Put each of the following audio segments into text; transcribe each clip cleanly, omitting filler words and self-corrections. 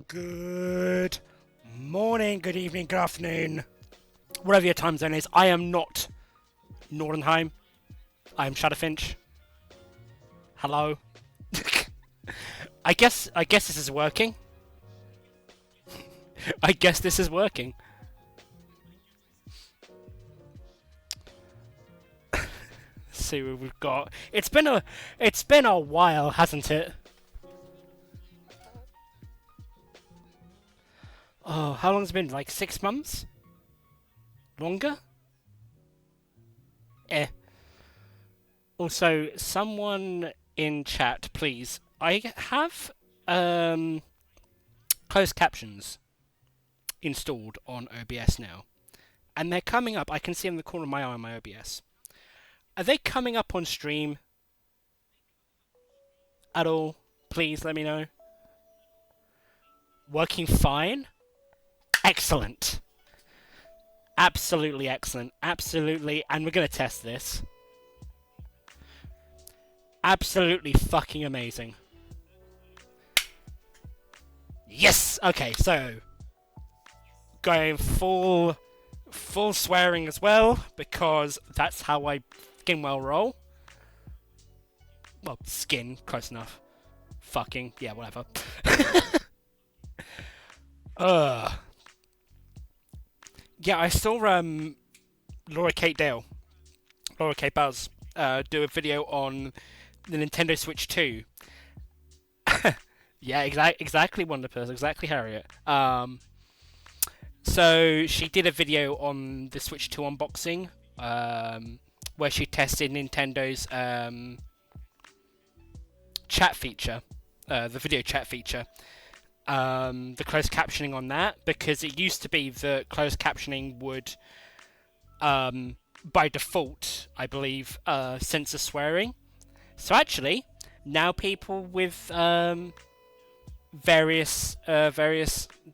Good morning, good evening, good afternoon, whatever your time zone is. I am not Nordenheim. I am ShutterFinch. Hello. I guess this is working. I guess this is working. Let's see what we've got. It's been a while, hasn't it? Oh, how long has it been? Like 6 months? Longer? Also, someone in chat, please. I have closed captions installed on OBS now. And they're coming up. I can see them in the corner of my eye on my OBS. Are they coming up on stream at all? Please let me know. Working fine? Excellent. Absolutely excellent. Absolutely. And we're going to test this. Absolutely fucking amazing. Yes! Okay, so going full swearing as well, because that's how I skin well roll. Well, skin, close enough. Fucking, yeah, whatever. Yeah, I saw Laura Kate Buzz, do a video on the Nintendo Switch 2. Yeah, exactly, Wonderpurse, exactly, Harriet. So she did a video on the Switch 2 unboxing, where she tested Nintendo's chat feature, the video chat feature, the closed captioning on that, because it used to be that closed captioning would, by default, I believe, censor swearing. So actually, now people with various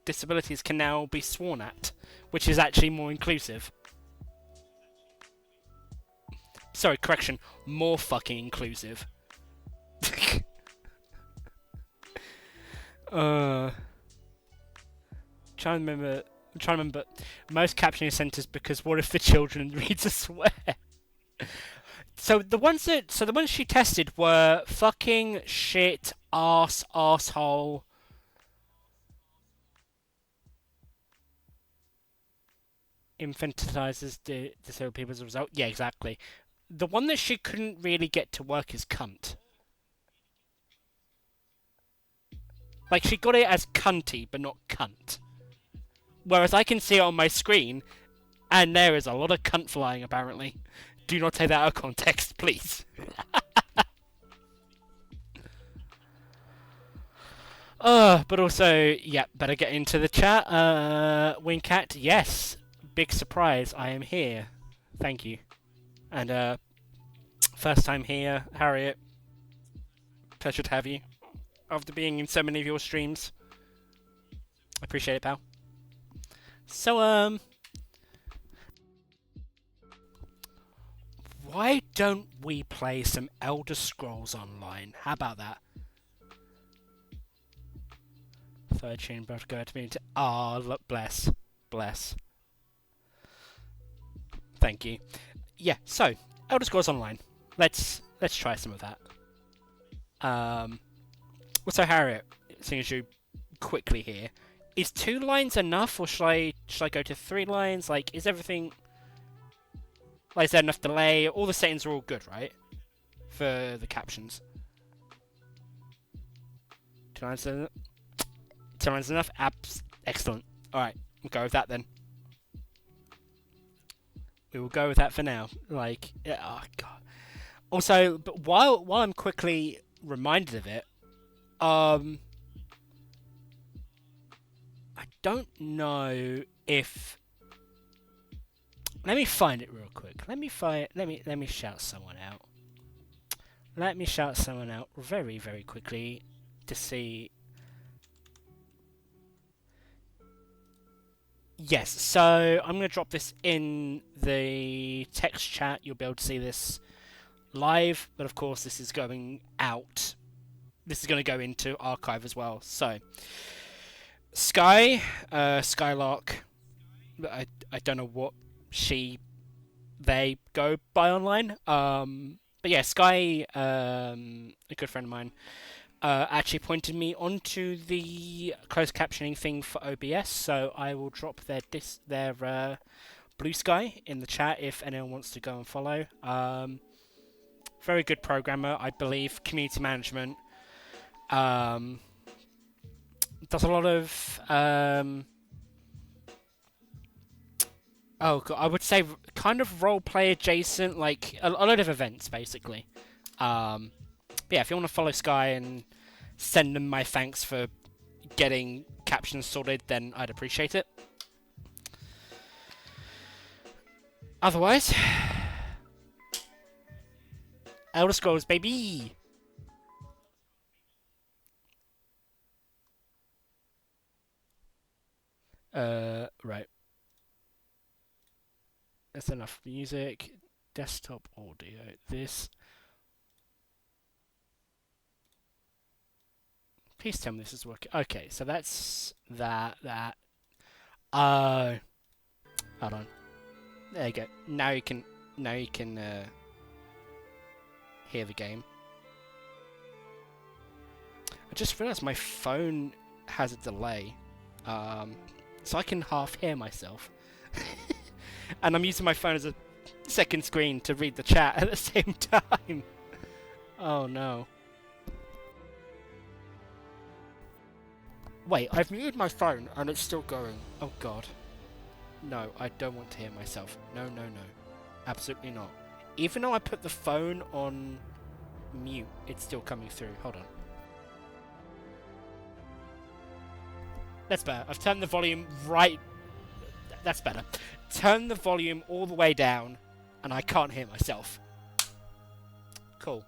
disabilities can now be sworn at, which is actually more inclusive. Sorry, correction, more fucking inclusive. I'm trying to remember. Most captioning centers because what if the children reads a swear? So the ones she tested were fucking shit, asshole. Infantilizes disabled people as a result. Yeah, exactly. The one that she couldn't really get to work is cunt. Like, she got it as cunty, but not cunt. Whereas I can see it on my screen, and there is a lot of cunt flying, apparently. Do not take that out of context, please. But also, yeah, better get into the chat. Wincat, yes. Big surprise, I am here. Thank you. And, first time here, Harriet. Pleasure to have you. After being in so many of your streams. Appreciate it, pal. So, why don't we play some Elder Scrolls Online? How about that? Third chamber to go to me. Ah, look, bless. Thank you. Yeah, so Elder Scrolls Online. Let's try some of that. So Harriet, seeing as you quickly here, is 2 lines enough, or should I go to 3 lines? Like, is everything? Like, is there enough delay? All the settings are all good, right? For the captions. 2 lines enough? 2 lines enough? Excellent. Alright, we'll go with that then. We will go with that for now. Like, oh god. Also, but while I'm quickly reminded of it, I don't know if. Let me find it real quick. Let me shout someone out. Let me shout someone out very, very quickly to see. Yes, so I'm going to drop this in the text chat. You'll be able to see this live, but of course this is going out. This is going to go into archive as well. So, Skylark, I don't know what they go by online. But yeah, Sky, a good friend of mine, actually pointed me onto the closed captioning thing for OBS, so I will drop their Blue Sky in the chat if anyone wants to go and follow. Very good programmer, I believe. Community management. Does a lot of I would say kind of roleplay adjacent, like a lot of events basically. But yeah, if you want to follow Sky and send them my thanks for getting captions sorted, then I'd appreciate it. Otherwise, Elder Scrolls, baby! Right. That's enough music. Desktop audio. This. Please tell me this is working. Okay, so that's that. Hold on. There you go. Now you can hear the game. I just realised my phone has a delay, so I can half hear myself, and I'm using my phone as a second screen to read the chat at the same time. Oh no. Wait, I've muted my phone and it's still going. Oh god. No, I don't want to hear myself. No. Absolutely not. Even though I put the phone on mute, it's still coming through. Hold on. That's better. I've turned the volume right... That's better. Turn the volume all the way down, and I can't hear myself. Cool.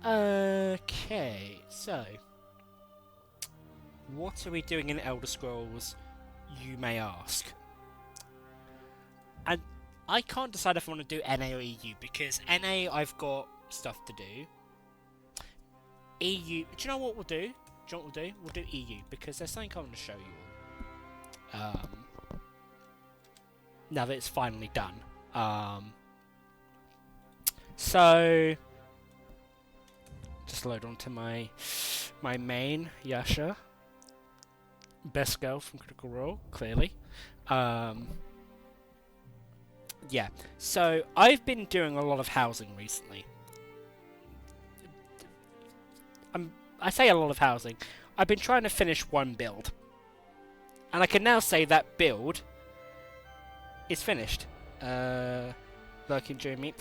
Okay, so... What are we doing in Elder Scrolls, you may ask? And I can't decide if I want to do NA or EU, because NA I've got stuff to do. EU... Do you know what we'll do? Do you know what we'll do? We'll do EU, because there's something I want to show you all. Now that it's finally done. So... Just load onto my main, Yasha. Best girl from Critical Role, clearly. Yeah, so I've been doing a lot of housing recently. I say a lot of housing. I've been trying to finish one build. And I can now say that build is finished. Lurking during me.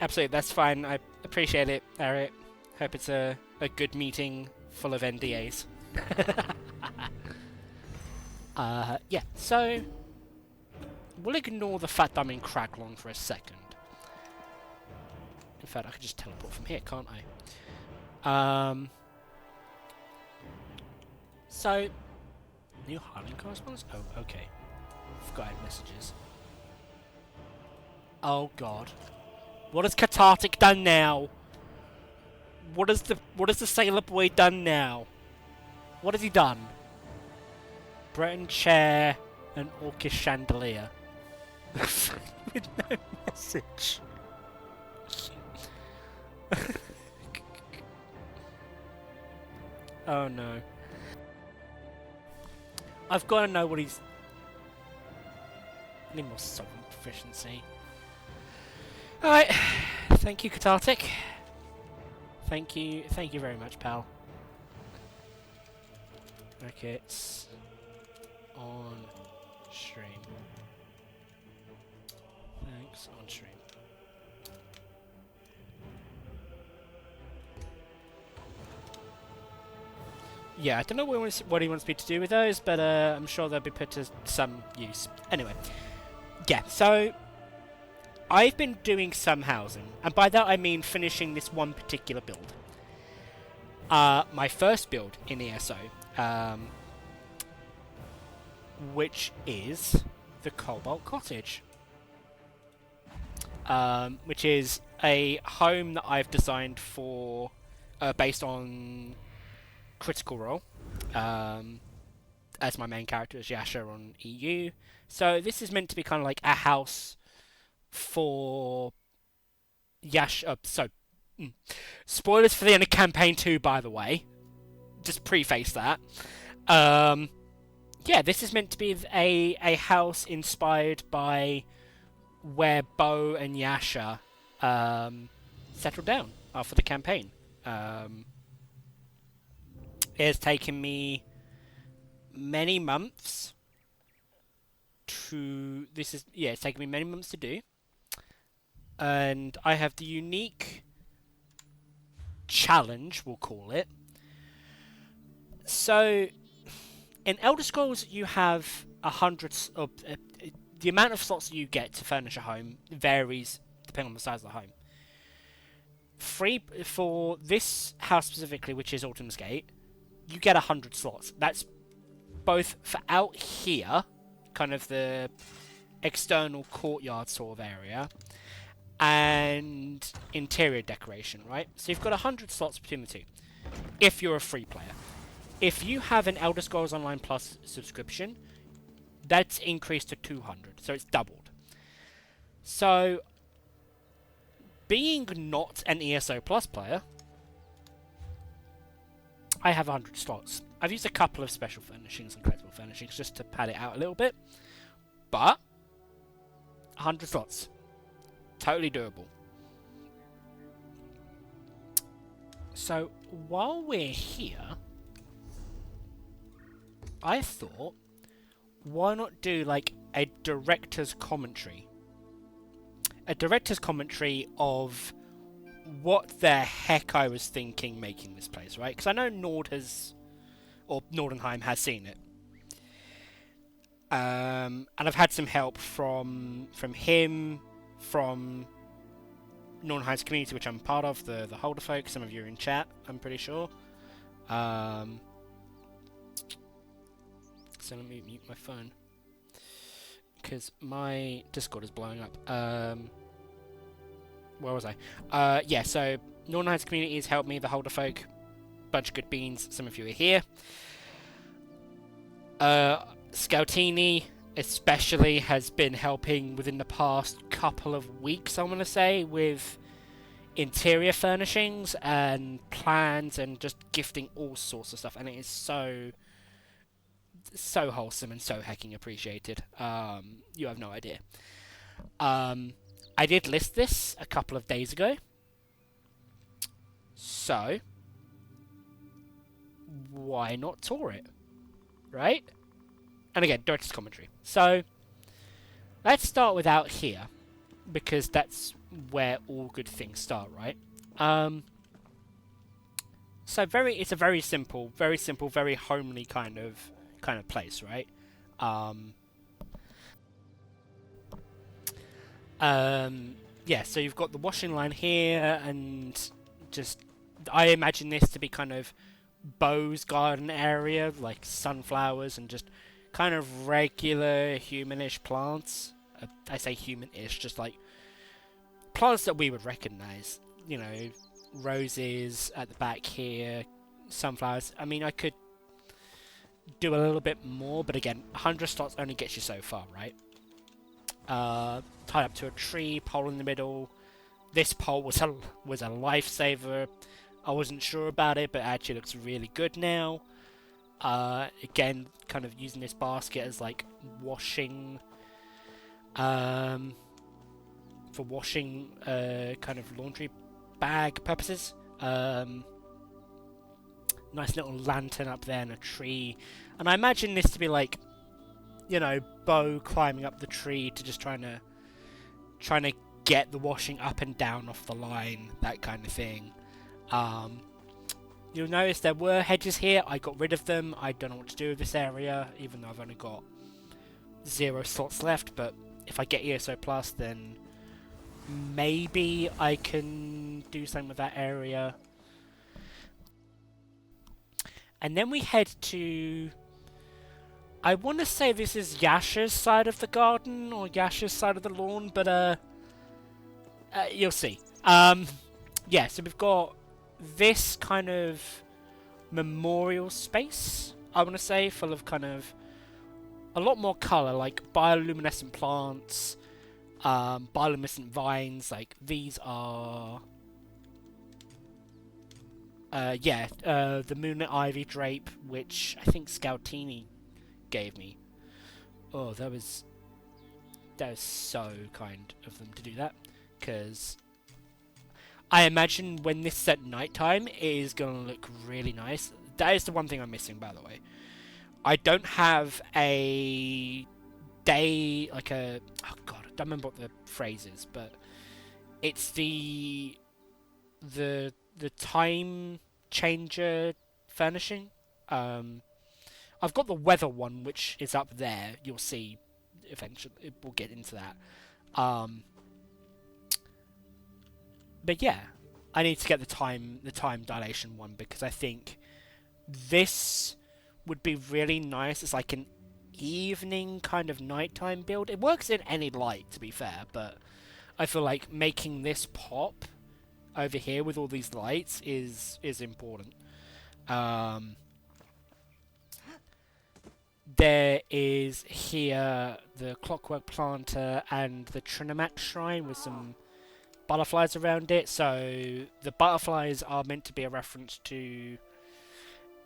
Absolutely, that's fine. I appreciate it, Eric. Hope it's a good meeting full of NDAs. Yeah, so we'll ignore the fact that I'm in Craglong for a second. In fact, I could just teleport from here, can't I? So, new Highland correspondence? Oh, okay. Forgot I had messages. Oh god. What has Cathartic done now? What has the Sailor Boy done now? What has he done? Breton chair and Orcish chandelier. With no message. Oh no. I've got to know what he's... I need more sovereign proficiency. Alright. Thank you, Cathartic. Thank you very much, pal. Okay, it's on stream. Thanks, on stream. Yeah, I don't know what he wants me to do with those, but I'm sure they'll be put to some use. Anyway, yeah, so I've been doing some housing, and by that I mean finishing this one particular build. My first build in ESO, which is the Cobalt Cottage, which is a home that I've designed for, based on Critical Role, as my main character is Yasha on EU. So this is meant to be kind of like a house for Yasha. Spoilers for the end of campaign 2, by the way. Just preface that. Yeah, this is meant to be a house inspired by where Bo and Yasha settled down after the campaign. It has taken me many months to... it's taken me many months to do. And I have the unique challenge, we'll call it. So, in Elder Scrolls, you have 100... the amount of slots you get to furnish a home varies depending on the size of the home. Free for this house specifically, which is Autumn's Gate, you get 100 slots. That's both for out here, kind of the external courtyard sort of area, and interior decoration, right? So you've got 100 slots between the two, if you're a free player. If you have an Elder Scrolls Online Plus subscription, that's increased to 200, so it's doubled. So, being not an ESO Plus player, I have 100 slots. I've used a couple of special furnishings and collectible furnishings just to pad it out a little bit, but 100 slots. Totally doable. So, while we're here, I thought, why not do like a director's commentary a director's commentary of what the heck I was thinking making this place, right? Because I know Nordenheim has seen it. And I've had some help from him, from Nordenheim's community, which I'm part of, the Holder folk. Some of you are in chat, I'm pretty sure. So let me mute my phone, because my Discord is blowing up. Where was I? Yeah, so Nordenheim's community has helped me, the Holder folk. Bunch of good beans, some of you are here. Scoutini especially has been helping within the past couple of weeks, I want to say, with interior furnishings and plans and just gifting all sorts of stuff, and it is so wholesome and so hecking appreciated. You have no idea. I did list this a couple of days ago, so why not tour it, right? And again, director's commentary. So let's start with out here, because that's where all good things start, right? So it's a very simple, very homely kind of place, right? Yeah, so you've got the washing line here, and just I imagine this to be kind of Beau's garden area, like sunflowers and just kind of regular humanish plants. I say humanish, just like plants that we would recognize. You know, roses at the back here, sunflowers. I mean, I could do a little bit more, but again, 100 slots only gets you so far, right? Tied up to a tree, pole in the middle. This pole was a lifesaver. I wasn't sure about it, but it actually looks really good now. Again, kind of using this basket as like washing, for washing, kind of laundry bag purposes. Nice little lantern up there and a tree. And I imagine this to be like, you know, Beau climbing up the tree to just trying to get the washing up and down off the line, that kind of thing. You'll notice there were hedges here. I got rid of them. I don't know what to do with this area, even though I've only got 0 slots left. But if I get ESO Plus, then maybe I can do something with that area. And then we head to... I want to say this is Yasha's side of the garden, or Yasha's side of the lawn, but you'll see. Yeah, so we've got this kind of memorial space, I want to say, full of kind of a lot more colour, like bioluminescent plants, bioluminescent vines. Like these are, the moonlit ivy drape, which I think Scoutini gave me. Oh, that was so kind of them to do that, because I imagine when this is at nighttime, it is going to look really nice. That is the one thing I'm missing, by the way. I don't have a day, like a... Oh, God, I don't remember what the phrase is, but it's the time changer furnishing. I've got the weather one, which is up there. You'll see eventually. We'll get into that. But yeah, I need to get the time dilation one, because I think this would be really nice. It's like an evening kind of nighttime build. It works in any light, to be fair, but I feel like making this pop over here with all these lights is important. There is here the Clockwork Planter and the Trinomax Shrine with some butterflies around it. So the butterflies are meant to be a reference to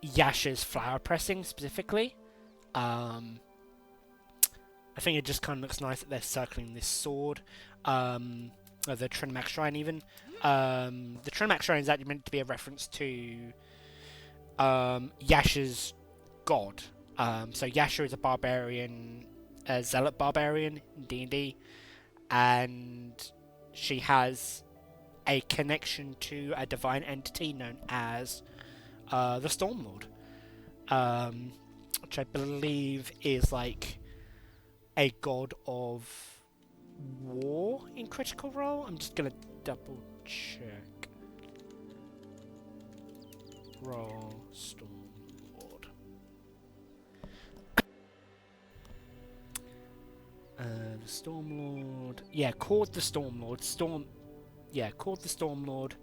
Yasha's flower pressing specifically. I think it just kind of looks nice that they're circling this sword. The Trinomax Shrine even. The Trinomax Shrine is actually meant to be a reference to Yasha's god. So Yasha is a barbarian, a zealot barbarian in D&D, and she has a connection to a divine entity known as the Stormlord, which I believe is like a god of war in Critical Role. I'm just gonna double check. Roll Stormlord. The Stormlord. Yeah, called the Stormlord. Called the Stormlord.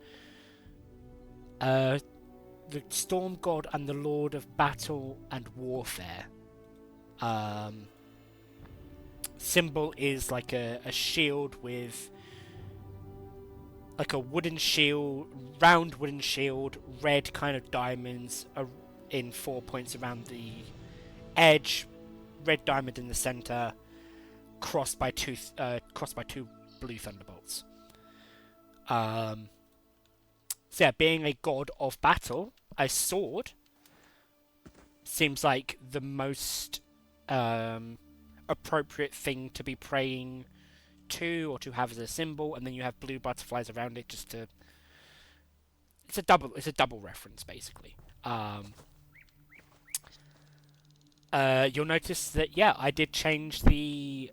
The Storm God and the Lord of Battle and Warfare. Symbol is like a shield with like a wooden shield, round wooden shield, red kind of diamonds in 4 points around the edge, red diamond in the center, crossed by two blue thunderbolts. So yeah, being a god of battle, a sword seems like the most appropriate thing to be praying to or to have as a symbol, and then you have blue butterflies around it just to. It's a double reference basically. You'll notice that I did change the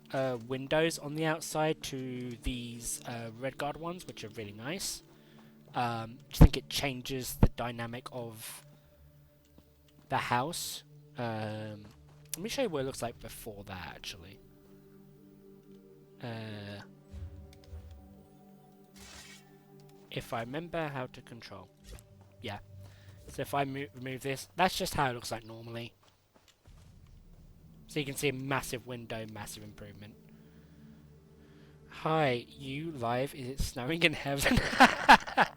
windows on the outside to these red guard ones, which are really nice. I think it changes the dynamic of the house. Let me show you what it looks like before that, actually. If I remember how to control. Yeah. So if I remove this, that's just how it looks like normally. So you can see a massive window, massive improvement. Hi, you live? Is it snowing in heaven?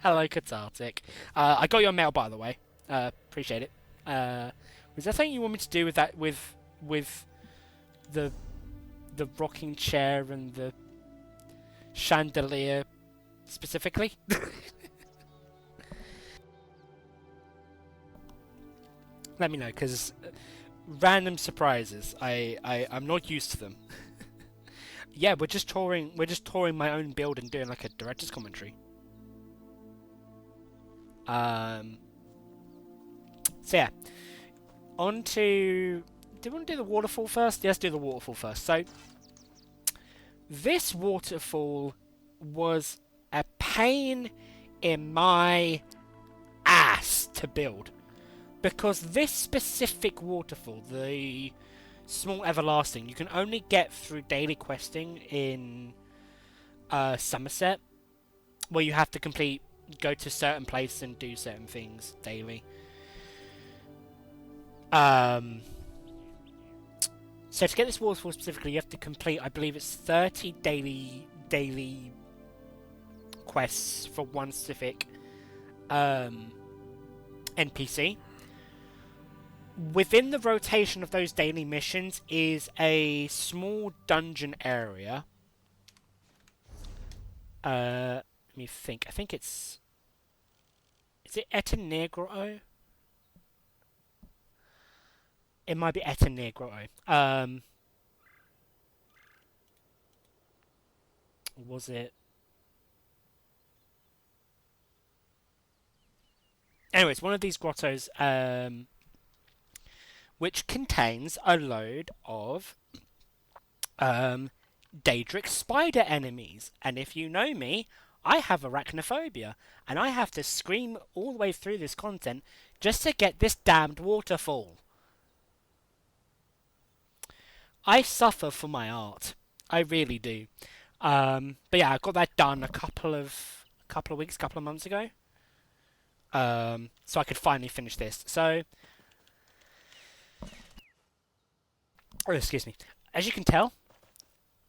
Hello, Cathartic. I got your mail, by the way. Appreciate it. Was there something you want me to do with that? With the rocking chair and the chandelier specifically? Let me know, because random surprises. I'm not used to them. Yeah, we're just touring my own build and doing like a director's commentary. So yeah. On to... Do we want to do the waterfall first? Let's do the waterfall first. So, this waterfall was a pain in my ass to build. Because this specific waterfall, the Small Everlasting, you can only get through daily questing in Somerset, where you have to go to certain places and do certain things daily. So to get this waterfall specifically, you have to complete, I believe it's 30 daily quests for one specific NPC. Within the rotation of those daily missions is a small dungeon area. Let me think. I think it's... Is it Etenir Grotto? It might be Etenir Grotto. Was it... Anyways, one of these grottos, which contains a load of Daedric spider enemies. And if you know me, I have arachnophobia, and I have to scream all the way through this content just to get this damned waterfall. I suffer for my art. I really do. But yeah, I got that done a couple of months ago. So I could finally finish this. So, excuse me. As you can tell,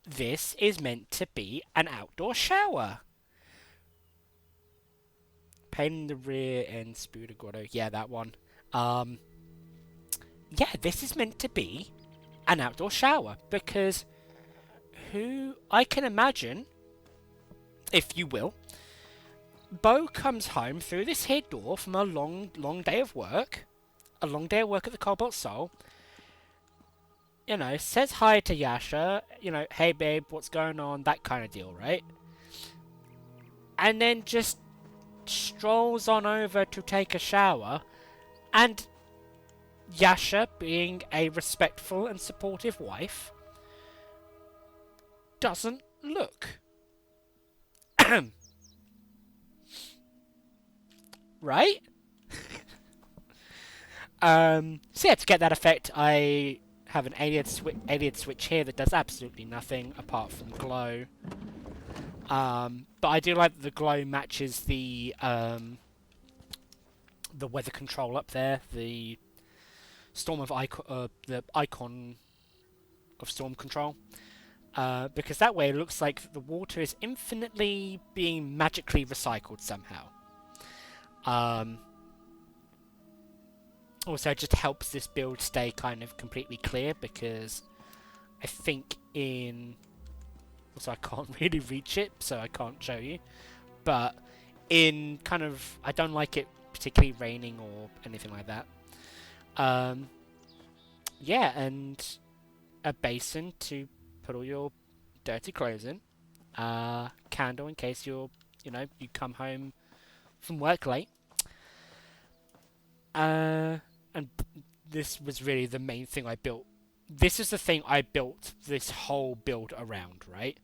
this is meant to be an outdoor shower. Pain in the rear and Spirit Grotto. Yeah, that one. Yeah, this is meant to be an outdoor shower, because I can imagine, if you will, Bo comes home through this here door from a long day of work, at the Cobalt Soul, says hi to Yasha, hey babe, what's going on, that kind of deal, right? and then just strolls on over to take a shower, and Yasha, being a respectful and supportive wife, doesn't look. Right? So yeah, to get that effect, I have an alien switch here that does absolutely nothing apart from glow. But I do like that the glow matches the weather control up there, the the icon of storm control. Because that way it looks like the water is infinitely being magically recycled somehow. Also, it just helps this build stay kind of completely clear, because I think also, I can't really reach it, so I can't show you. But in kind of... I don't like it particularly raining or anything like that. Yeah, and a basin to put all your dirty clothes in. Candle in case you come home from work late. And this was really the main thing I built. This is the thing I built this whole build around, right?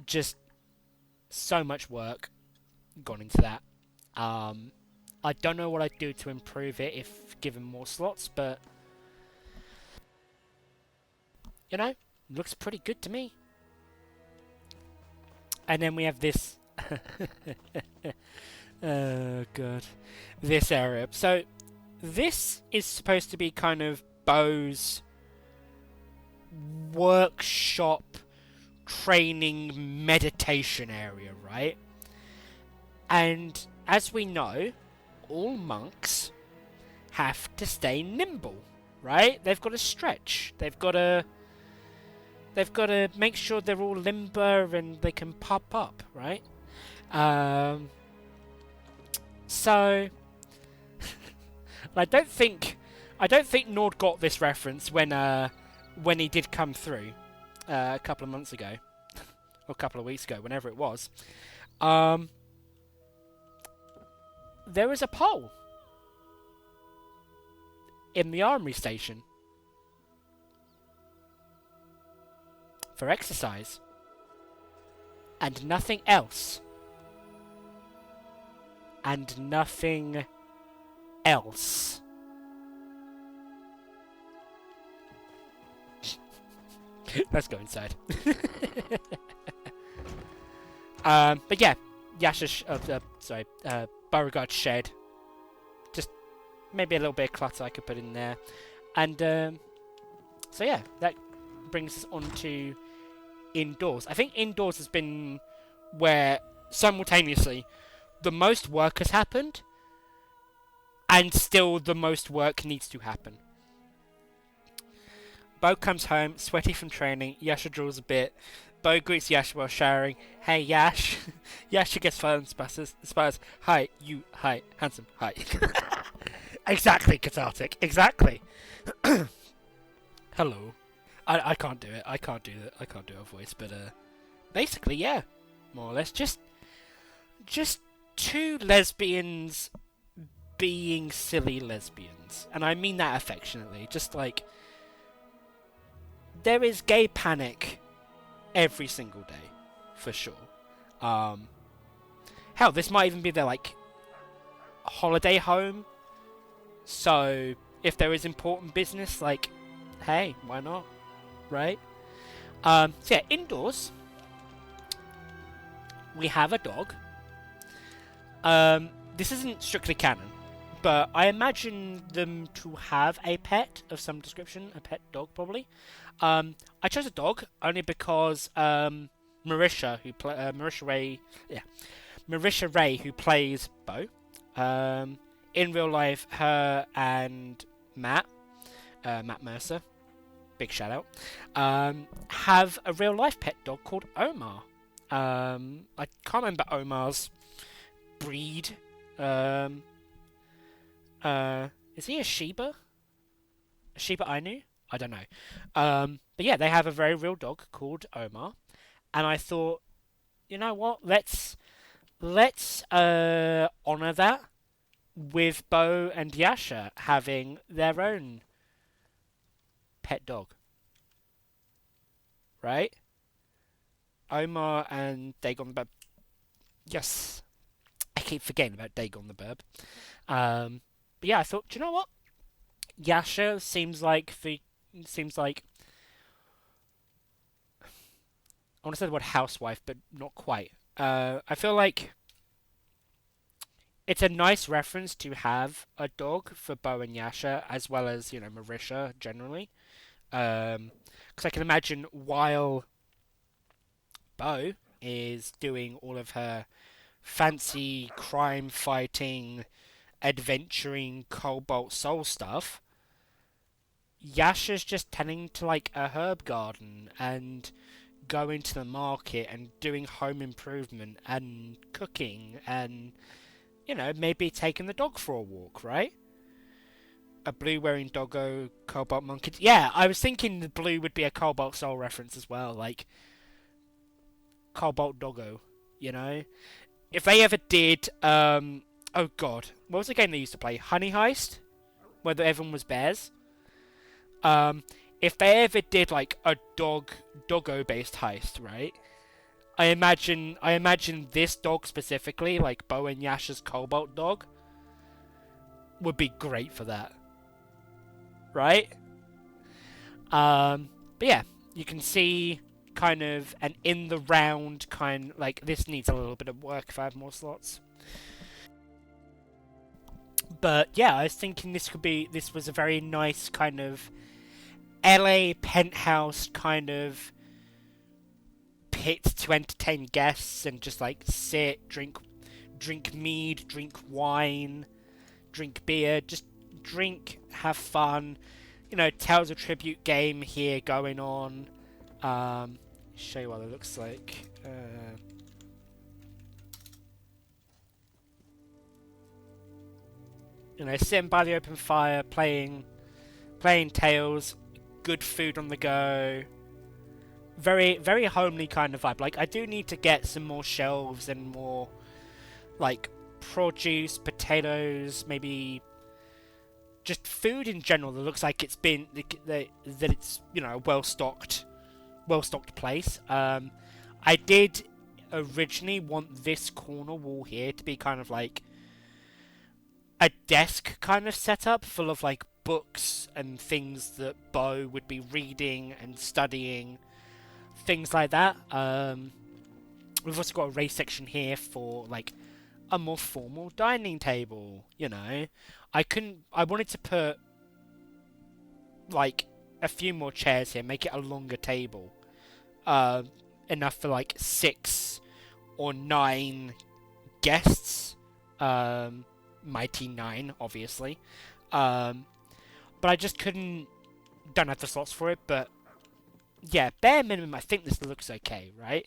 Just so much work gone into that. I don't know what I'd do to improve it if given more slots, but looks pretty good to me. And then we have this oh god, this area. So this is supposed to be kind of Bo's workshop, training, meditation area, right? And as we know, all monks have to stay nimble, right? They've got to stretch. They've got to make sure they're all limber and they can pop up, right? So I don't think Nord got this reference when he did come through a couple of months ago, or a couple of weeks ago, whenever it was. There is a pole in the armory station for exercise, and nothing else. And nothing else. Let's go inside. But yeah, Yasha's Beauregard's shed. Just maybe a little bit of clutter I could put in there. And so yeah, that brings us on to indoors. I think indoors has been where simultaneously the most work has happened, and still the most work needs to happen. Bo comes home, sweaty from training. Yasha draws a bit. Bo greets Yasha while showering. Hey, Yash. Yasha gets fun and spurs. Hi, you. Hi, handsome. Hi. Exactly, cathartic. Exactly. Hello. I can't do it. I can't do a voice, but basically, yeah, more or less, just two lesbians being silly lesbians, and I mean that affectionately. Just like, there is gay panic every single day, for sure. Hell, this might even be their like holiday home. So if there is important business, like, hey, why not, right? So yeah, indoors we have a dog. This isn't strictly canon, but I imagine them to have a pet of some description, a pet dog probably. I chose a dog only because Marisha Ray, who plays Bo, in real life, her and Matt Mercer, big shout out, have a real life pet dog called Omar. I can't remember Omar's breed. Is he a Shiba? A Shiba Inu? I don't know. But yeah, they have a very real dog called Omar, and I thought, you know what? Let's let's honor that with Bo and Yasha having their own pet dog, right? Omar and Dagon the Burb. Yes, I keep forgetting about Dagon the Burb. But yeah, I thought, do you know what? Yasha seems like I want to say the word housewife, but not quite. I feel like it's a nice reference to have a dog for Bo and Yasha, as well as Marisha generally. Because I can imagine while Bo is doing all of her fancy crime fighting, adventuring Cobalt Soul stuff, Yasha's just tending to like a herb garden and going to the market and doing home improvement and cooking and maybe taking the dog for a walk, right? A blue wearing doggo, Cobalt Monkey. Yeah, I was thinking the blue would be a Cobalt Soul reference as well, like Cobalt Doggo, you know? If they ever did, oh god, what was the game they used to play? Honey Heist? Where everyone was bears? Um, if they ever did like a doggo based heist, right? I imagine this dog specifically, like Bo and Yasha's Cobalt dog, would be great for that, right? But yeah, you can see kind of an in the round kind like this needs a little bit of work if I have more slots. But yeah, I was thinking this was a very nice kind of LA penthouse kind of pit to entertain guests and just like sit, drink mead, drink wine, drink beer, just drink, have fun. Tales of Tribute game here going on. Show you what it looks like. Sitting by the open fire, playing Tales, good food on the go. Very, very homely kind of vibe. Like, I do need to get some more shelves and more, like, produce, potatoes, maybe just food in general that looks like it's been that it's a well stocked place. I did originally want this corner wall here to be kind of like a desk kind of setup full of like books and things that Bo would be reading and studying, things like that. We've also got a race section here for like a more formal dining table. I wanted to put like a few more chairs here, make it a longer table, uh, enough for like 6 or 9 guests. Mighty 9, obviously. Um, but I just don't have the slots for it. But yeah, bare minimum, I think this looks okay, right?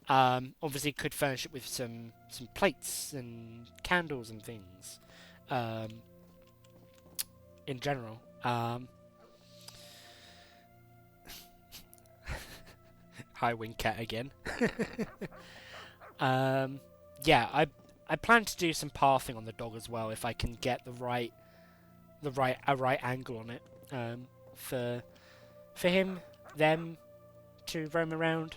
Obviously, could furnish it with some plates and candles and things. Um, in general. Hi, Wingcat again. Yeah, I plan to do some pathing on the dog as well if I can get the right angle on it. For him, them to roam around.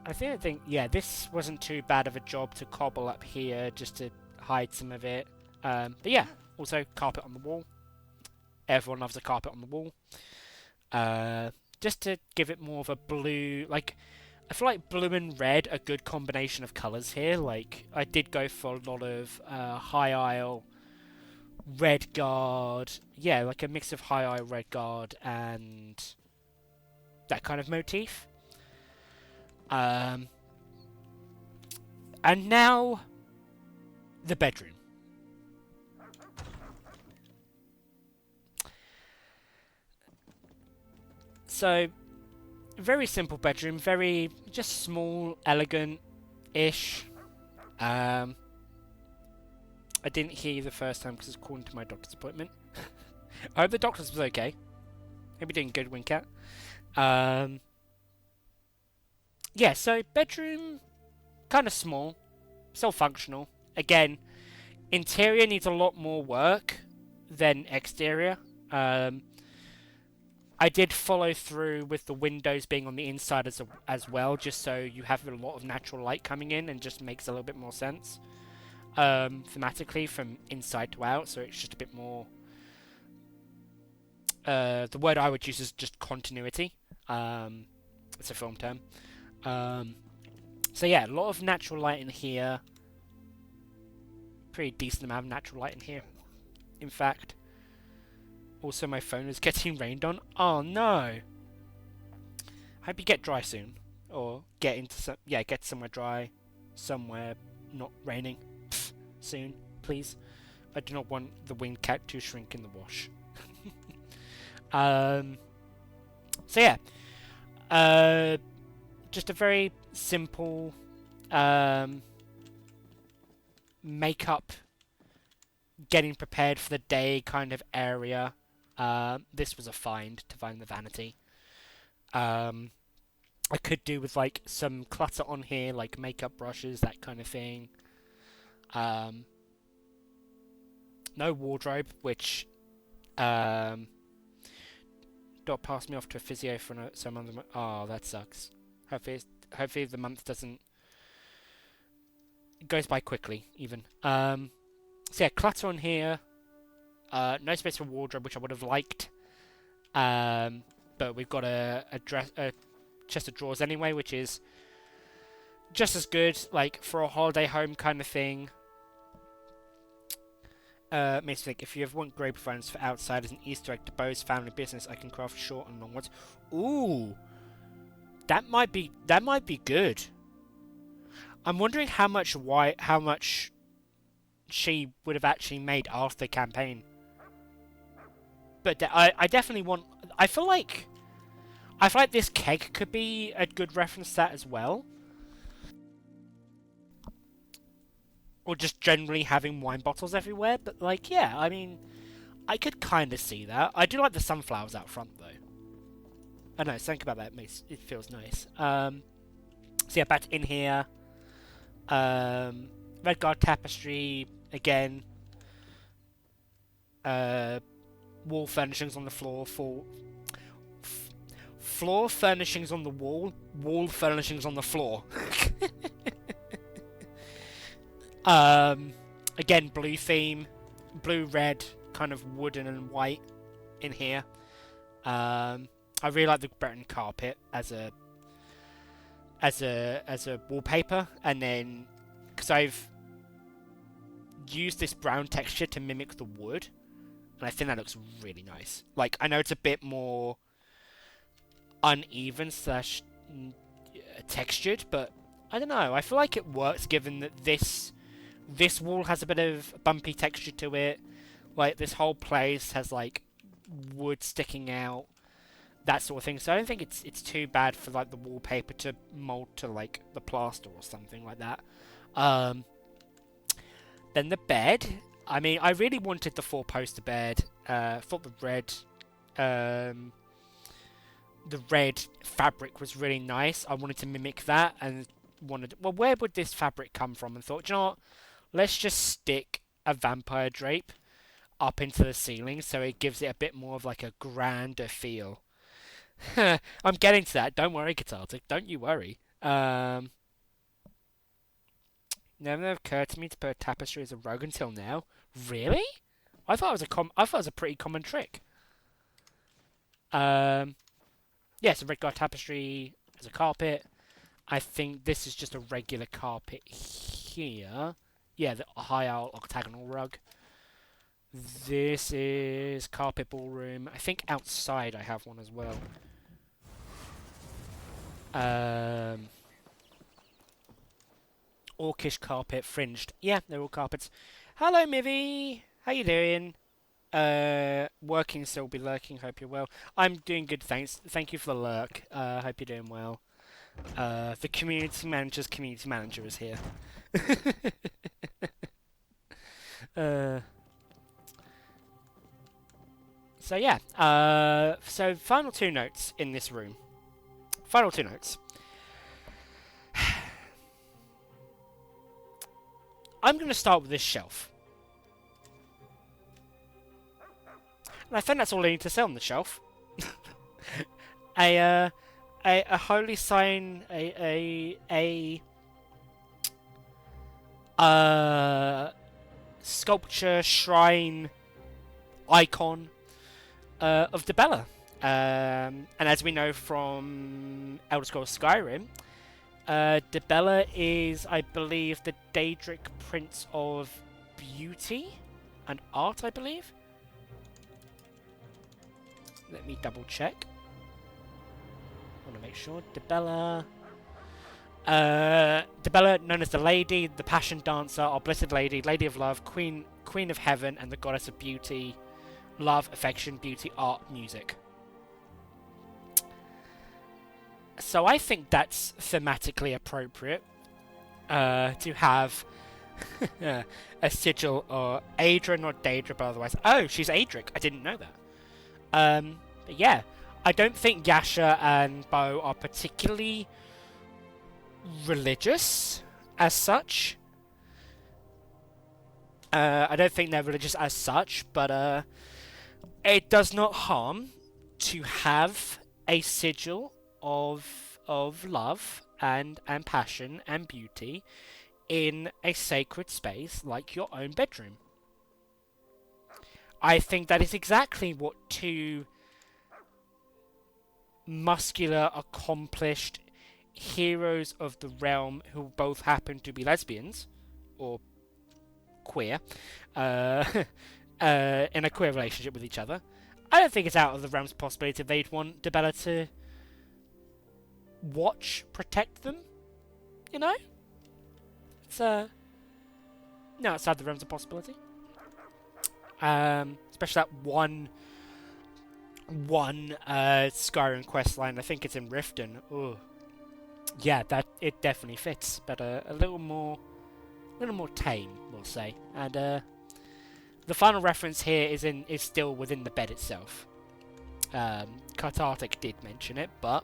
I think yeah, this wasn't too bad of a job to cobble up here just to hide some of it. But yeah, also carpet on the wall. Everyone loves a carpet on the wall. Just to give it more of a blue, like I feel like blue and red are a good combination of colours here. Like I did go for a lot of High Isle, Red Guard, yeah, like a mix of High Isle, Red Guard, and that kind of motif. Um, and now the bedroom. So very simple bedroom, very just small, elegant-ish. Um, I didn't hear you the first time because I was calling to my doctor's appointment. I hope the doctor's was okay. Hope you're doing good, Wincat. Um, Yeah, so bedroom, kind of small, still functional. Again, interior needs a lot more work than exterior. Um, I did follow through with the windows being on the inside as well, just so you have a lot of natural light coming in and just makes a little bit more sense thematically from inside to out. So it's just a bit more. The word I would use is just continuity. It's a film term. So yeah, a lot of natural light in here. Pretty decent amount of natural light in here, in fact. Also, my phone is getting rained on. Oh no! Hope you get dry soon, or get somewhere dry, somewhere not raining soon, please. I do not want the winged cat to shrink in the wash. So yeah, just a very simple makeup, getting prepared for the day kind of area. This was a find to find the vanity. I could do with like some clutter on here, like makeup brushes, that kind of thing. No wardrobe, which don't pass me off to a physio for some other month. Oh, that sucks. Hopefully the month doesn't. It goes by quickly, even. So yeah, clutter on here. No space for wardrobe, which I would have liked. But we've got a chest of drawers anyway, which is just as good, like for a holiday home kind of thing. Makes me think, if you ever want grapevines for outside as an Easter egg to Bo's family business, I can craft short and long ones. Ooh, that might be good. I'm wondering how much she would have actually made after the campaign. But I definitely want. I feel like this keg could be a good reference to that as well. Or just generally having wine bottles everywhere. But like, yeah, I mean, I could kind of see that. I do like the sunflowers out front though. I don't know, think about that. It feels nice. So yeah, back in here. Red Guard tapestry again. Wall furnishings on the floor. Floor furnishings on the wall. Wall furnishings on the floor. Again, blue theme, blue, red, kind of wooden and white in here. I really like the Breton carpet as a wallpaper, and then because I've used this brown texture to mimic the wood, and I think that looks really nice. Like, I know it's a bit more uneven slash textured, but I don't know. I feel like it works given that this wall has a bit of bumpy texture to it. Like, this whole place has like wood sticking out, that sort of thing. So I don't think it's too bad for like the wallpaper to mold to like the plaster or something like that. Then the bed. I mean, I really wanted the 4-poster bed. Thought the red fabric was really nice. I wanted to mimic that and well, where would this fabric come from? And thought, you know what? Let's just stick a vampire drape up into the ceiling so it gives it a bit more of like a grander feel. I'm getting to that. Don't worry, Cathartic. Don't you worry. Never occurred to me to put a tapestry as a rug until now. Really? I thought it was a pretty common trick. Yeah, so red guard tapestry as a carpet. I think this is just a regular carpet here. Yeah, the high owl octagonal rug. This is carpet ballroom. I think outside I have one as well. Orcish carpet, fringed. Yeah, they're all carpets. Hello, Mivy. How you doing? Working, still be lurking. Hope you're well. I'm doing good, thanks. Thank you for the lurk. Hope you're doing well. The community manager is here. So yeah. So final two notes in this room. Final two notes. I'm going to start with this shelf. And I think that's all I need to say on the shelf. a holy sign, sculpture, shrine, icon of Dibella. And as we know from Elder Scrolls Skyrim, Dibella is, I believe, the Daedric Prince of Beauty and Art, I believe. Let me double check. I want to make sure. Dibella, known as the Lady, the Passion Dancer, our Blessed Lady, Lady of Love, Queen of Heaven, and the Goddess of Beauty, Love, Affection, Beauty, Art, Music. So I think that's thematically appropriate to have a sigil or Aedra, not Daedra, but otherwise. Oh, she's Aedric. I didn't know that. But yeah, I don't think Yasha and Bo are particularly religious as such. I don't think they're religious as such, but it does not harm to have a sigil of love and passion and beauty in a sacred space like your own bedroom. I think that is exactly what two muscular, accomplished heroes of the realm who both happen to be lesbians or queer in a queer relationship with each other. I don't think it's out of the realm's possibility they'd want Dibella to protect them, you know? It's no, outside the realms of possibility. Especially that one Skyrim questline. I think it's in Riften. Ooh, yeah, that it definitely fits, but a little more tame, we'll say. And the final reference here is still within the bed itself. Cathartic did mention it, but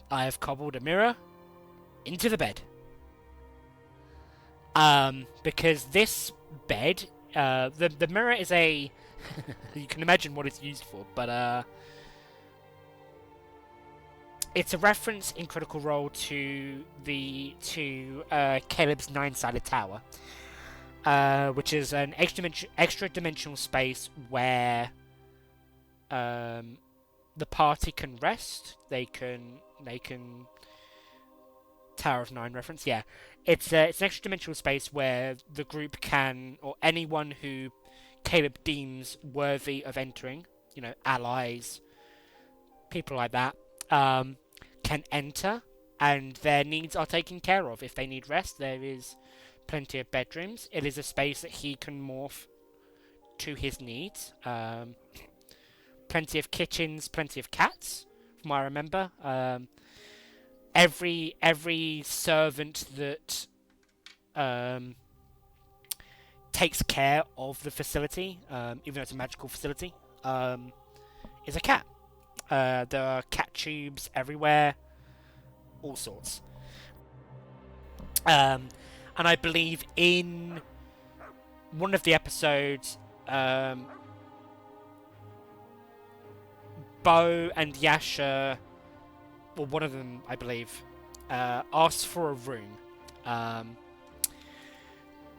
I have cobbled a mirror into the bed. Because this bed, the mirror is a... you can imagine what it's used for, but it's a reference in Critical Role to Caleb's 9-sided tower, which is an extra-dimensional space where the party can rest. They can Tower of Nine reference, yeah. It's an extra-dimensional space where the group can, or anyone who Caleb deems worthy of entering, you know, allies, people like that, can enter, and their needs are taken care of. If they need rest, there is plenty of bedrooms. It is a space that he can morph to his needs. Plenty of kitchens, plenty of cats, from what I remember. Every servant that takes care of the facility, even though it's a magical facility, is a cat. There are cat tubes everywhere, all sorts. And I believe in one of the episodes, Bo and Yasha, well, one of them, I believe, asks for a room.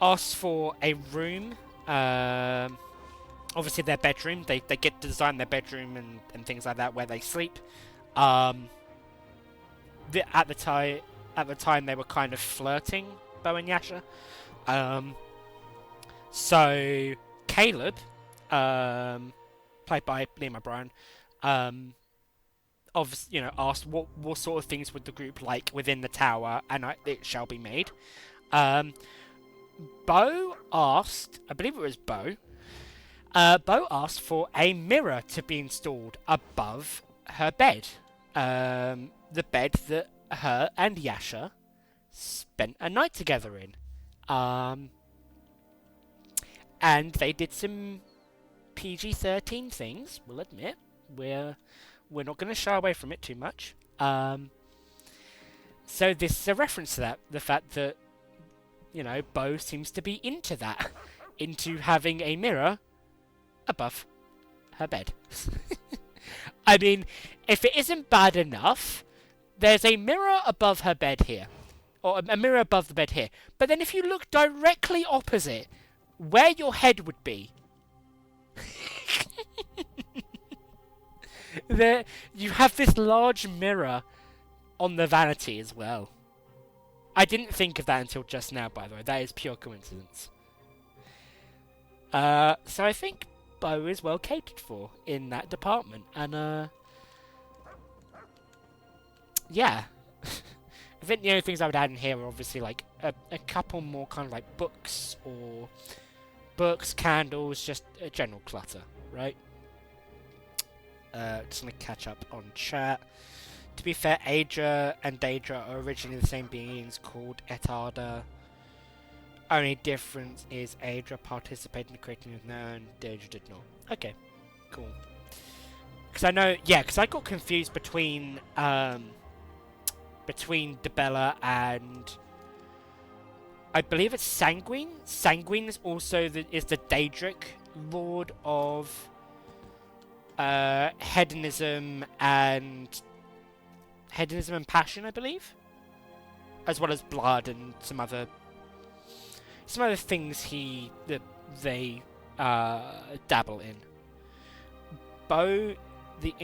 Asks for a room. Obviously, their bedroom. They get to design their bedroom and things like that where they sleep. At the time, they were kind of flirting, Bo and Yasha. So Caleb, played by Liam O'Brien, asked what sort of things would the group like within the tower, and it shall be made. Bo asked, I believe it was Bo. Bo asked for a mirror to be installed above her bed. The bed that her and Yasha spent a night together in. And they did some PG-13 things, we'll admit. We're not going to shy away from it too much. So this is a reference to that, the fact that, you know, Bo seems to be into that, into having a mirror above her bed. I mean, if it isn't bad enough, there's a mirror above her bed here. Or a mirror above the bed here. But then if you look directly opposite, where your head would be, there you have this large mirror on the vanity as well. I didn't think of that until just now, by the way. That is pure coincidence. So I think Bo is well catered for in that department. And, yeah. I think the only things I would add in here are obviously like a couple more kind of like books, candles, just a general clutter, right? Just gonna catch up on chat. To be fair, Aedra and Daedra are originally the same beings called Etarda. Only difference is Aedra participated in the creating of Noah and Daedra did not. Okay, cool. Because I know, yeah, because I got confused between Debella and I believe it's Sanguine. Sanguine is also the Daedric lord of hedonism and passion, I believe, as well as blood and some other things they dabble in. Bo the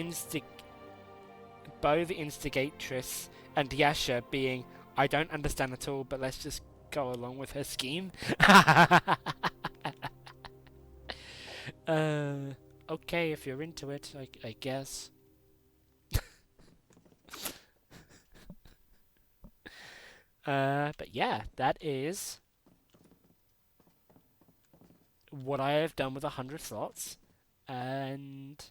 instigatress, and Yasha being, I don't understand at all, but let's just go along with her scheme. Okay, if you're into it, I guess. But yeah, that is what I have done with 100 slots, and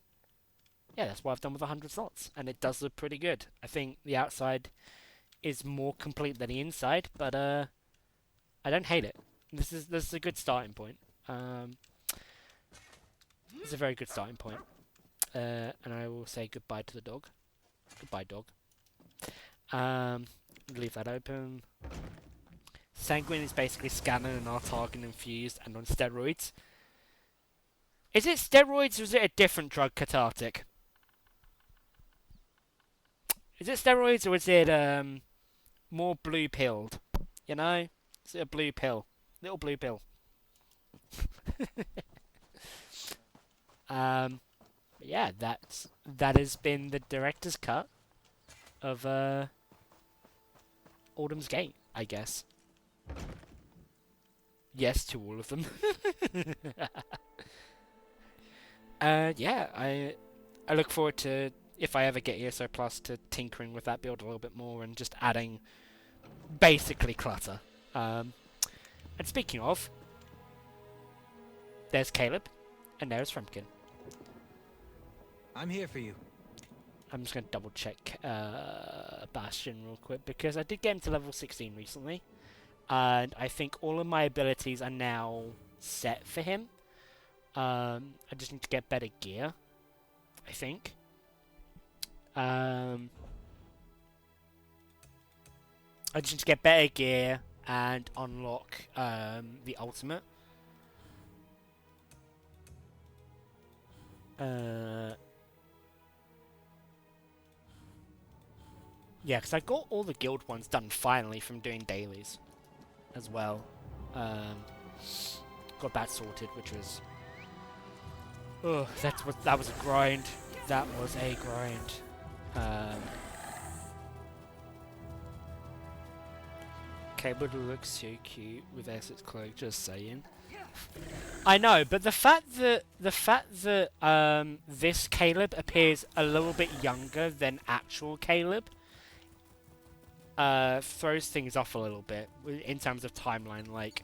yeah, that's what I've done with 100 slots, and it does look pretty good. I think the outside is more complete than the inside, but I don't hate it. This is a good starting point. It's a very good starting point. And I will say goodbye to the dog. Goodbye, dog. Leave that open. Sanguine is basically Scanner and Artagan infused and on steroids. Is it steroids or is it a different drug, cathartic? Is it steroids or is it more blue pilled? You know? Is it a blue pill? Little blue pill. Yeah, that has been the director's cut of Autumn's Gate, I guess. Yes to all of them. Yeah, I look forward to, if I ever get ESO Plus, to tinkering with that build a little bit more and just adding basically clutter. And speaking of, there's Caleb and there's Fremkin. I'm here for you. I'm just going to double check Bastion real quick, because I did get him to level 16 recently, and I think all of my abilities are now set for him. I just need to get better gear, I think. I just need to get better gear and unlock the ultimate. Yeah, because I got all the guild ones done finally from doing dailies as well. Got that sorted, which was... Oh, that was a grind. That was a grind. Caleb looks so cute with Essex cloak, just saying. I know, but the fact that this Caleb appears a little bit younger than actual Caleb throws things off a little bit in terms of timeline. Like,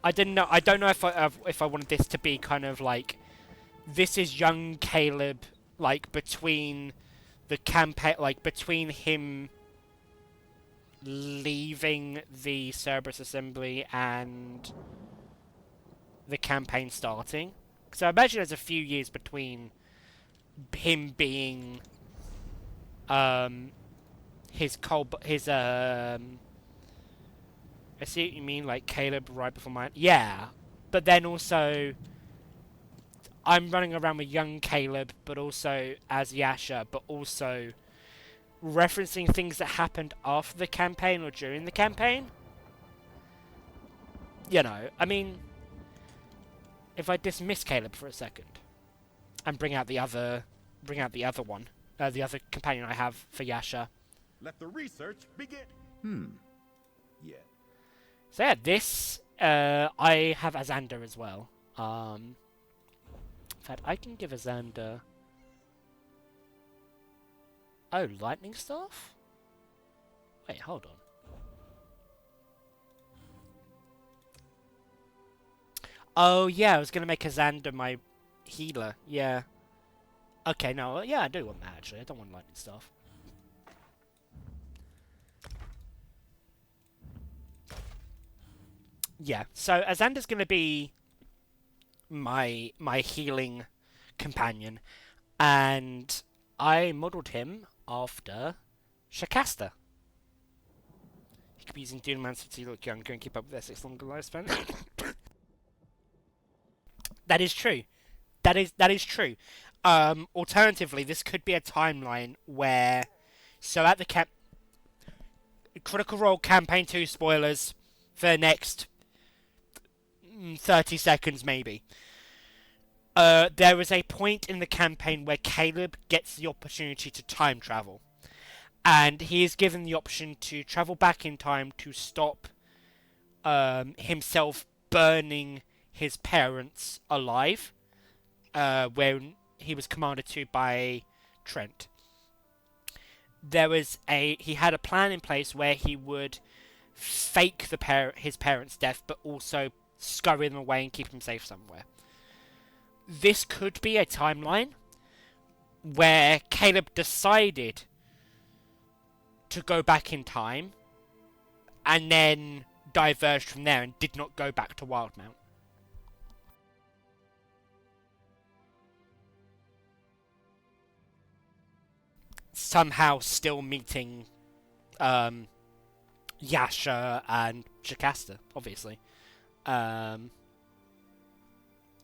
I don't know if I wanted this to be kind of like, this is young Caleb, like between the campaign, like between him leaving the Cerberus Assembly and the campaign starting. So I imagine there's a few years between him being I see what you mean, like Caleb right before mine. Yeah, but then also I'm running around with young Caleb, but also as Yasha, but also referencing things that happened after the campaign or during the campaign. You know, I mean, if I dismiss Caleb for a second and bring out the other one, the other companion I have for Yasha. Let the research begin. Yeah. So yeah, this I have Azander as well. In fact, I can give Azander. Oh, lightning staff. Wait, hold on. Oh yeah, I was gonna make Azander my healer. Yeah. Okay, no, yeah, I do want that actually. I don't want lightning staff. Yeah, so Azander's gonna be my healing companion, and I modelled him after Shakasta. He could be using Dunamancer to look younger and keep up with Essex longer lifespan. That is true. That is true. Alternatively, this could be a timeline where, so at the Critical Role Campaign 2 spoilers for the next 30 seconds maybe. There is a point in the campaign where Caleb gets the opportunity to time travel. And he is given the option to travel back in time to stop himself burning his parents alive, when he was commanded to by Trent. He had a plan in place where he would fake his parents' death, but also scurry them away and keep them safe somewhere. This could be a timeline where Caleb decided to go back in time and then diverged from there and did not go back to Wildmount. Somehow still meeting Yasha and Jocasta, obviously. You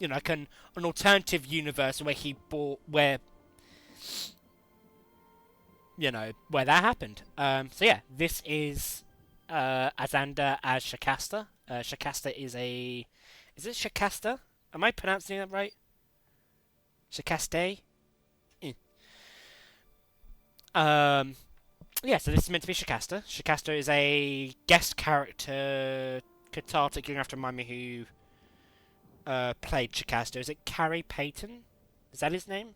know, like an alternative universe where where that happened. So yeah, this is Azander as Shakasta. Shakasta is a... Is it Shakasta? Am I pronouncing that right? Shakaste? Yeah, so this is meant to be Shakasta. Shakasta is a guest character. Cathartic, you're going to have to remind me who played Shakasta. Is it Carrie Payton? Is that his name?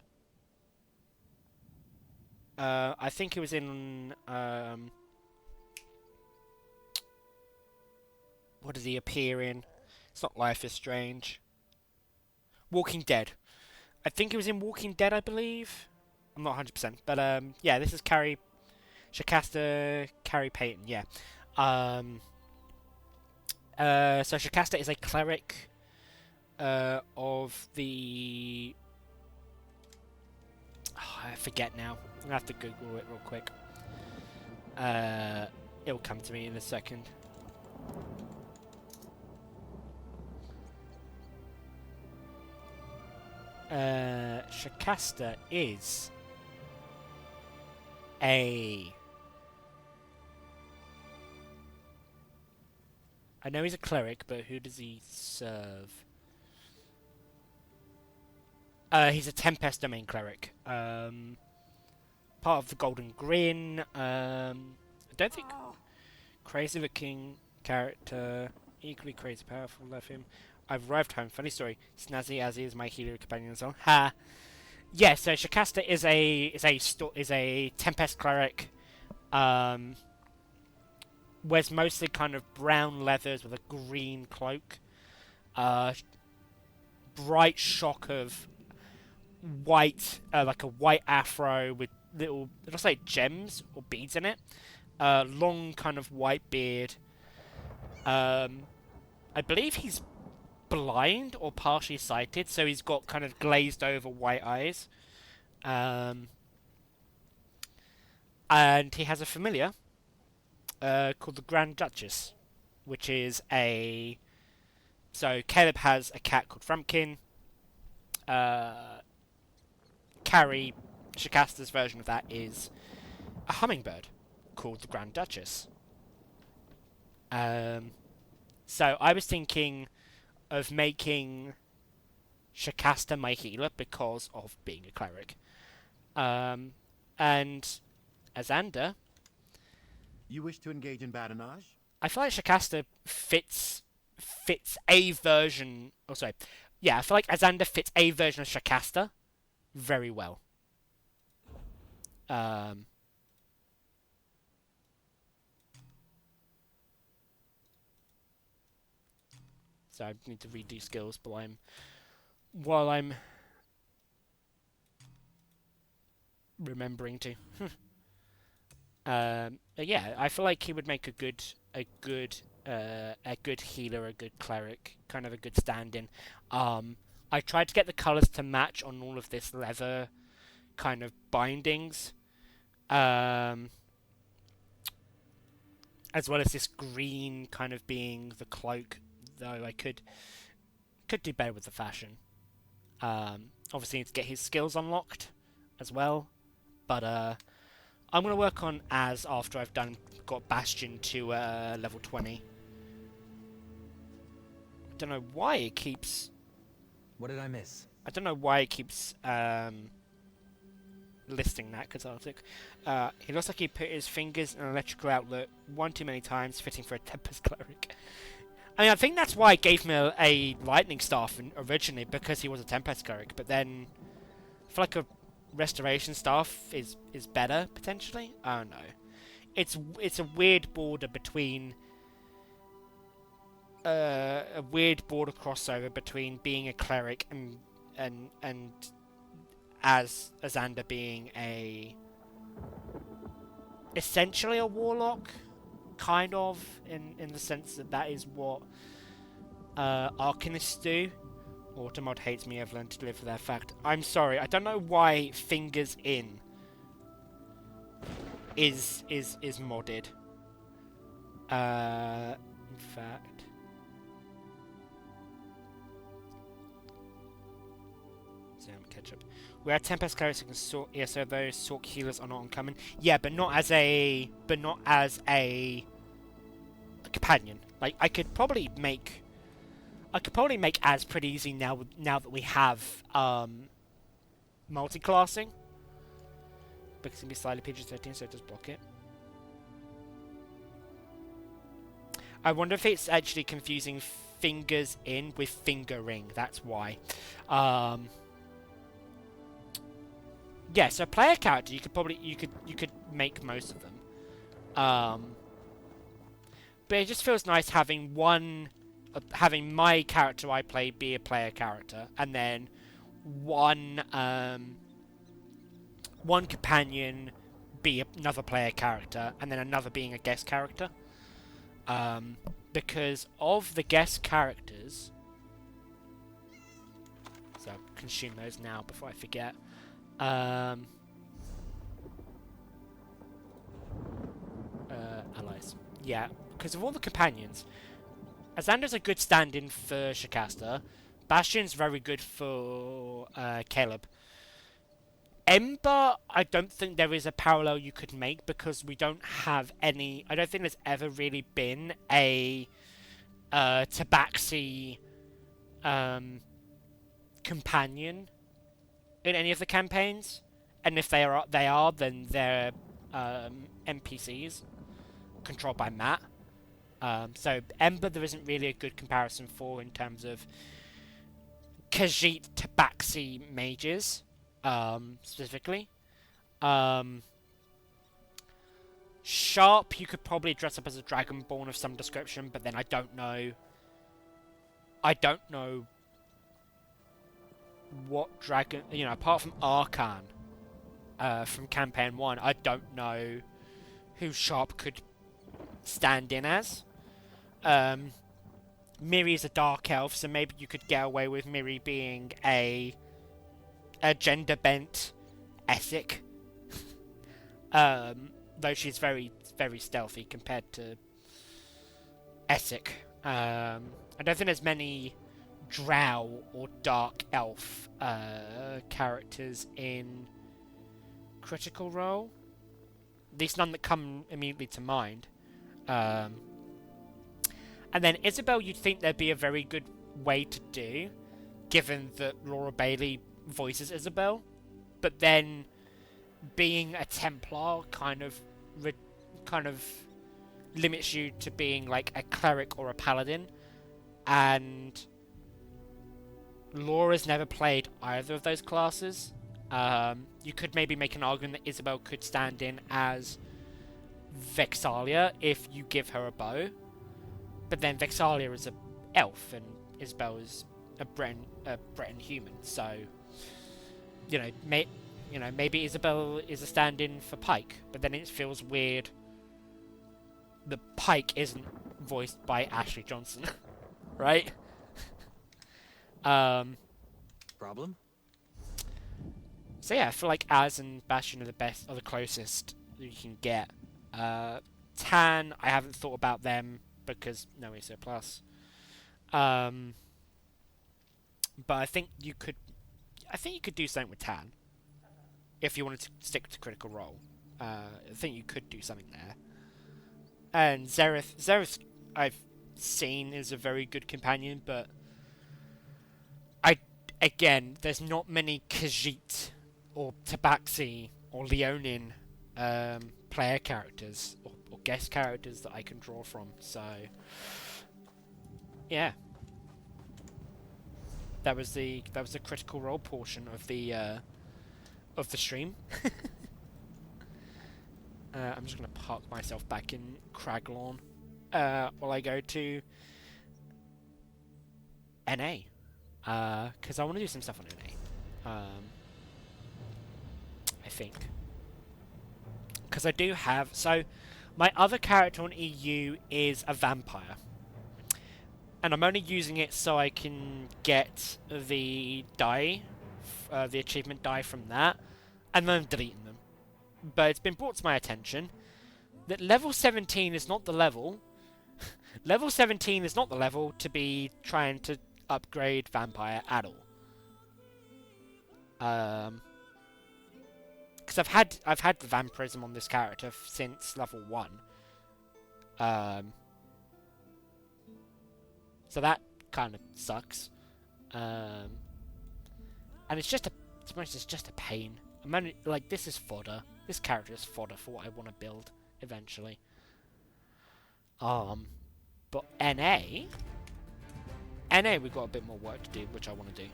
I think he was in... what does he appear in? It's not Life is Strange. Walking Dead. I think he was in Walking Dead, I believe. I'm not 100%. But, yeah, this is Shakasta Carrie Payton, yeah. So Shakasta is a cleric of the... Oh, I forget now. I'm going to have to Google it real quick. It'll come to me in a second. Shakasta is a... I know he's a cleric, but who does he serve? He's a Tempest Domain cleric. Part of the Golden Grin. I don't think... Crazy Viking character. Equally crazy powerful, love him. I've arrived home. Funny story. Snazzy as he is my healer companion as well. Ha! Yeah, so Shakasta is a Tempest cleric. Wears mostly kind of brown leathers with a green cloak. Bright shock of white, like a white afro with little, did I say gems or beads in it? Long kind of white beard. I believe he's blind or partially sighted, so he's got kind of glazed over white eyes. And he has a familiar called the Grand Duchess, which is a... So Caleb has a cat called Frumpkin. Carrie, Shacasta's version of that, is a hummingbird called the Grand Duchess. So I was thinking of making Shakasta my healer because of being a cleric. And Azander, You wish to engage in badinage? I feel like Shakasta fits a version. Oh, sorry. Yeah, I feel like Azander fits a version of Shakasta very well. So I need to redo skills, but while I'm remembering to. But yeah, I feel like he would make a good healer, a good cleric, kind of a good stand-in. I tried to get the colours to match on all of this leather kind of bindings, as well as this green kind of being the cloak. Though I could do better with the fashion. Obviously, need to get his skills unlocked as well, but I'm going to work on Az after I've got Bastion to level 20. I don't know why it keeps... What did I miss? I don't know why it keeps listing that, because I was like... he looks like he put his fingers in an electrical outlet one too many times, fitting for a Tempest Cleric. I mean, I think that's why I gave him a Lightning Staff originally, because he was a Tempest Cleric, but then I feel like a Restoration Staff is better, potentially? I don't know. It's a weird border between... a weird border crossover between being a Cleric and as Azander being essentially a Warlock, kind of, in the sense that is what Arcanists do. Automod hates me, I've learned to live with that fact. I'm sorry, I don't know why Fingers In is modded. In fact... catch up. We are Tempest Clerics who can sort ESO, those sort healers are not uncommon. Yeah, but not as a companion. Like I could probably make Az pretty easy now that we have multi-classing. But it's gonna be slightly PG-13, so it does block it. I wonder if it's actually confusing Fingers In with Fingering. That's why. Yeah, so player character, you could make most of them. But it just feels nice having my character I play be a player character, and then one companion be another player character, and then another being a guest character. Because of the guest characters, so I'll consume those now before I forget. Allies. Yeah, because of all the companions, Azander's a good stand-in for Shakasta. Bastion's very good for Caleb. Ember, I don't think there is a parallel you could make because we don't have any... I don't think there's ever really been a Tabaxi companion in any of the campaigns, and if they are, then they're NPCs controlled by Matt. So Ember, there isn't really a good comparison for in terms of Khajiit Tabaxi mages, specifically. Sharp, you could probably dress up as a Dragonborn of some description, but then I don't know what dragon, apart from Arkan from campaign 1, I don't know who Sharp could stand in as. Miri is a dark elf, so maybe you could get away with Miri being a gender bent Essek. Though she's very, very stealthy compared to Essek. I don't think there's many drow or dark elf characters in Critical Role. At least none that come immediately to mind. And then Isabel, you'd think there'd be a very good way to do, given that Laura Bailey voices Isabel, but then being a Templar kind of limits you to being like a cleric or a paladin, and Laura's never played either of those classes. You could maybe make an argument that Isabel could stand in as Vexalia if you give her a bow, but then Vexalia is an elf and Isabel is a Breton human, so maybe Isabel is a stand-in for Pike, but then it feels weird that Pike isn't voiced by Ashley Johnson, right? Problem? So yeah, I feel like Az and Bastion are the closest you can get. Tan, I haven't thought about them because no ESO plus. But I think you could do something with Tan if you wanted to stick to Critical Role. I think you could do something there. And Zereth, I've seen is a very good companion, but there's not many Khajiit or Tabaxi or Leonin player characters or guest characters that I can draw from. So yeah, that was the Critical Role portion of the stream. I'm just gonna park myself back in Craglawn while I go to NA, because I want to do some stuff on NA. I think, because I do have my other character on EU is a vampire, and I'm only using it so I can get the die, the achievement die from that, and then I'm deleting them. But it's been brought to my attention that level 17 is not the level. Level 17 is not the level to be trying to upgrade vampire at all. Because I've had the vampirism on this character since level 1. So that kind of sucks. And it's just a pain. I'm only like, this is fodder. This character is fodder for what I want to build eventually. But NA, we've got a bit more work to do, which I want to do.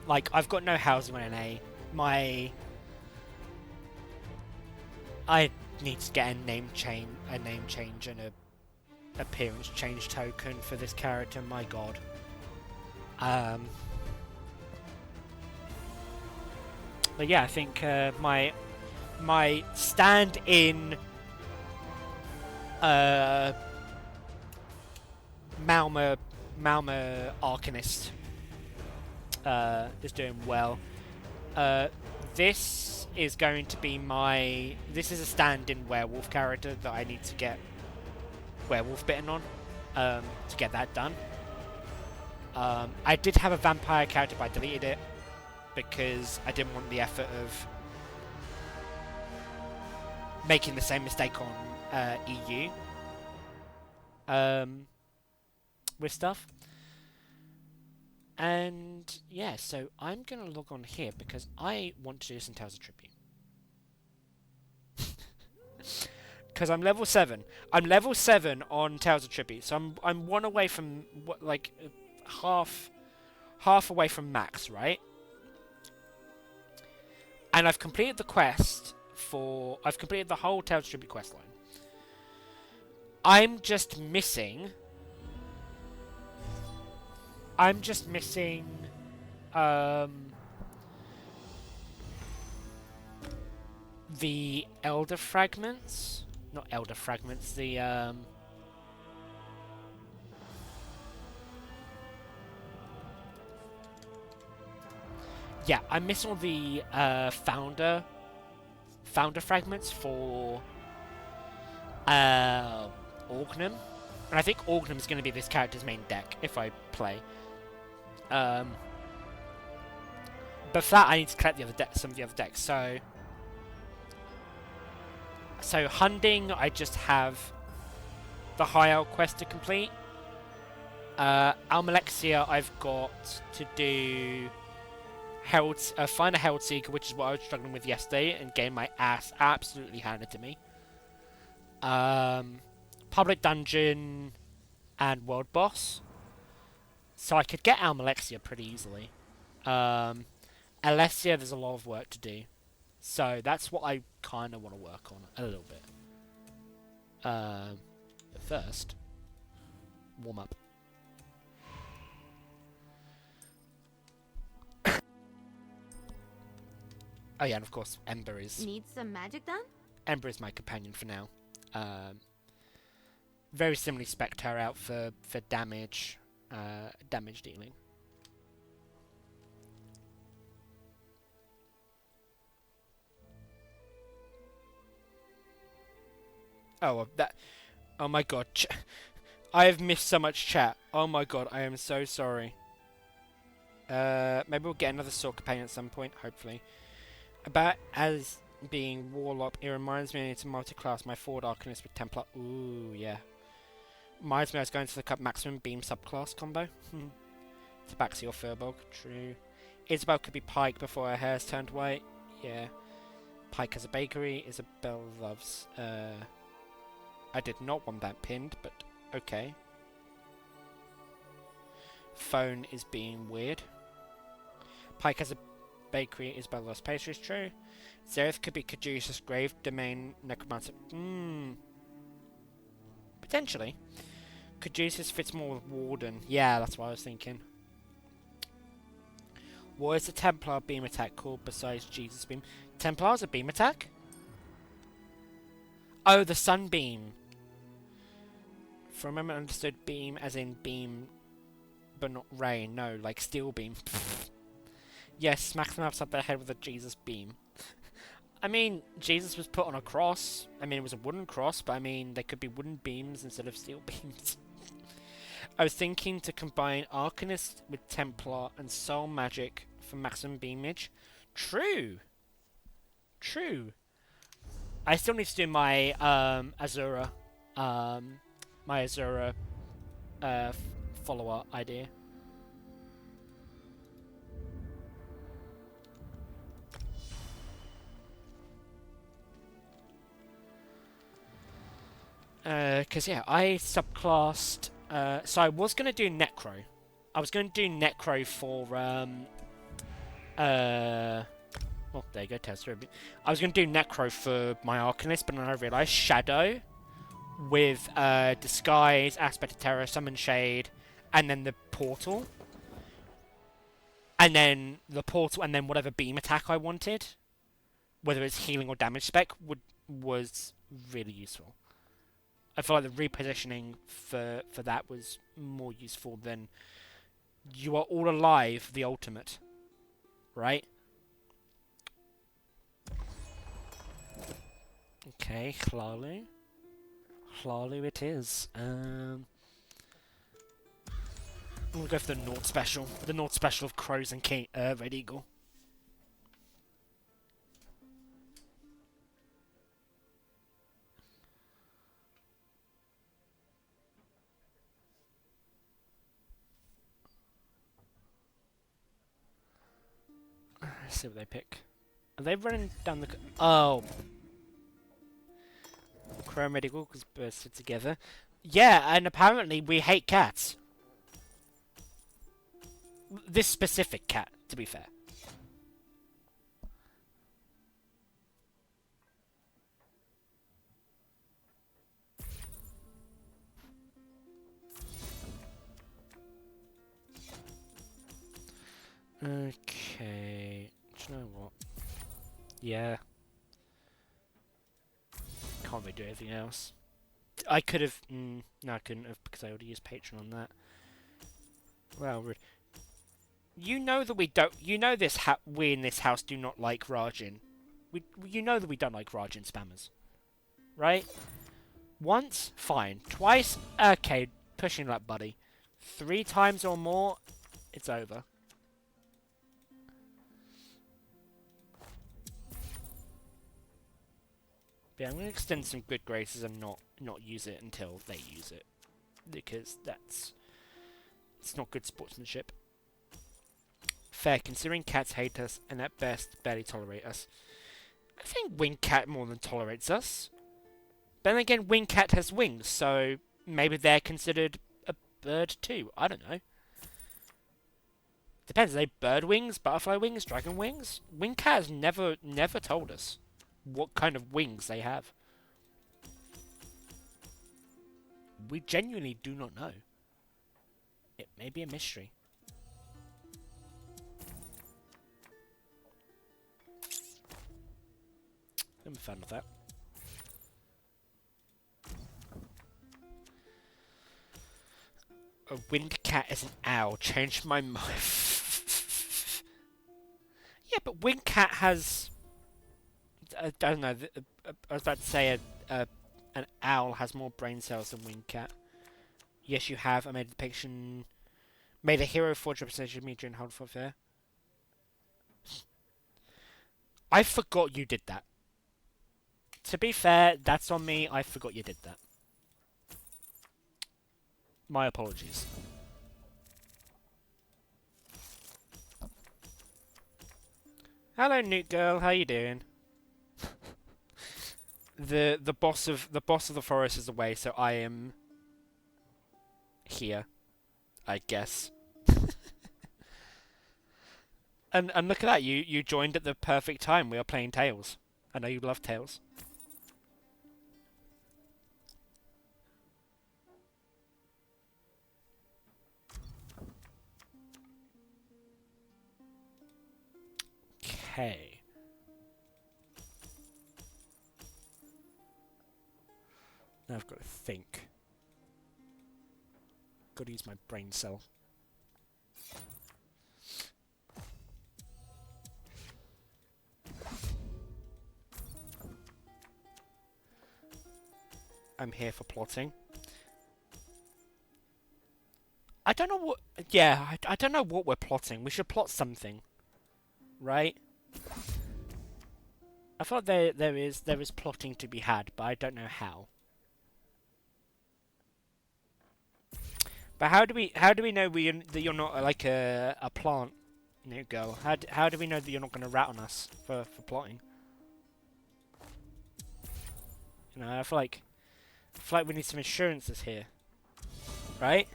Like, I've got no housing on NA. I need to get a name change and a appearance change token for this character. My God. But yeah, I think my stand-in Malma Arcanist is doing well. This is going to be this is a stand-in werewolf character that I need to get werewolf bitten on to get that done. I did have a vampire character, but I deleted it because I didn't want the effort of making the same mistake on EU with stuff. And yeah, so I'm going to log on here because I want to do some Tales of Tribute. Because I'm level 7. I'm level 7 on Tales of Tribute, so I'm one away from like half away from max, right? And I've completed the quest I've completed the whole Tales of Tribute quest line. I'm just missing the Elder Fragments. Not Elder Fragments, the yeah, I miss all the founder fragments for Orgnum. And I think Orgnum is going to be this character's main deck if I play. But for that, I need to collect some of the other decks. So Hunding, I just have the High Elf quest to complete. Almalexia, I've got to do find a Herald Seeker, which is what I was struggling with yesterday, and getting my ass absolutely handed to me. Public Dungeon and World Boss. So I could get Almalexia pretty easily. Alessia, there's a lot of work to do. So that's what I kind of want to work on a little bit. But first, warm up. Oh yeah, and of course, Ember is... Need some magic done? Ember is my companion for now. Very similarly spec'd her out for damage, damage dealing. Oh, oh my god. I have missed so much chat. Oh my god, I am so sorry. Maybe we'll get another sword companion at some point, hopefully. About as being Warlock, it reminds me I need to multi-class my Forward Arcanist with Templar. Ooh, yeah. Reminds me I was going to look up maximum beam subclass combo. Tabaxi or Furbolg, true. Isabel could be Pike before her hair's turned white. Yeah. Pike has a bakery. Isabel loves... I did not want that pinned, but okay. Phone is being weird. Pike has a bakery. Isabel loves pastries, true. Zereth could be Caduceus, Grave Domain, Necromancer. Potentially. Caduceus fits more with Warden. Yeah, that's what I was thinking. What is the Templar beam attack called besides Jesus beam? Templar's a beam attack? Oh, the Sunbeam. For a moment I understood beam as in beam, but not ray. No, like steel beam. Yes, smack them upside their head with a Jesus beam. I mean, Jesus was put on a cross. I mean, it was a wooden cross, but I mean, they could be wooden beams instead of steel beams. I was thinking to combine Arcanist with Templar and Soul Magic for maximum beamage. True. True. I still need to do my Azura, follower idea. Because, yeah, I subclassed... so I was going to do Necro. I was going to do Necro for... oh, there you go, Tesla. I was going to do Necro for my Arcanist, but then I realised Shadow with Disguise, Aspect of Terror, Summon Shade, and then the Portal. And then the Portal, and then whatever beam attack I wanted, whether it's healing or damage spec, was really useful. I feel like the repositioning for that was more useful than You Are All Alive, the ultimate. Right? Okay, Hlalu. Hlalu it is. I'm gonna go for the Naught special. The Naught special of Crows and Red Eagle. Let's see what they pick. Are they running down the... Oh. Crow and Red Eagle because bursted together. Yeah, and apparently we hate cats. This specific cat, to be fair. Okay. Do you know what? Yeah. Can't really do anything else. I could have... no, I couldn't have because I already used Patreon on that. Well, You know that we don't. You know we in this house do not like Rajin. You know that we don't like Rajin spammers, right? Once, fine. Twice, okay, pushing luck, buddy. 3 times or more, it's over. But yeah, I'm gonna extend some good graces and not use it until they use it, because it's not good sportsmanship. Fair, considering cats hate us and at best barely tolerate us. I think Wingcat more than tolerates us. Then again, Wingcat has wings, so maybe they're considered a bird too. I don't know. Depends. Are they bird wings, butterfly wings, dragon wings? Wingcat has never told us what kind of wings they have. We genuinely do not know. It may be a mystery. I'm a fan of that. A wingcat is an owl. Changed my mind. Yeah, but wingcat has. I don't know. I was about to say an owl has more brain cells than wingcat. Yes, you have. I made a depiction. Made a hero forge representation of me during Hold for Fair. I forgot you did that. To be fair, that's on me. I forgot you did that. My apologies. Hello, Newt girl. How you doing? the boss of the forest is away, so I am here, I guess. and look at that. You joined at the perfect time. We are playing Tales. I know you love Tales. Okay. Now I've got to think. Got to use my brain cell. I'm here for plotting. I don't know what... Yeah, I don't know what we're plotting. We should plot something. Right? I thought there is plotting to be had, but I don't know how. But how do we know that you're not like a plant, new girl? How do we know that you're not going to rat on us for plotting? You know, I feel like we need some insurances here, right?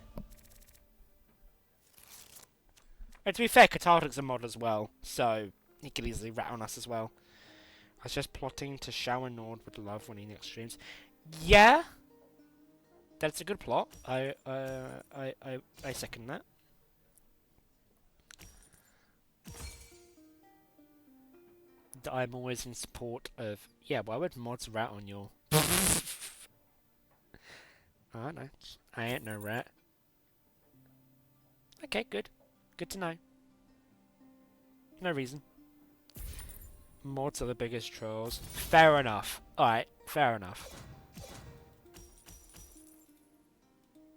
And to be fair, Katartic's a mod as well, so he could easily rat on us as well. I was just plotting to shower Nord with love when he next streams. Yeah, that's a good plot. I second that. I'm always in support of... Yeah, why would mods rat on your... I don't know. I ain't no rat. Okay, good. Good to know. No reason. Mods are the biggest trolls. Fair enough. Alright, fair enough.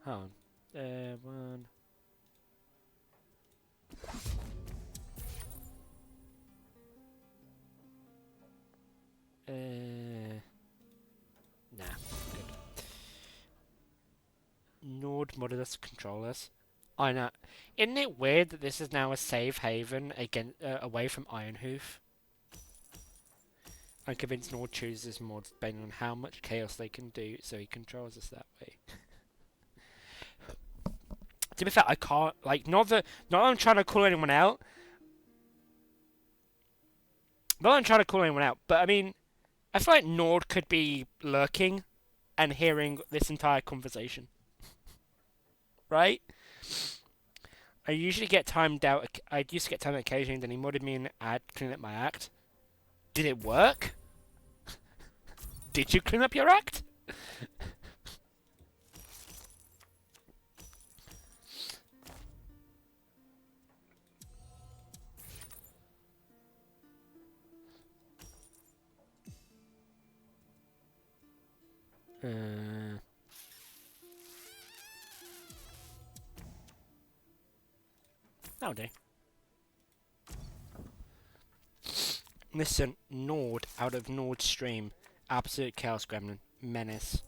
Hold on. One. Nah, good. Nord modded us to control us. I know. Isn't it weird that this is now a safe haven away from Ironhoof? I'm convinced Nord chooses mods based on how much chaos they can do, so he controls us that way. To be fair, I can't, like, not that I'm trying to call anyone out. Not that I'm trying to call anyone out, but I mean, I feel like Nord could be lurking and hearing this entire conversation. Right? I used to get timed out occasionally, then he modded me and I'd clean up my act. Did it work? Did you clean up your act? That'll do. Listen, Nord out of Nord Stream. Absolute Chaos Gremlin. Menace.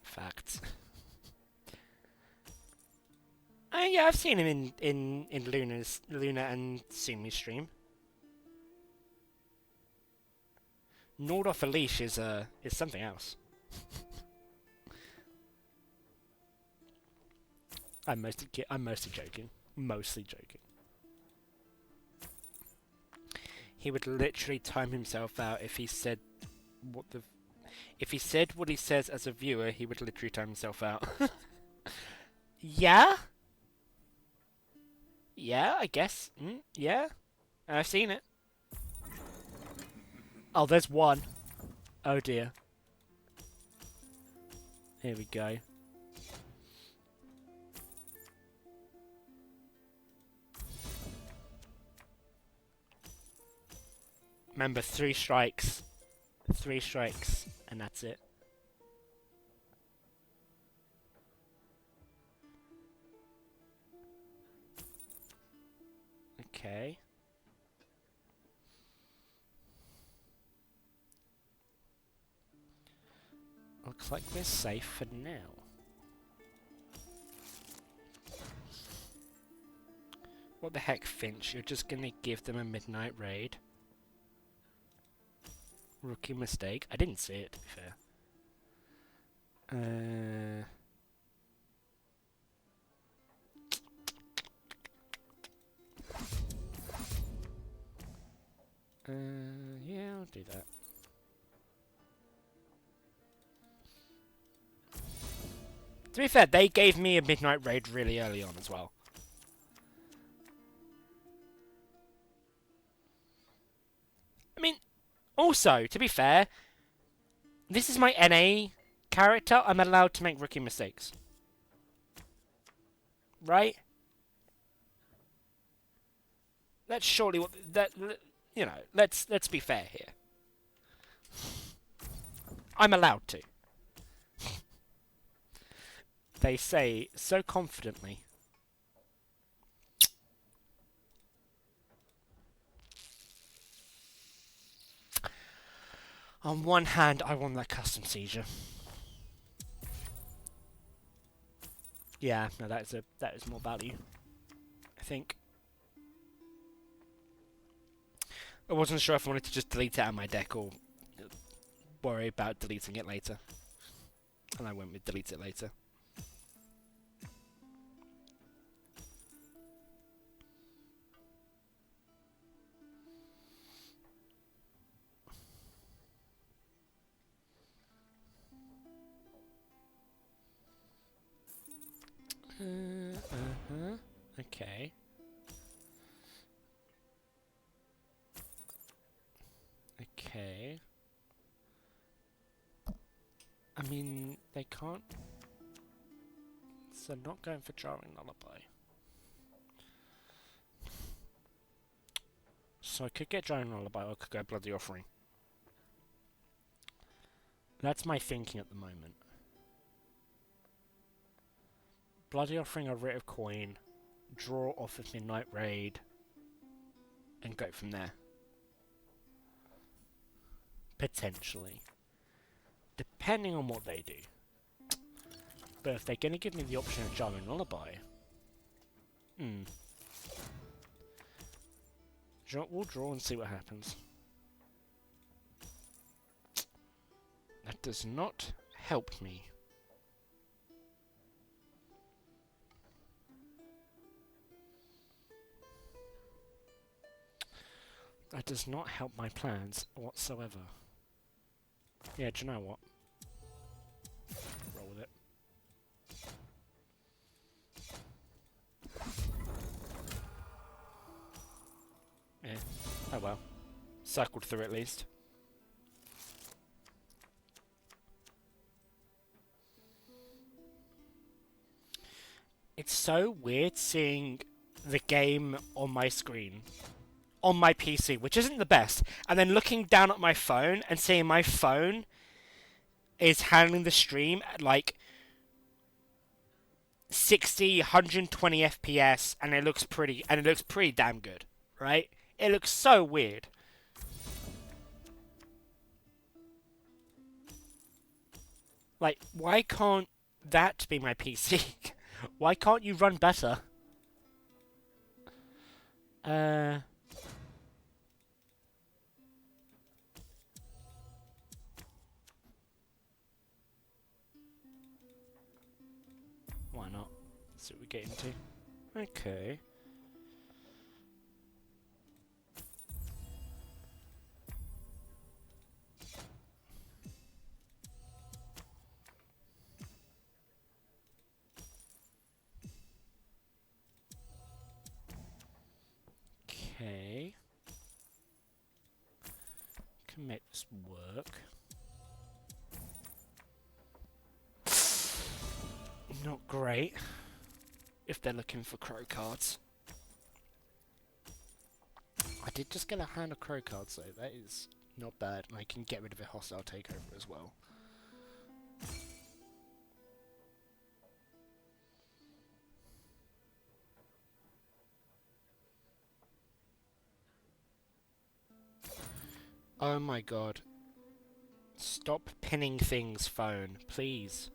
Facts. Yeah, I've seen him in Luna and Sumi stream. Nord off a leash is something else. I'm mostly joking. Mostly joking. He would literally time himself out if he said what he says as a viewer. He would literally time himself out. Yeah. Yeah, I guess. Yeah, I've seen it. Oh, there's one. Oh dear. Here we go. Remember, 3 strikes. 3 strikes, and that's it. Okay. Looks like we're safe for now. What the heck, Finch? You're just gonna give them a midnight raid? Rookie mistake. I didn't see it, to be fair. Yeah, I'll do that. To be fair, they gave me a midnight raid really early on as well. I mean, also, to be fair, this is my NA character. I'm allowed to make rookie mistakes. Right? That's surely what that, you know, let's be fair here. I'm allowed to. They say so confidently. On one hand, I want that custom seizure. Yeah, no, that is more value, I think. I wasn't sure if I wanted to just delete it out of my deck or worry about deleting it later. And I went with delete it later. Okay. Okay. I mean, they can't... So not going for Jarring Lullaby. So I could get Jarring Lullaby or I could go Bloody Offering. That's my thinking at the moment. Bloody Offering a Writ of Coin, draw off of Midnight Raid, and go from there. Potentially. Depending on what they do. But if they're going to give me the option of Jarring Lullaby... We'll draw and see what happens. That does not help me. That does not help my plans whatsoever. Yeah, do you know what? Roll with it. Yeah. Oh well. Cycled through at least. It's so weird seeing the game on my screen on my PC, which isn't the best, and then looking down at my phone and seeing my phone is handling the stream at like 60, 120 FPS, and it looks pretty damn good, right? It looks so weird. Like, why can't that be my PC? Why can't you run better? Why not? That's what we get into. Okay. Okay. Can make this work. Not great. If they're looking for crow cards. I did just get a hand of crow cards though. That is not bad. And I can get rid of a hostile takeover as well. Oh my god. Stop pinning things, phone, please.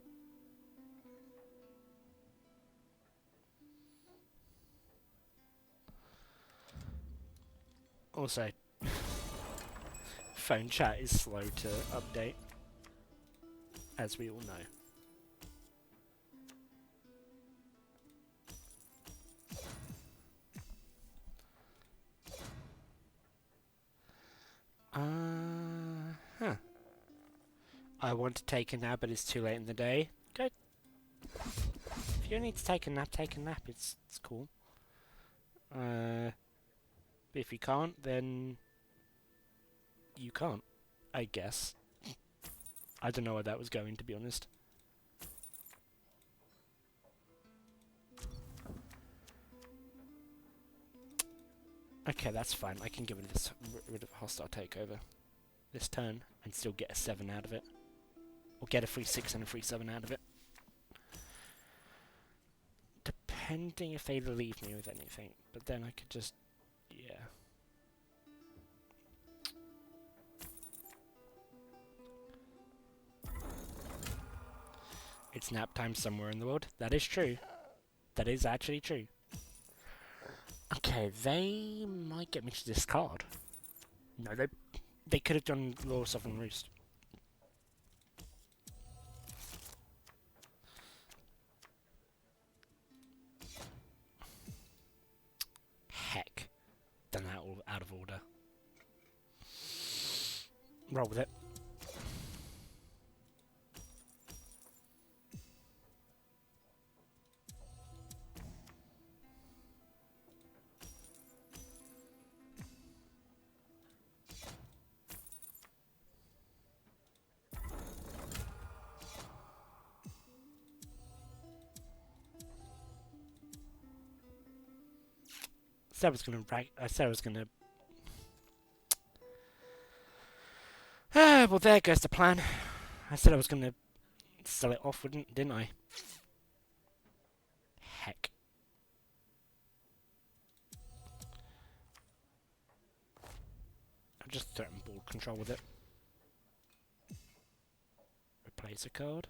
Also, phone chat is slow to update, as we all know. Huh. I want to take a nap, but it's too late in the day. Go. If you need to take a nap, take a nap. It's cool. But if you can't, then you can't, I guess. I don't know where that was going, to be honest. Okay, that's fine. I can get rid of hostile takeover this turn and still get a 7 out of it. Or get a free 6 and a free 7 out of it. Depending if they leave me with anything. But then I could just... yeah. It's nap time somewhere in the world. That is true. That is actually true. Okay, they might get me to discard. No, they could have done Law of Southern Roost. Heck. Done that all out of order. Roll with it. I said I was gonna. Well, there goes the plan. I said I was gonna sell it off, didn't I? Heck. I'll just threaten board control with it. Replace a card.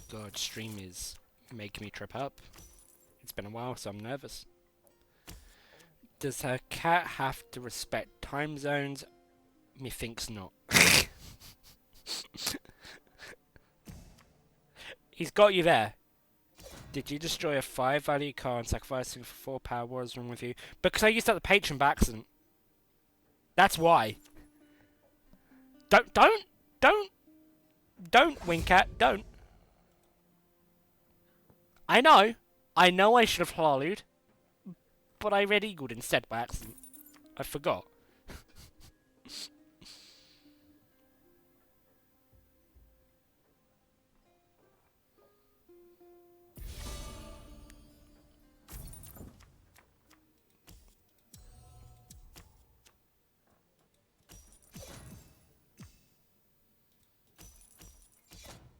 God, stream is making me trip up. It's been a while, so I'm nervous. Does her cat have to respect time zones? Methinks not. He's got you there. Did you destroy a 5 value card and sacrificing for 4 power? What is wrong with you? Because I used up the patron by accident. That's why. Don't, Wincat, don't. I know I should have Halalu'd, but I read Eagled instead by accident. I forgot.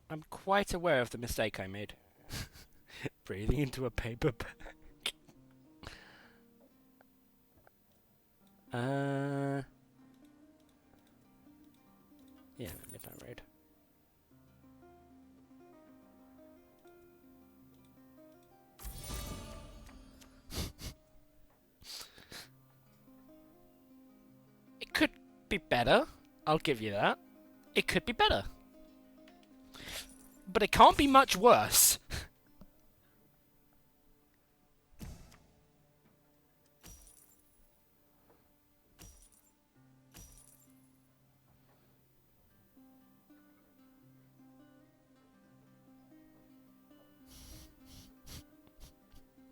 I'm quite aware of the mistake I made. Breathing into a paper bag. Yeah, Midnight Raid. It could be better. I'll give you that. It could be better. But it can't be much worse.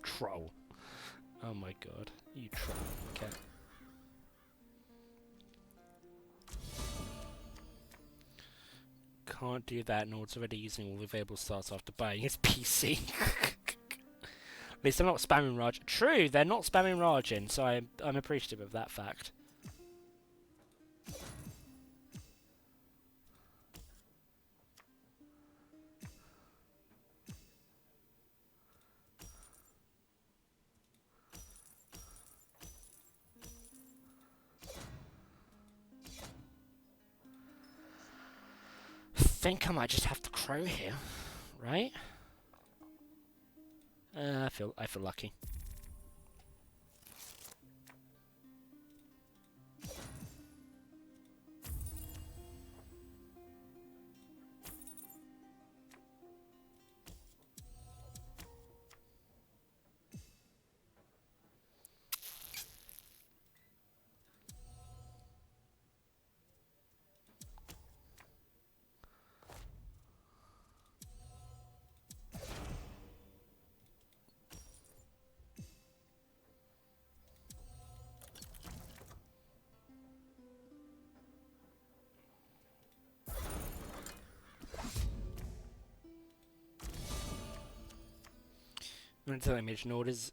Troll. Oh my god. You troll. Okay. Can't do that, nor it's already using all the available slots after buying his PC. At least they're not spamming Raj. True, they're not spamming Raj in, so I'm appreciative of that fact. I think I might just have to crow here, right? I feel lucky. Until image orders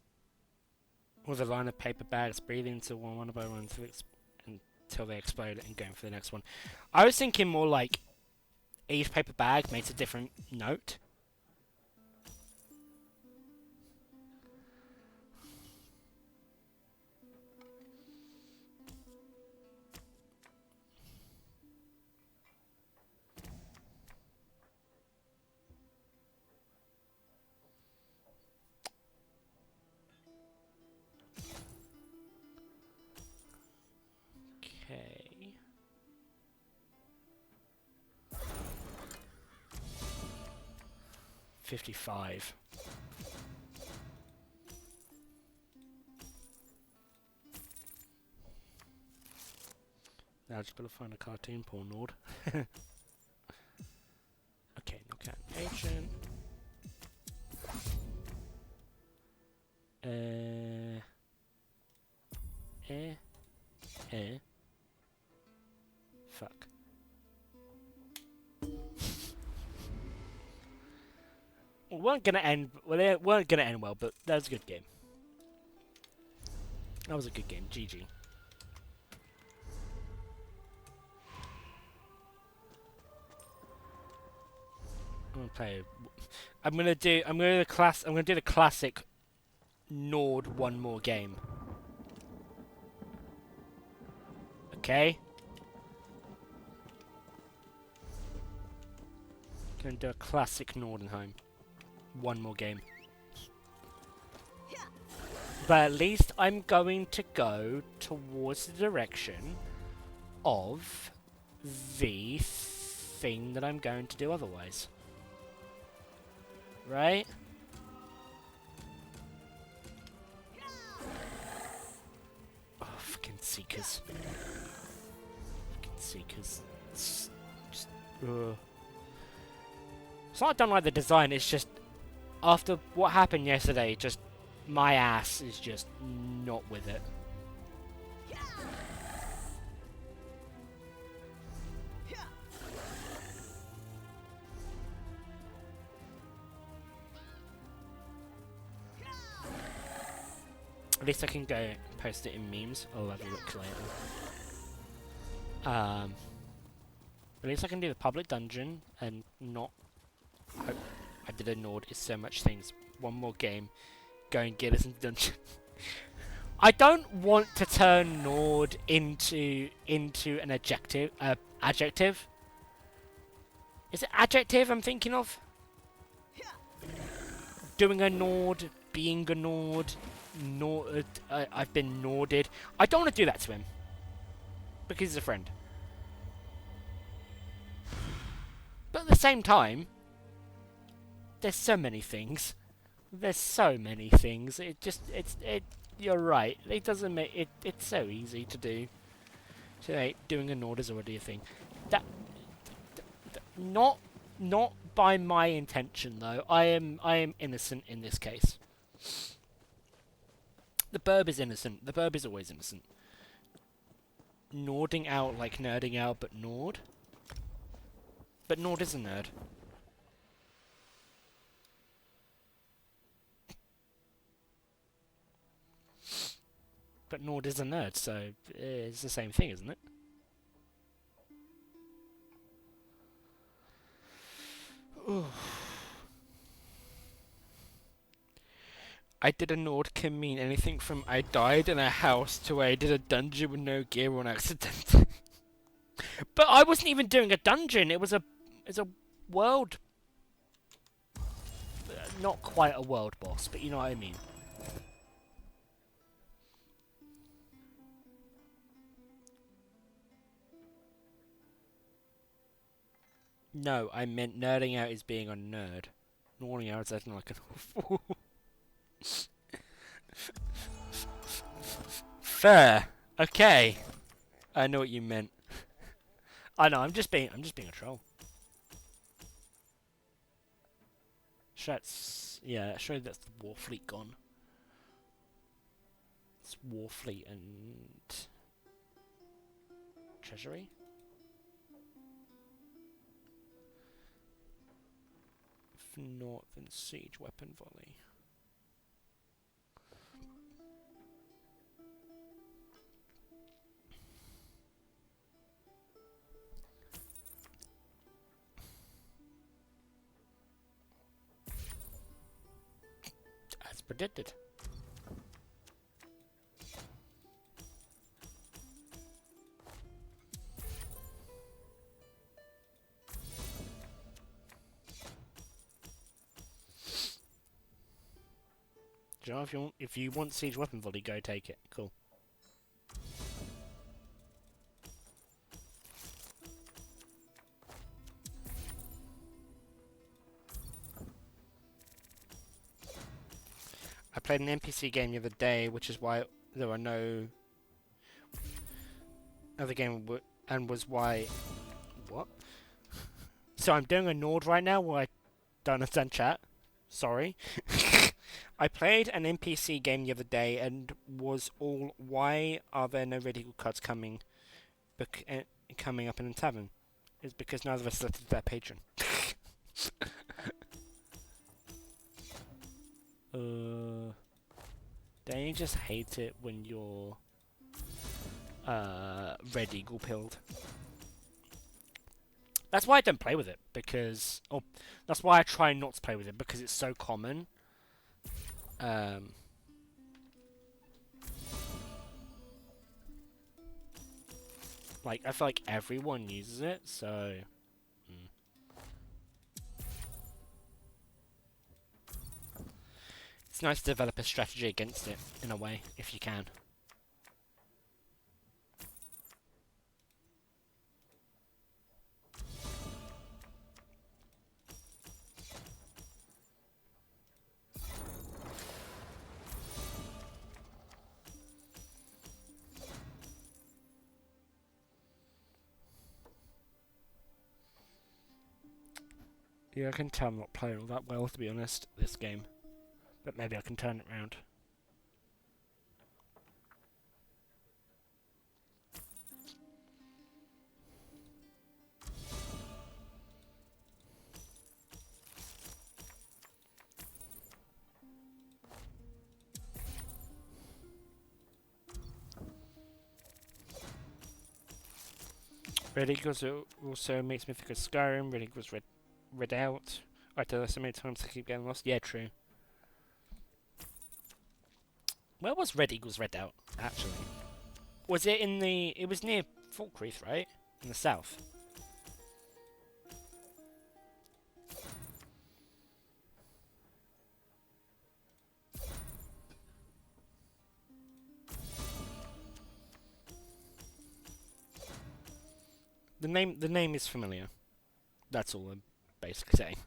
with a line of paper bags breathing into one by one until they explode and going for the next one. I was thinking more like each paper bag makes a different note. Okay. $55. Now I just gotta find a cartoon porn node. Okay, knockout agent. Fuck. Weren't gonna end. Well, they weren't gonna end well, but that was a good game. That was a good game. GG. I'm gonna play. I'm gonna do the classic Nord one more game. Okay. Gonna do a classic Nordenheim. One more game. But at least I'm going to go towards the direction of the thing that I'm going to do otherwise. Right? Oh, fucking Seekers. Fucking Seekers. It's just... It's not I don't like the design, it's just... After what happened yesterday, just... My ass is just not with it. At least I can go and post it in memes. I'll have a look later. At least I can do the public dungeon and not I did a Nord. It's so much things. One more game. Go and get us into dungeon. I don't want to turn Nord into an adjective. Adjective. Is it adjective I'm thinking of? Doing a Nord, being a Nord, I've been Norded. I don't want to do that to him. Because he's a friend. But at the same time, there's so many things. There's so many things. You're right. It doesn't make it. It's so easy to do. So doing a Nord is already a thing. That not by my intention though. I am innocent in this case. The burb is innocent. The burb is always innocent. Nording out like nerding out, but Nord. But Nord is a nerd. But Nord is a nerd, so it's the same thing, isn't it? Ooh. I did a Nord can mean anything from I died in a house to I did a dungeon with no gear on accident. But I wasn't even doing a dungeon. It's a world. Not quite a world boss, but you know what I mean. No, I meant nerding out is being a nerd. Nording out is acting like an Fair. Okay. I know what you meant. I know. I'm just being a troll. Show that's the war fleet gone. It's war fleet and treasury. North and siege weapon volley. As predicted. Do you know, if you want siege weapon volley, go take it. Cool. I played an NPC game the other day, which is why there are no other game, and was why. What? So I'm doing a Nord right now where I don't understand chat. Sorry. I played an NPC game the other day and was all, why are there no radical cuts coming coming up in the tavern? It's because neither of us selected their patron. Don't you just hate it when you're red eagle pilled? That's why I don't play with it, because that's why I try not to play with it, because it's so common. Like, I feel like everyone uses it, so... It's nice to develop a strategy against it, in a way, if you can. Yeah, I can tell I'm not playing all that well, to be honest, this game. But maybe I can turn it round. Red Eagles also makes me think of Skyrim. Red Eagles read out. I tell us so many times to keep getting lost. Yeah, true. Where was Red Eagle's Redoubt, actually? Was it in the... It was near Falkreath, right? In the south. The name is familiar. That's all I'm basically saying.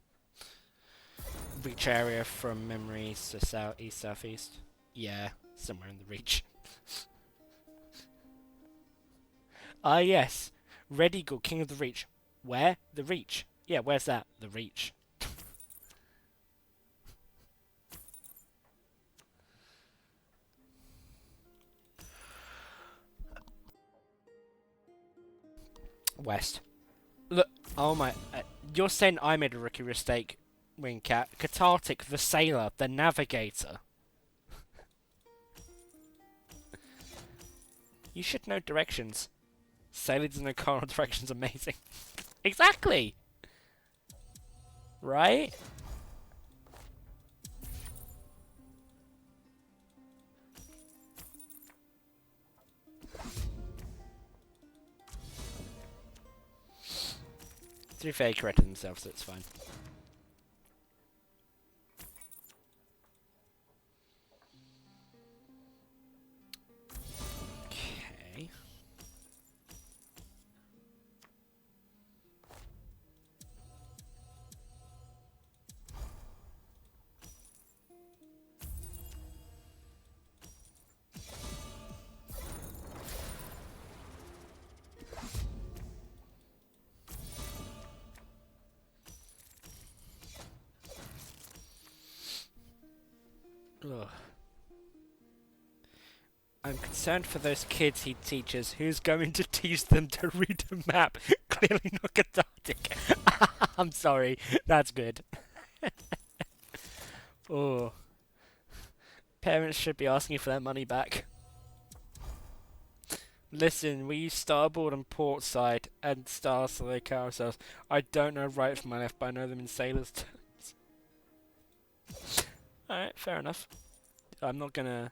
Reach area from memory to south, east, southeast. Yeah, somewhere in the reach. Ah, yes. Red Eagle, King of the Reach. Where? The Reach. Yeah, where's that? The Reach. West. Look, oh my... you're saying I made a rookie mistake, Wingcat. Cathartic, the sailor, the navigator. You should know directions. Sailor doesn't know cardinal directions, amazing. Exactly! Right? To be fair, he corrected himself, so it's fine. Okay. Ugh. I'm concerned for those kids he teaches. Who's going to teach them to read a map? Clearly not cathartic. I'm sorry. That's good. Oh. Parents should be asking for their money back. Listen, we use starboard and port side and stars so they carousels. I don't know right from my left, but I know them in sailors' terms. Alright, fair enough. I'm not gonna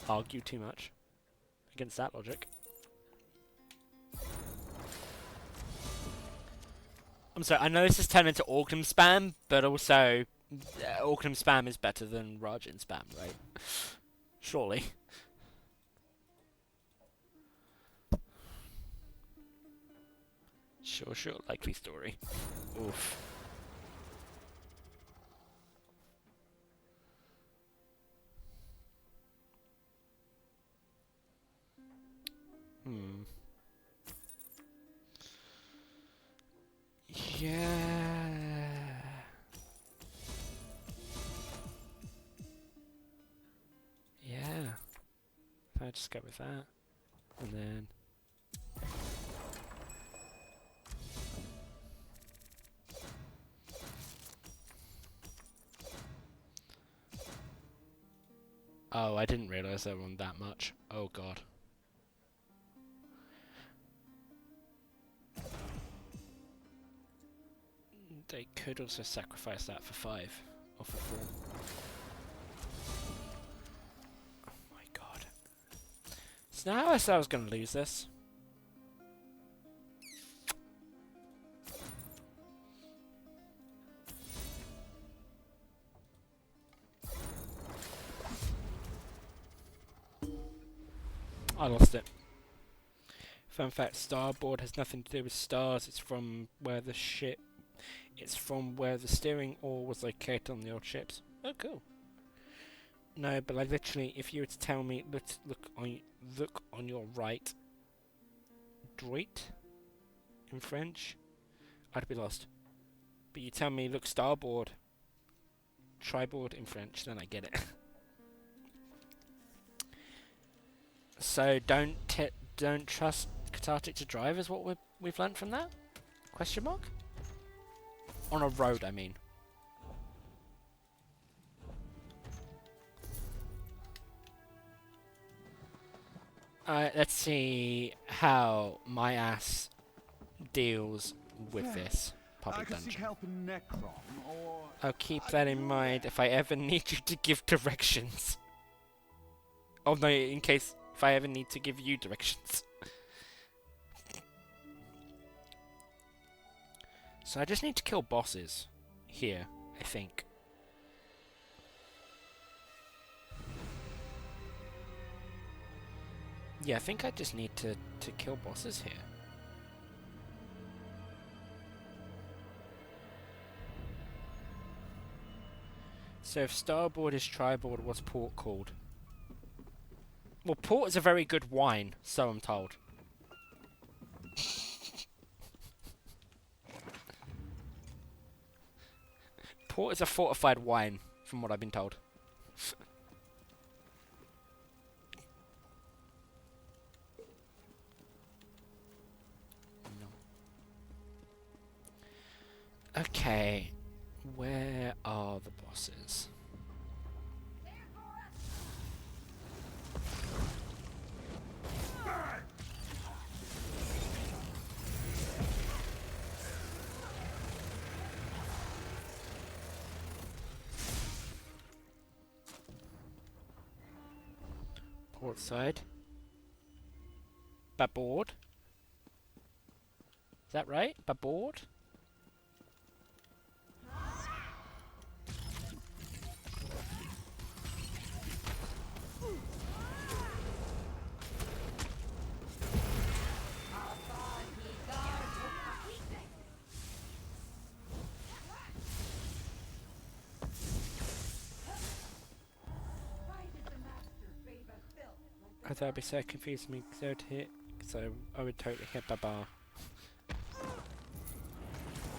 argue too much against that logic. I'm sorry, I know this has turned into Orkney spam, but also Orkney spam is better than Rajan spam, right? Surely. Sure, likely story. Oof. Hmm. Yeah. Yeah. If I just go with that. And then... Oh, I didn't realise there were that much. Oh god. They could also sacrifice that for 5. Or for 4. Oh my god. So now I said I was going to lose this. I lost it. Fun fact, starboard has nothing to do with stars, it's from where the steering oar was located on the old ships. Oh, cool. No, but like literally, if you were to tell me, look on your right, droit, in French, I'd be lost. But you tell me, look starboard, tribord in French, then I get it. So don't trust cathartic to drive is what we've learnt from that? Question mark? On a road, I mean. Let's see how my ass deals with this. I public could seek dungeon. help in Necrom, or... I'll keep that in mind if I ever need you to give directions. Oh no, in case if I ever need to give you directions. So I just need to kill bosses here, I think. Yeah, I think I just need to kill bosses here. So if starboard is triboard, what's port called? Well, port is a very good wine, so I'm told. Port is a fortified wine, from what I've been told. No. Okay, where are the bosses? Port side. Baboard. Is that right? Baboard? I thought it'd be so confusing me so to hit, so I would totally hit Babar.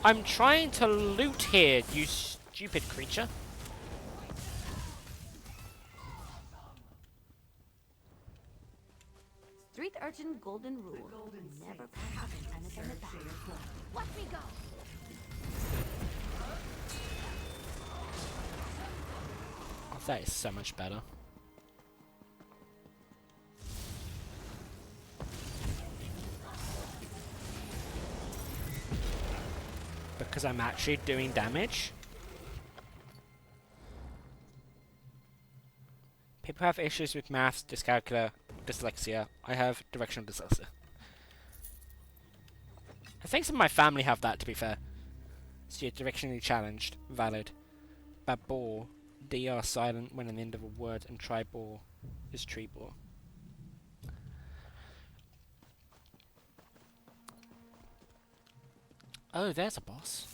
I'm trying to loot here, you stupid creature. Street urchin golden rule. Never pass an unattended back. Watch me go! Oh, that is so much better. Because I'm actually doing damage. People have issues with maths, dyscalculia, dyslexia. I have directional dyslexia. I think some of my family have that, to be fair. So you're directionally challenged. Valid. Babor. DR silent when at the end of a word, and tribor is treebor. Oh, there's a boss.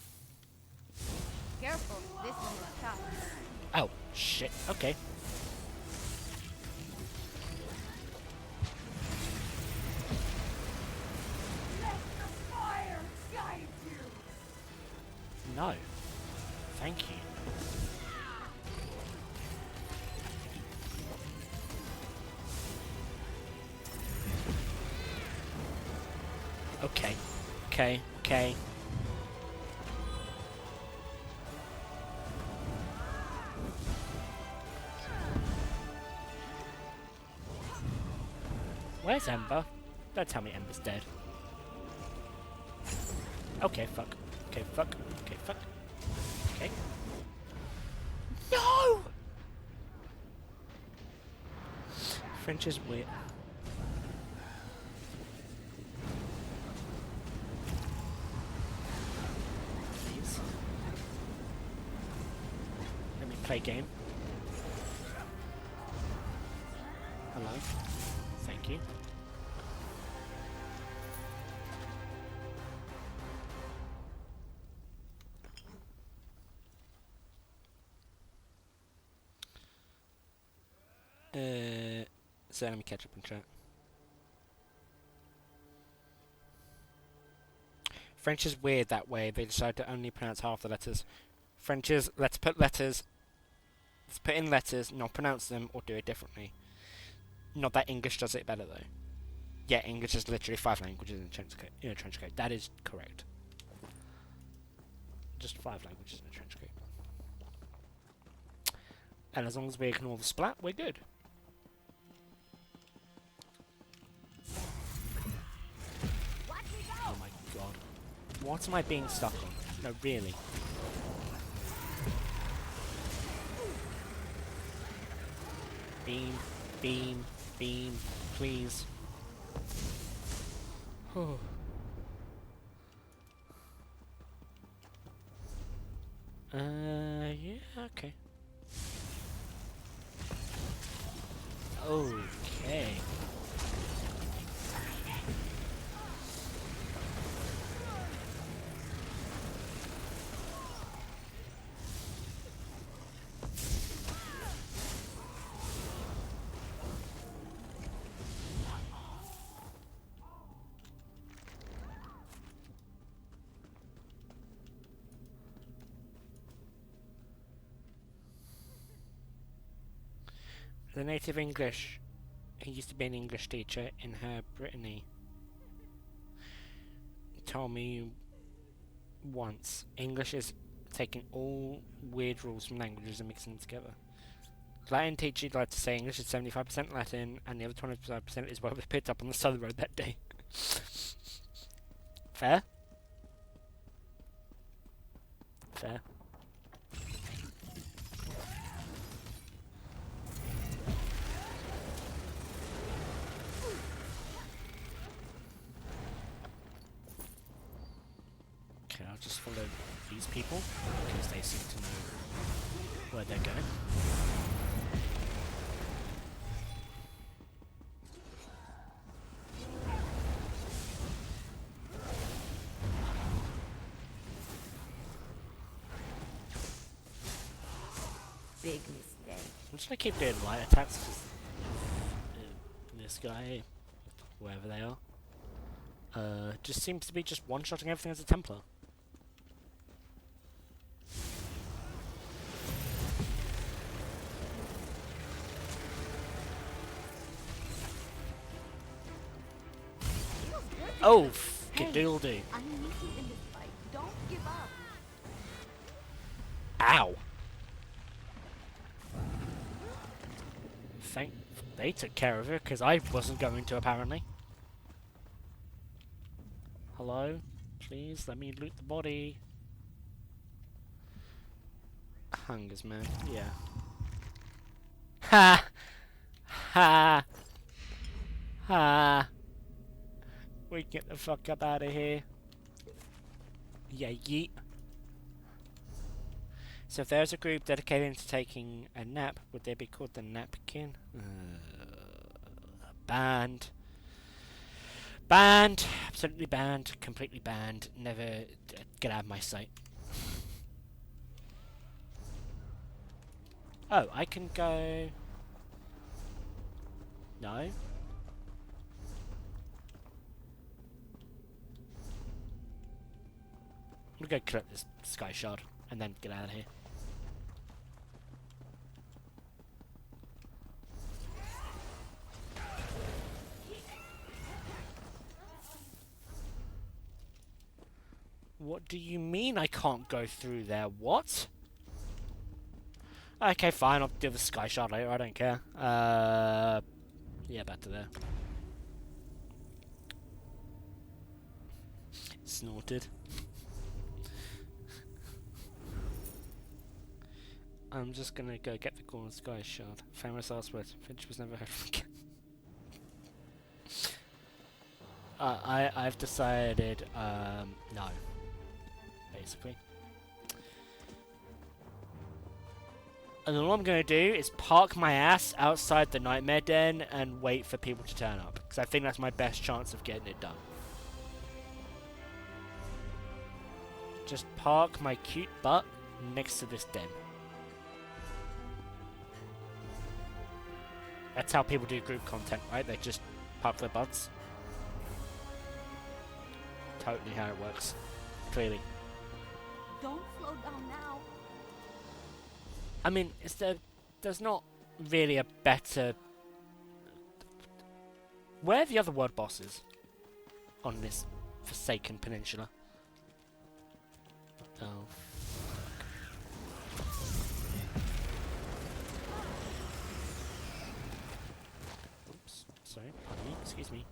Careful, this one is tough. Oh, shit. Okay. No. Thank you. Okay. Okay. Okay. Where's Ember? Don't tell me Ember's dead. Okay, fuck. Okay, fuck. Okay, fuck. Okay. No! French is weird. Please. Let me play game. Hello. Thank you. So let me catch up in chat. French is weird that way. They decide to only pronounce half the letters. French is let's put in letters, not pronounce them, or do it differently. Not that English does it better though. Yeah, English is literally 5 languages in a trench coat. That is correct. Just 5 languages in a trench coat. And as long as we ignore the splat, we're good. Oh my god. What am I being stuck on? No, really. Beam, beam, beam, please. Oh. Yeah, okay. Okay. The native English. He used to be an English teacher in her Brittany. Told me once English is taking all weird rules from languages and mixing them together. Latin teacher liked to say English is 75% Latin and the other 25% is what was picked up on the side of the road that day. Fair? Fair. Okay, I'll just follow these people because they seem to know where they're going. Big mistake. I'm just gonna keep doing light attacks because this guy, wherever they are, just seems to be just one-shotting everything as a Templar. Oh, doodle do. I need you in this fight. Don't give up. Ow. Thank they took care of it because I wasn't going to apparently. Hello? Please let me loot the body. Hungers, man. Yeah. Ha! Ha! Ha! We get the fuck up out of here. Yeah, yeet. So if there's a group dedicated to taking a nap, would they be called the Napkin? Banned. Banned. Absolutely banned. Completely banned. Never get out of my sight. Oh, I can go... No? I'm gonna go collect this sky shard and then get out of here. What do you mean I can't go through there? What? Okay, fine, I'll do the sky shard later, I don't care. Yeah, back to there. Snorted. I'm just gonna go get the golden sky shard. Famous last words. Finch was never heard from again. I've decided, no. Basically. And all I'm going to do is park my ass outside the Nightmare Den and wait for people to turn up. Because I think that's my best chance of getting it done. Just park my cute butt next to this den. That's how people do group content, right? They just park their butts. Totally how it works. Clearly. Don't slow down now. I mean, there's not really a better... Where are the other world bosses on this Forsaken Peninsula? Oh. Oops. Sorry. Pardon me. Excuse me.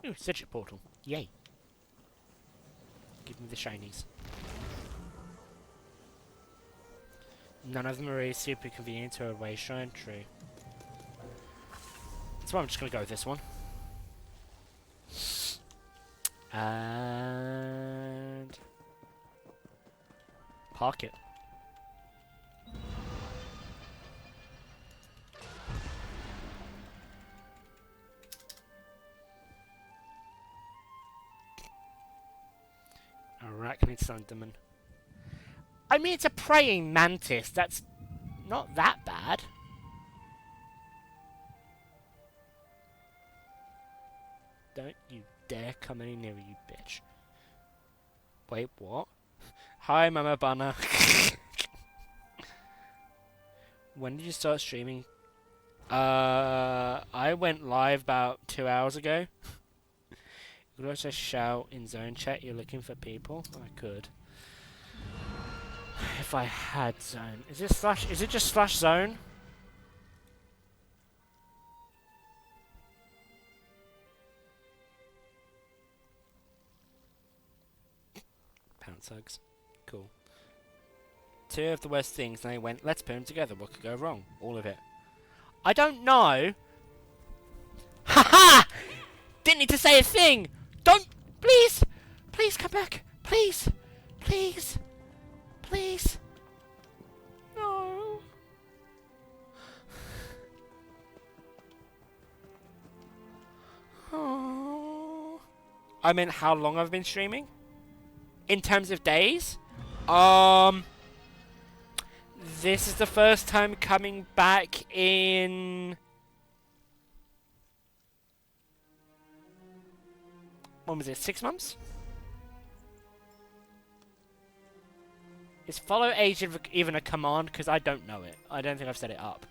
Ooh, Sigil Portal. Yay. Give me the shinies. None of them are really super convenient to a way shrine. True. So I'm just going to go with this one. And... park it. Arachnid Sunderman. I mean, it's a praying mantis. That's not that bad. Don't you dare come any nearer, you bitch. Wait, what? Hi, Mama Banner. When did you start streaming? I went live about 2 hours ago. You could also shout in zone chat you're looking for people. I could. If I had zone. Is it slash? Is it just slash zone? Pound sugs. Cool. Two of the worst things, and they went, let's put them together. What could go wrong? All of it. I don't know. Haha! Didn't need to say a thing! Don't! Please! Please come back! Please! Please! Please! No! Oh. I mean, how long I've been streaming? In terms of days? This is the first time coming back in... when was it? 6 months? Is follow age even a command? Because I don't know it. I don't think I've set it up.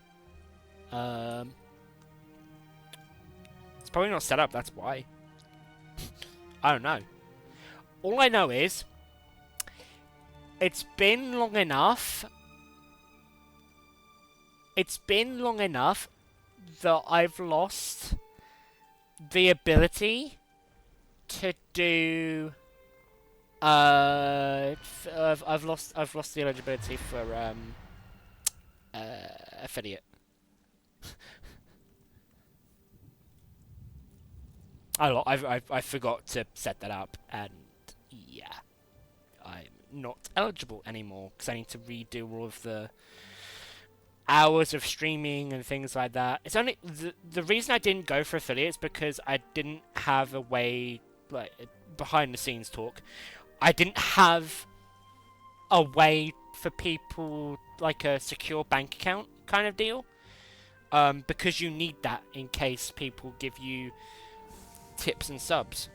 It's probably not set up, that's why. I don't know. All I know is... it's been long enough... it's been long enough that I've lost the ability to do... I've lost the eligibility for affiliate. I forgot to set that up, and yeah, I'm not eligible anymore because I need to redo all of the hours of streaming and things like that. It's only the reason I didn't go for affiliates because I didn't have a way, like, behind the scenes talk. I didn't have a way for people, like a secure bank account kind of deal. Because you need that in case people give you tips and subs.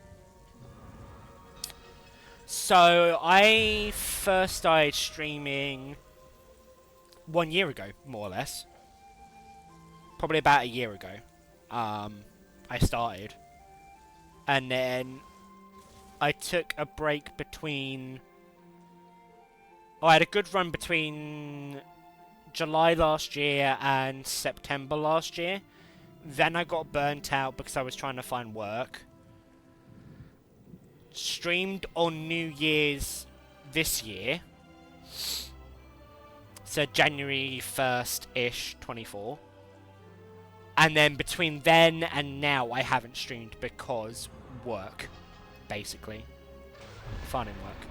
So I first started streaming 1 year ago, more or less. Probably about a year ago. I started. And then I took a break between... I had a good run between July last year and September last year. Then I got burnt out because I was trying to find work. Streamed on New Year's this year. So January 1st-ish, 24. And then between then and now, I haven't streamed because work, basically. Finding work.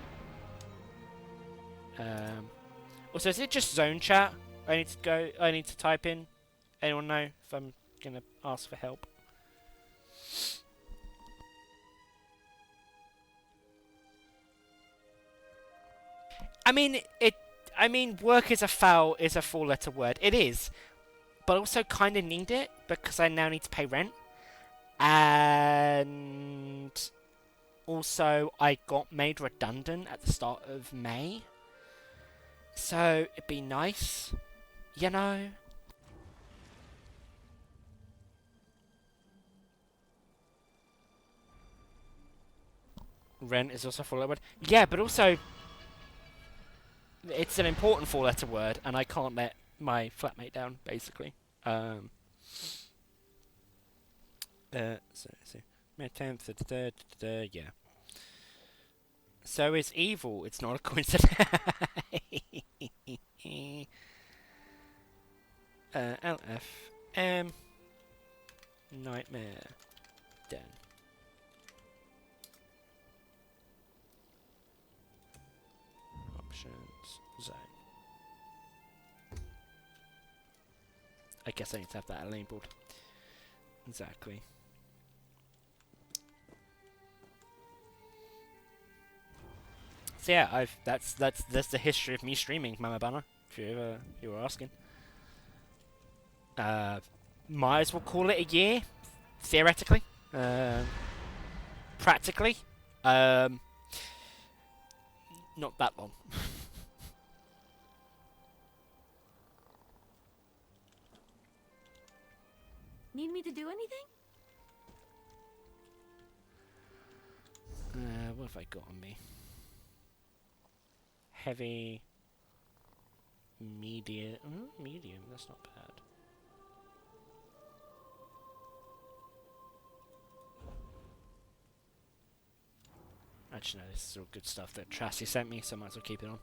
Also, is it just zone chat? I need to type in. Anyone know if I'm gonna ask for help? I mean, work is a four-letter word. It is, but I also kind of need it because I now need to pay rent, and also I got made redundant at the start of May, so it'd be nice, you know. Rent is also a four-letter word. Yeah, but also it's an important four-letter word, and I can't let my flatmate down, basically. So May 10th, yeah. So is evil. It's not a coincidence. LFM. Nightmare. Den. Options. Zone. I guess I need to have that labeled. Exactly. So yeah, that's the history of me streaming, Mama Banner. If you were asking. Might as well call it a year, theoretically. Practically, not that long. Need me to do anything? What have I got on me? Heavy, medium. Medium. That's not bad. Actually, no, this is all good stuff that Tracy sent me, so I might as well keep it on.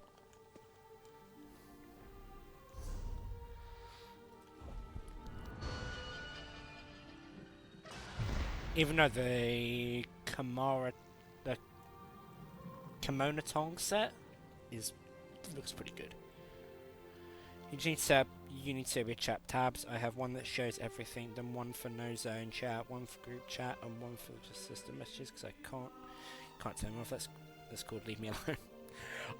Even though the Kimono Tong set looks pretty good. You need to chat tabs. I have one that shows everything, then one for no zone chat, one for group chat, and one for just system messages because I can't turn them off. That's called leave me alone.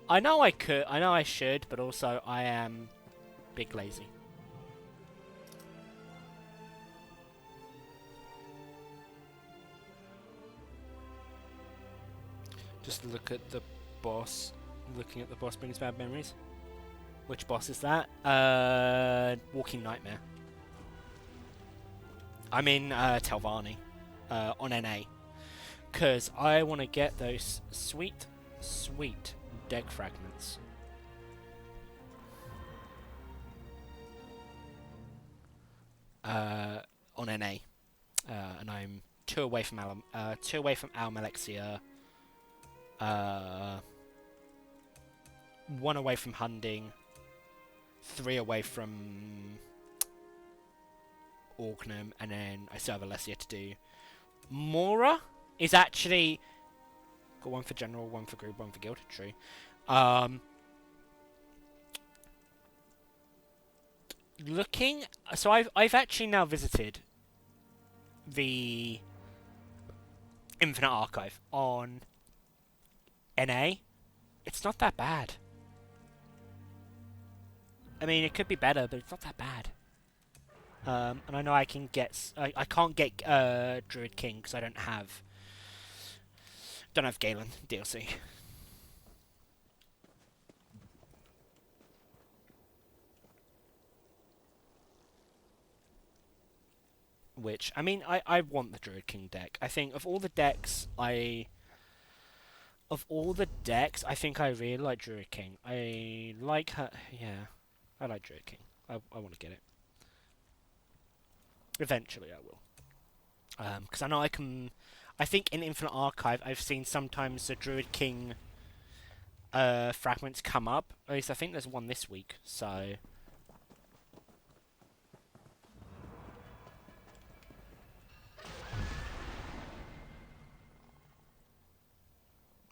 I know I could, I know I should, but also I am big lazy. Just look at the boss. Looking at the boss brings bad memories. Which boss is that? Walking Nightmare. I'm in Telvanni on NA. Because I want to get those sweet, sweet deck fragments. On NA. And I'm 2 away from Alm Elixir. 1 away from Hunding, 3 away from Orkney, and then I still have Alessia to do. Mora is actually got 1 for general, 1 for group, 1 for guild. True. Looking, so I've actually now visited the Infinite Archive on NA. It's not that bad. I mean, it could be better, but it's not that bad. And I know I can get... I can't get Druid King because I don't have Galen DLC. Which, I mean, I want the Druid King deck. I think of all the decks, I think I really like Druid King. I like her... Yeah, I like Druid King. I want to get it. Eventually I will. Because I know I can... I think in Infinite Archive I've seen sometimes the Druid King fragments come up. At least I think there's one this week, so...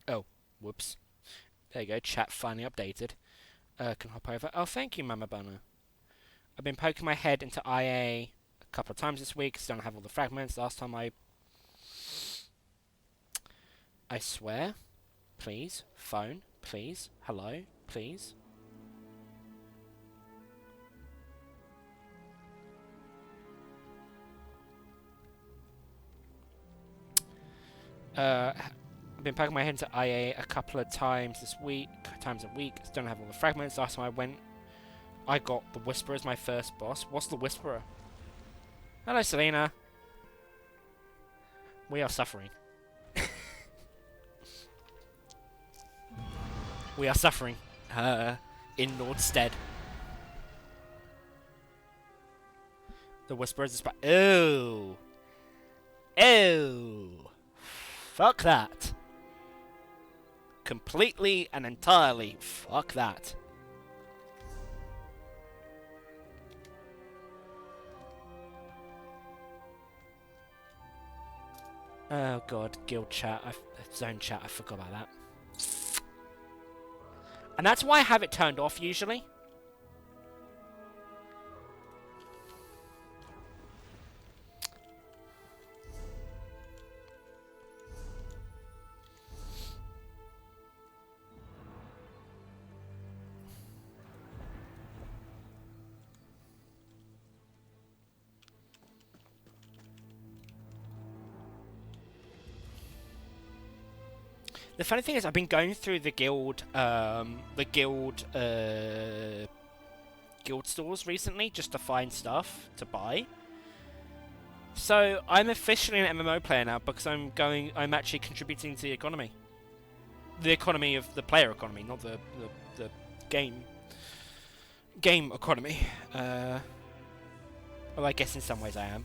Oh, whoops. There you go, chat finally updated. Can hop over. Oh, thank you, Mama Banner. I've been poking my head into IA a couple of times this week, so I don't have all the fragments. Last time I swear. Please. Phone. Please. Hello. Please. I've been poking my head into IA a couple of times this week. Times a week. Still don't have all the fragments. Last time I went, I got the Whisperer as my first boss. What's the Whisperer? Hello, Selena. We are suffering. We are suffering. In Nordstead. The Whisperer is a Oh! Oh! Fuck that. Completely and entirely fuck that. Oh god, guild chat, zone chat, I forgot about that. And that's why I have it turned off usually. The funny thing is, I've been going through the guild stores recently just to find stuff to buy. So I'm officially an MMO player now because I'm actually contributing to the economy. The economy of the player economy, not the game economy. Well, I guess in some ways I am.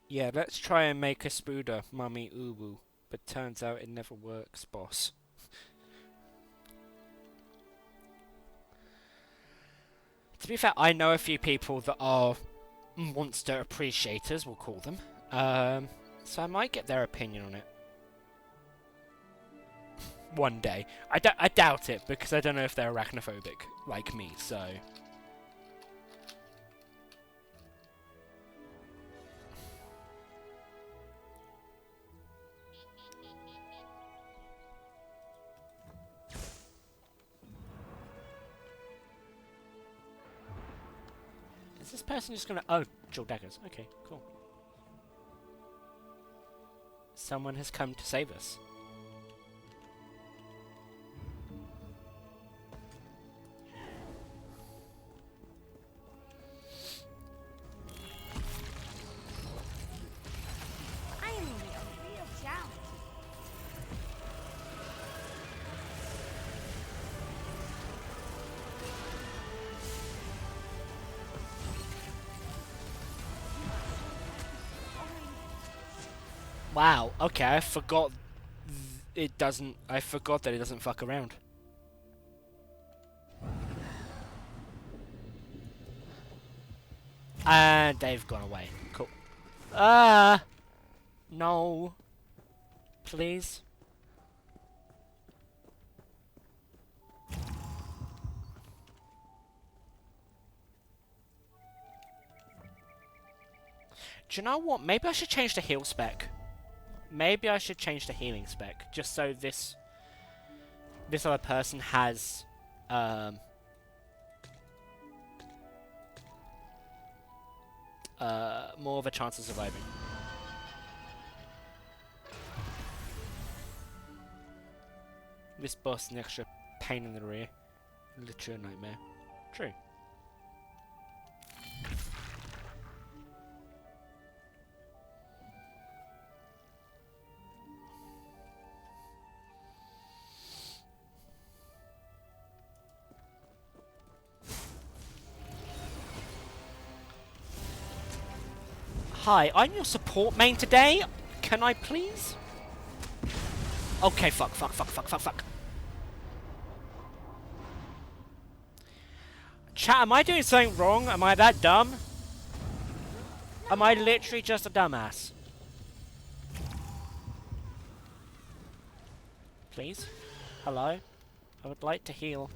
Yeah, let's try and make a spooder, mummy uwu. But turns out it never works, boss. To be fair, I know a few people that are monster appreciators, we'll call them. So I might get their opinion on it. One day. I doubt it, because I don't know if they're arachnophobic, like me, so... Is this person just gonna... Oh, dual daggers. Okay, cool. Someone has come to save us. Finally, a real challenge. Wow, okay, I forgot it doesn't... I forgot that it doesn't fuck around. And they've gone away. Cool. No. Please. Do you know what? Maybe I should change the heal spec. Maybe I should change the healing spec, just so this other person has more of a chance of surviving. This boss is an extra pain in the rear. Literally a nightmare. True. Hi, I'm your support main today. Can I please? Okay, fuck. Chat, am I doing something wrong? Am I that dumb? Am I literally just a dumbass? Please? Hello? I would like to heal.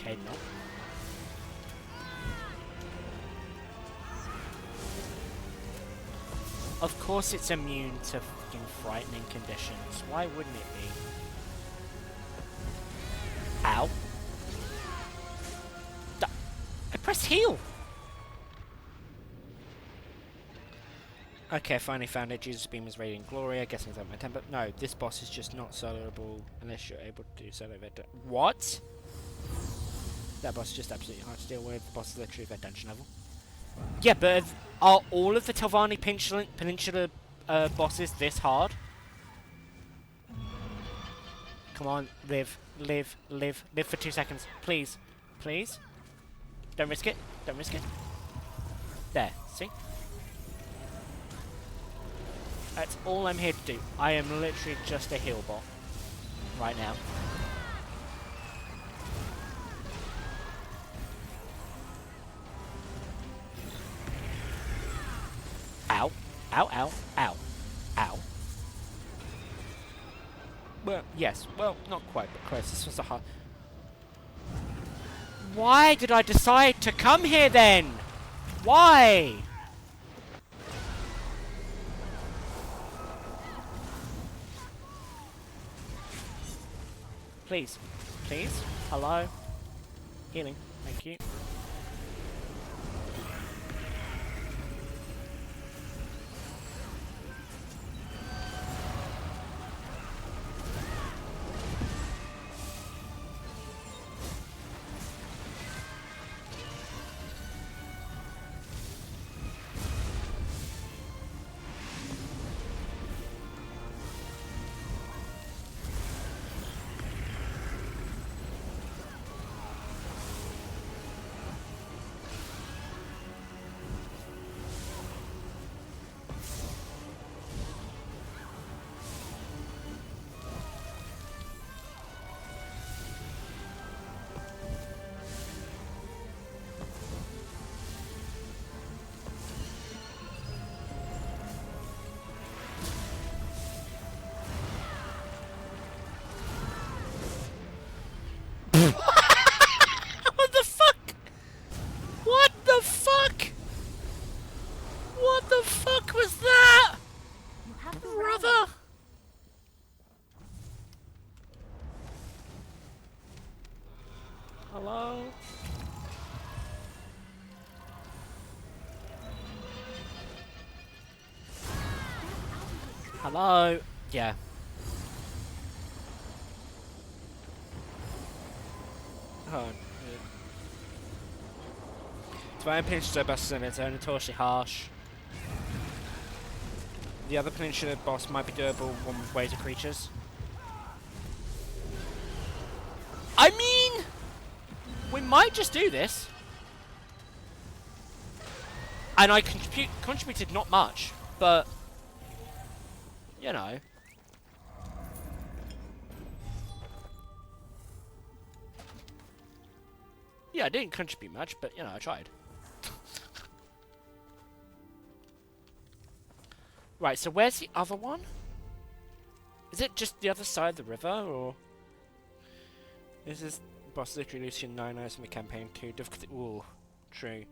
Okay, no. Of course it's immune to fucking frightening conditions. Why wouldn't it be? Ow. I pressed heal! Okay, finally found it. Jesus Beam is radiant glory. I guess it's at my temper. No, this boss is just not soloable unless you're able to do solo event. What? That boss is just absolutely hard to deal with. The boss is literally their dungeon level. Yeah, but are all of the Telvanni Peninsula bosses this hard? Come on, live for 2 seconds. Please. Please. Don't risk it. Don't risk it. There, see? That's all I'm here to do. I am literally just a heal bot. Right now. Ow. Ow, ow, ow. Ow. Well, yes. Well, not quite, but close. This was a hard... Why did I decide to come here then? Why? Please. Please? Hello? Healing. Thank you. What the fuck? What the fuck? What the fuck was that? You have to Brother! Hello? Hello? Yeah. Oh, Divine Peninsula boss is notoriously harsh. The other Peninsula boss might be doable one way to creatures. I mean, we might just do this. And I contributed not much, but, you know. Yeah, I didn't contribute much, but, you know, I tried. Right, so where's the other one? Is it just the other side of the river, or... This is boss literally Lucian 9 eyes from the campaign 2. Difficulty... Ooh, true.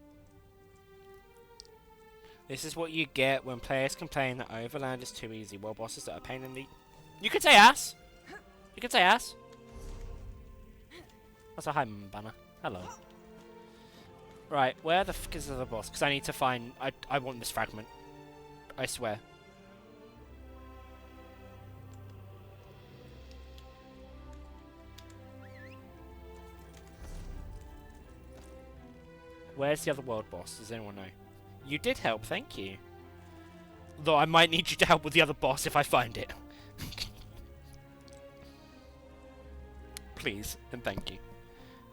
This is what you get when players complain that Overland is too easy, while bosses that are pain in the... You could say ass! You could say ass! Also, hi, Banner. Hello. Right, where the fuck is the other boss? Because I need to find... I want this fragment. I swear. Where's the other world boss? Does anyone know? You did help, thank you. Though I might need you to help with the other boss if I find it. Please, and thank you.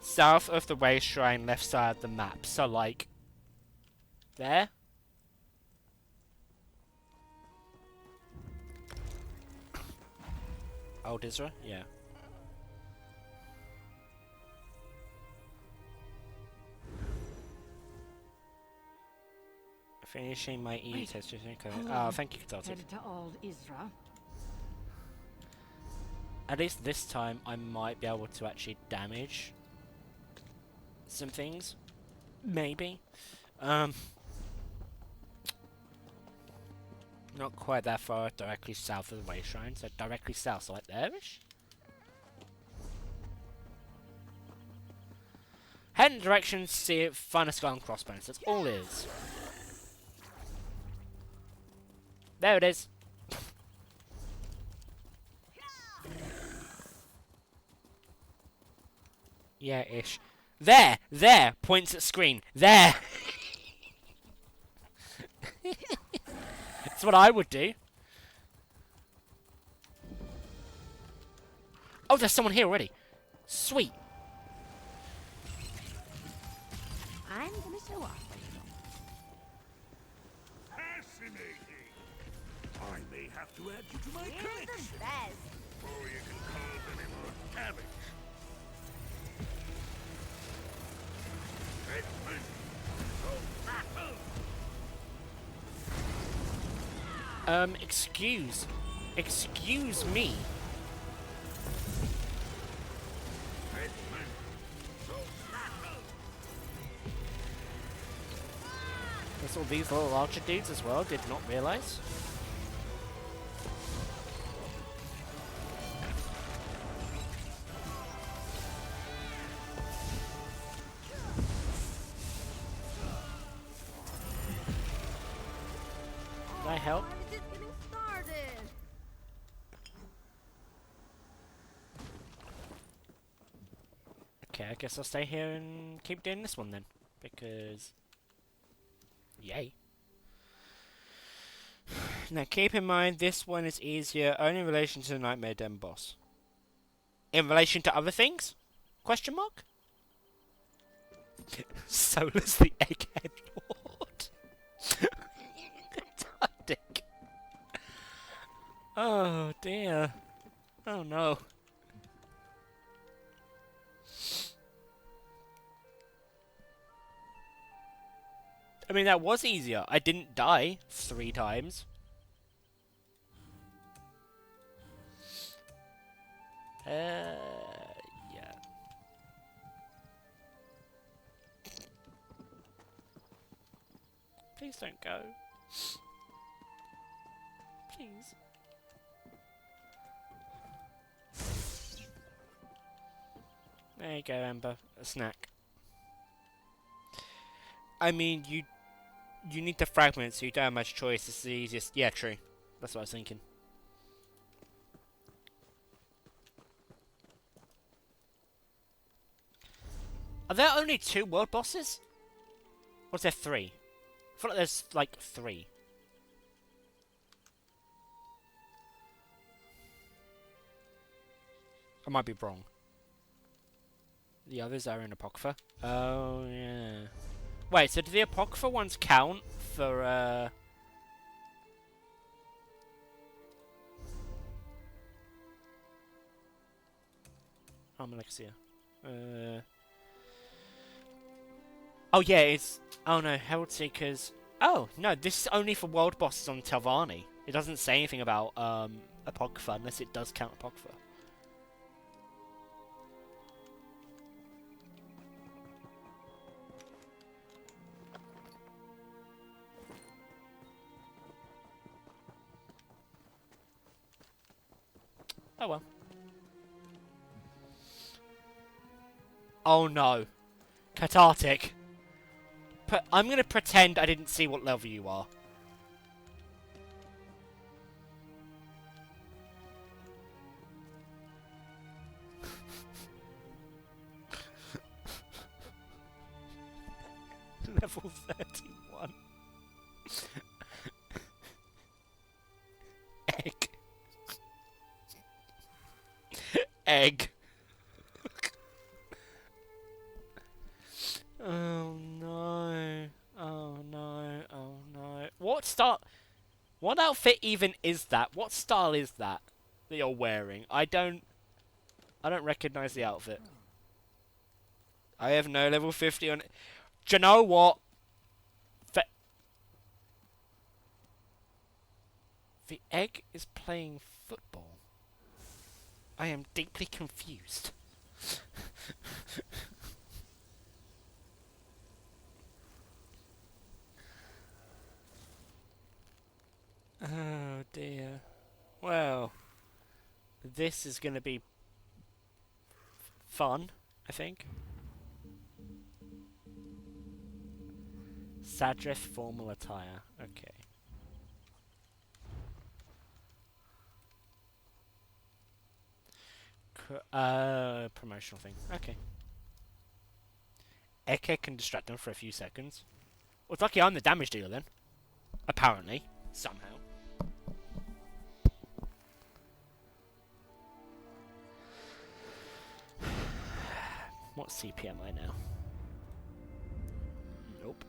South of the Way Shrine, left side of the map. So, like... There? Old Isra? Yeah. Finishing my E test. Oh, thank you, Consultant. Headed to Old Isra. At least this time, I might be able to actually damage some things. Maybe. Not quite that far directly south of the Way Shrine, so directly south, so like there-ish? Head in the direction, see it, find a skull and crossbones. That's all it is. There it is. Yeah, ish. There! There! Points at screen. There! That's what I would do. Oh, there's someone here already. Sweet. I'm gonna show off a little. Fascinating. I may have to add you to my You're collection. the best. Before you can cause any more damage. Edmund, so battle. Excuse me. Edmund, so battle. There's all these little archer dudes as well. Did not realise. Can I help? I'm just getting started. Okay, I guess I'll stay here and keep doing this one then. Because... Yay. Now keep in mind, this one is easier only in relation to the Nightmare Den boss. In relation to other things? Question mark? Solus the Egghead Lord. Dick. Oh dear. Oh no. I mean, that was easier. I didn't die 3 times. Yeah. Please don't go. Please. There you go, Ember. A snack. I mean, you need the fragments, so you don't have much choice. It's the easiest. Yeah, true. That's what I was thinking. Are there only 2 world bosses? Or is there 3? I feel like there's like 3. I might be wrong. The others are in Apocrypha. Oh, yeah. Wait, so do the Apocrypha ones count for, Alexia. Oh, yeah, it's... Oh, no, Herald Seekers... Oh, no, this is only for world bosses on Telvanni. It doesn't say anything about, Apocrypha, unless it does count Apocrypha. Oh well. Oh no. Cathartic. I'm gonna pretend I didn't see what level you are. Level 31. Egg. Egg. Oh no. Oh no. Oh no. What outfit even is that? What style is that you're wearing? I don't recognize the outfit. I have no level 50 on it. Do you know what? The egg is playing football. I am deeply confused. Oh dear. Well, this is going to be fun, I think. Sadrith formal attire. Okay. Promotional thing. Okay. Eke can distract them for a few seconds. Well, it's lucky I'm the damage dealer then. Apparently. Somehow. What CP am I now? Nope.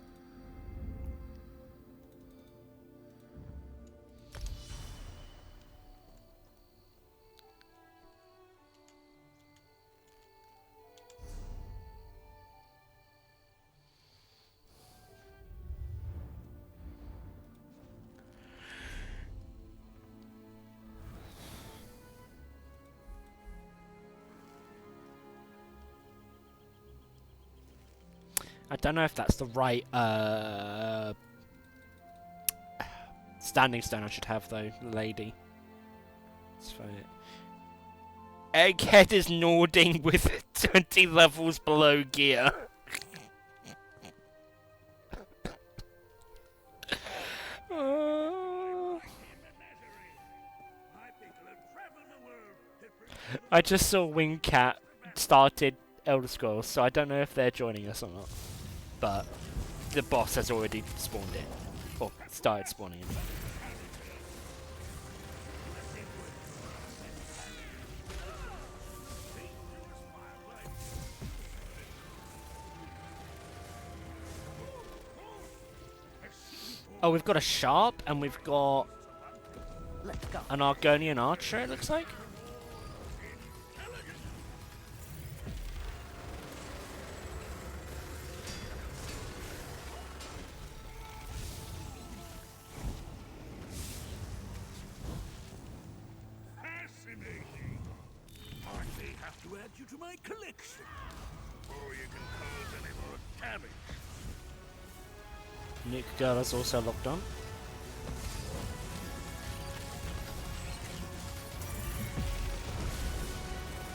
I don't know if that's the right standing stone I should have though, lady. Let's find it. Egghead is Nording with 20 levels below gear. I just saw Wingcat started Elder Scrolls, so I don't know if they're joining us or not. But the boss has already spawned in. Or started spawning in. Oh, we've got a Sharp, and we've got an Argonian Archer, it looks like. Fascinating. I may have to add you to my collection. Before you can cause any more damage. Nuke Girl is also locked on.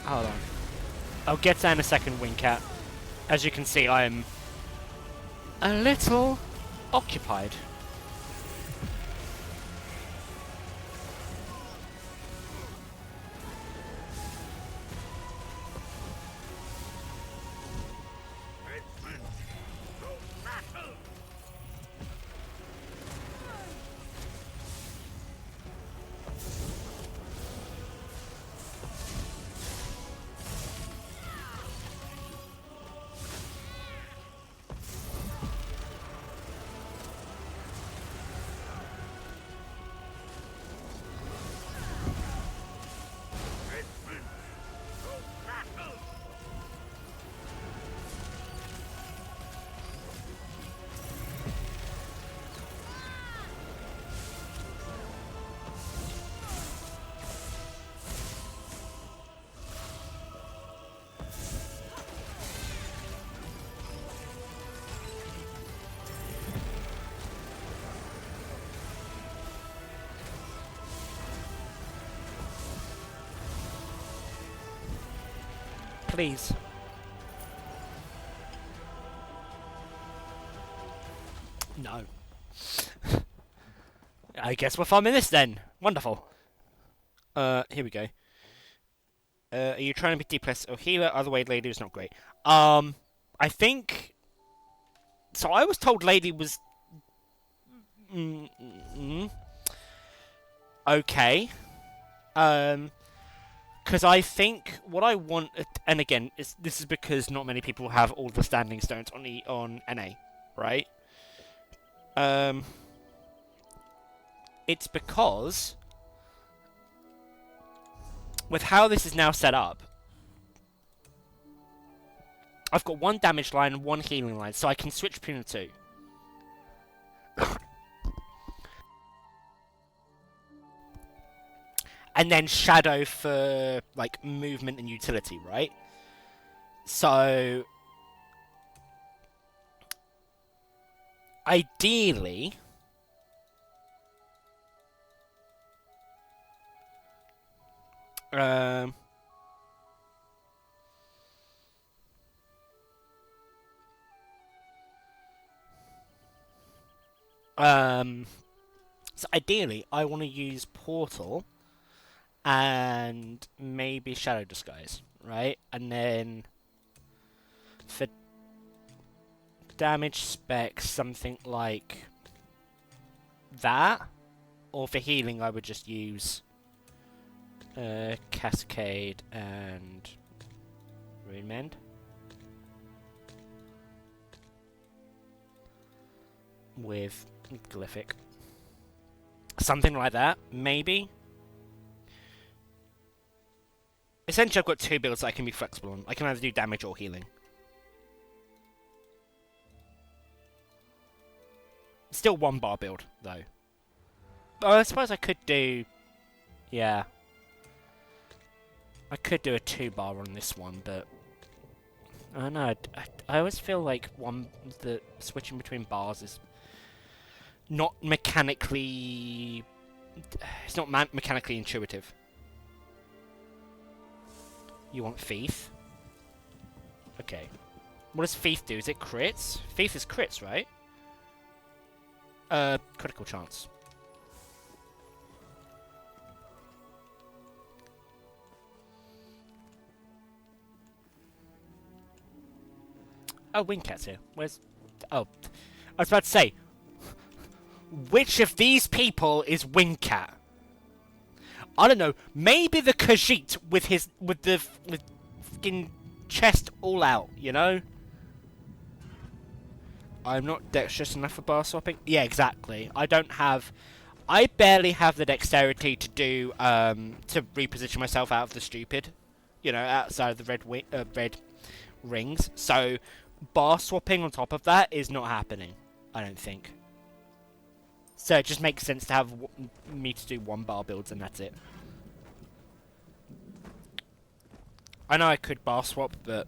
Hold on. I'll get to that in a second, Wingcat. As you can see, I am a little occupied. Please. No. I guess we're farming this then. Wonderful. Here we go. Are you trying to be DPS or healer? Other way, lady is not great. I think... So I was told lady was... Okay. Because I think what I want... And again, this is because not many people have all the standing stones on NA, right? It's because... With how this is now set up, I've got one damage line and one healing line, so I can switch between the two. And then Shadow for, like, movement and utility, right? So... Ideally... So ideally, I want to use Portal and maybe Shadow Disguise, right? And then for damage spec, something like that. Or for healing, I would just use Cascade and Rune Mend. With Glyphic. Something like that, maybe. Essentially, I've got 2 builds that I can be flexible on. I can either do damage or healing. Still 1 bar build, though. But I suppose I could do... Yeah. I could do a 2 bar on this one, but... I don't know. I always feel like the switching between bars is not mechanically... It's not mechanically intuitive. You want Thief? Okay. What does Thief do? Is it crits? Thief is crits, right? Critical chance. Oh, Wingcat's here. Where's... Oh. I was about to say... Which of these people is Wingcat? I don't know. Maybe the Khajiit with the fucking chest all out, you know? I'm not dexterous enough for bar swapping. Yeah, exactly. I barely have the dexterity to do to reposition myself out of the stupid, you know, outside of the red rings. So bar swapping on top of that is not happening, I don't think. So it just makes sense to have me to do 1 bar builds and that's it. I know I could bar swap, but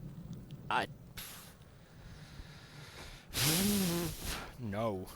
no.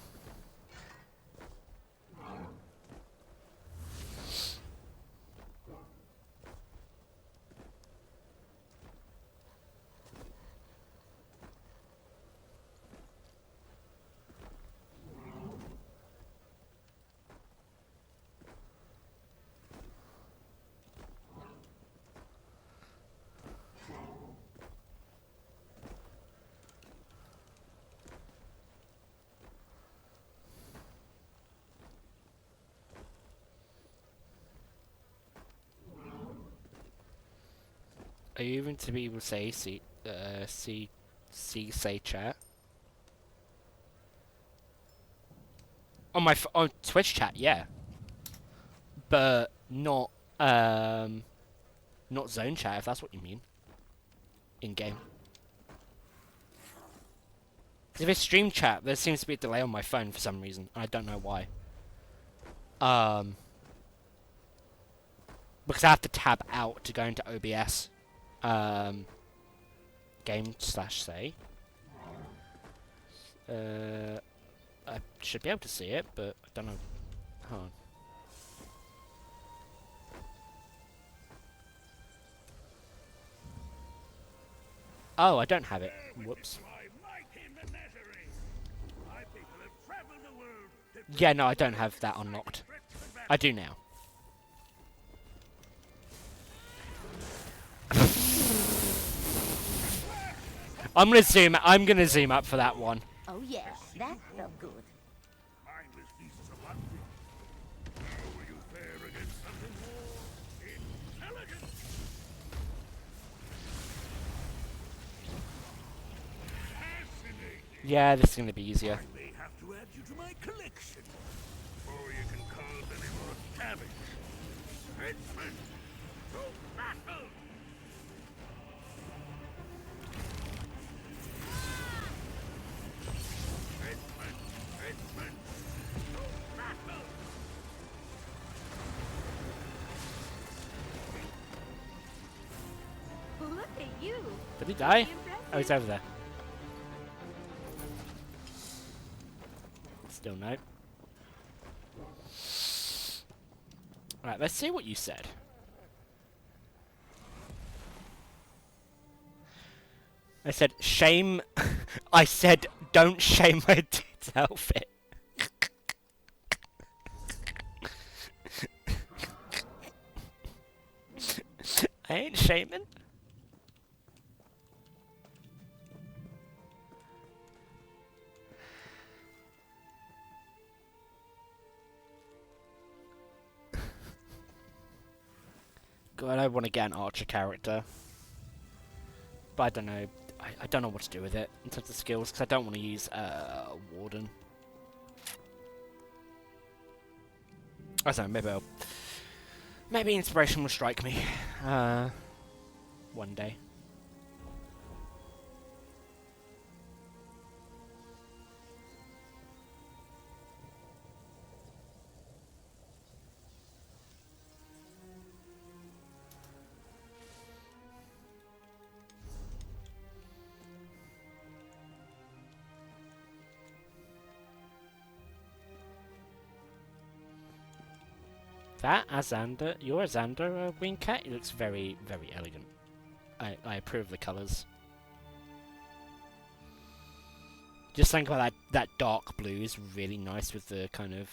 Are you even to be able to say say chat? On my on Twitch chat, yeah. But not zone chat, if that's what you mean. In game. If it's stream chat, there seems to be a delay on my phone for some reason. I don't know why. Because I have to tab out to go into OBS. Game/say. I should be able to see it, but I don't know. Hold on. Oh, I don't have it. Whoops. Yeah, no, I don't have that unlocked. I do now. I'm gonna zoom up for that one. Oh yeah, that felt good. Yeah, this is gonna be easier. I may have to add you to my collection. Or you can cause any more damage. Headsman, to battle! Headsman, to battle! Look at you. Did he die? Impressive. Oh, he's over there. Still no. Alright, let's see what you said. I said, shame. I said, don't shame my dude's outfit. I ain't shaming. God, I want to get an archer character. But I don't know. I don't know what to do with it in terms of skills, because I don't want to use Warden. I don't know, maybe inspiration will strike me. One day. That Azander, your Azander wing cat, it looks very, very elegant. I approve the colours. Just think about that dark blue is really nice with the kind of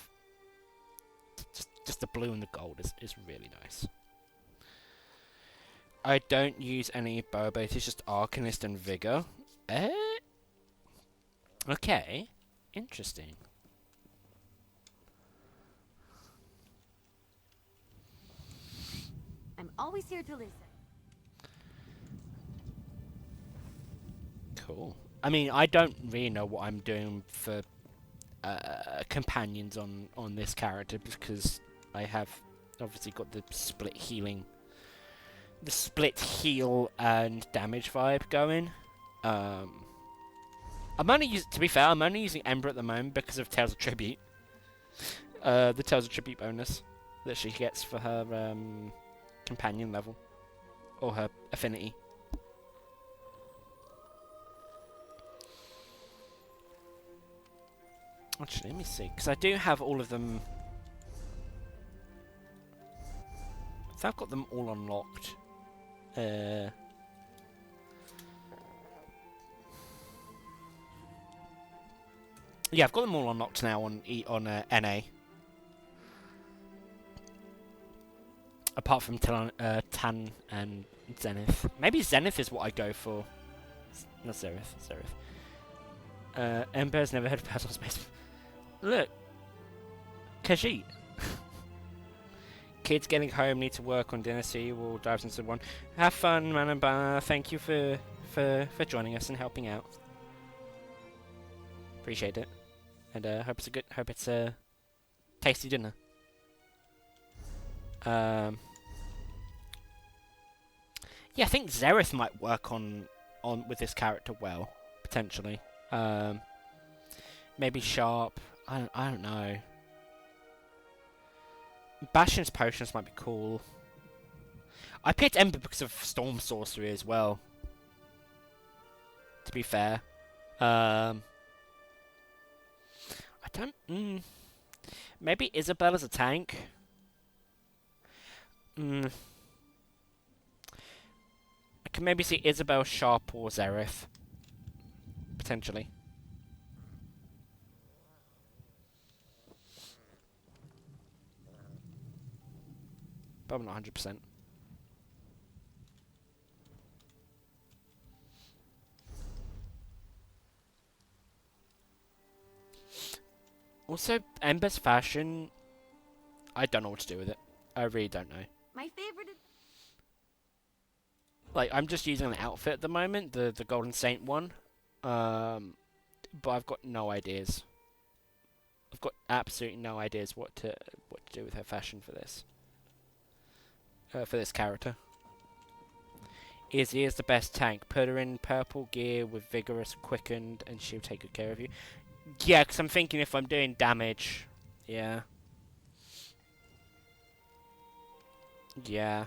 just the blue and the gold is really nice. I don't use any Boba, it's just Arcanist and Vigor. Okay. Interesting. I'm always here to listen. Cool. I mean, I don't really know what I'm doing for companions on this character, because I have obviously got the split healing, the split heal and damage vibe going. I'm only to be fair, I'm only using Ember at the moment because of Tales of Tribute. The Tales of Tribute bonus that she gets for her companion level or her affinity. Actually, let me see, because I do have all of them. So I've got them all unlocked. Yeah, I've got them all unlocked now on NA. Apart from Tan and Zenith. Maybe Zenith is what I go for. Not Zerith. Ember's never heard of personal space. Look. Khajiit. Kids getting home need to work on dinner, so you will dive into one. Have fun, man, and thank you for joining us and helping out. Appreciate it. And hope it's a tasty dinner. Yeah, I think Zerith might work on with this character well, potentially. Maybe Sharp. I don't know. Bastion's potions might be cool. I picked Ember because of Storm Sorcery as well, to be fair. I don't... Maybe Isabel as a tank? I can maybe see Isabel, Sharp, or Zerith. Potentially. But I'm not 100%. Also, Ember's fashion, I don't know what to do with it. I really don't know. My favorite is... Like, I'm just using an outfit at the moment, the Golden Saint one. But I've got no ideas. I've got absolutely no ideas what to do with her fashion for this. For this character. Izzy is the best tank. Put her in purple gear with Vigorous, Quickened, and she'll take good care of you. Yeah, because I'm thinking if I'm doing damage... Yeah. Yeah.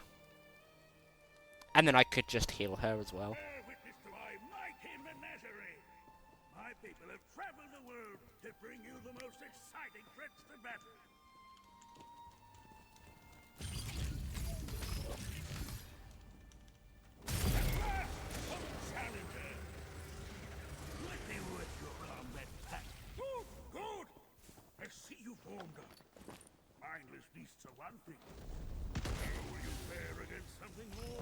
And then I could just heal her as well. Bear witness to my might in menagerie. My people have traveled the world to bring you the most exciting threats to battle. Challenger. Let me work your combat pack. Good. I see you formed up. Mindless beasts are one thing. How will you fare against something more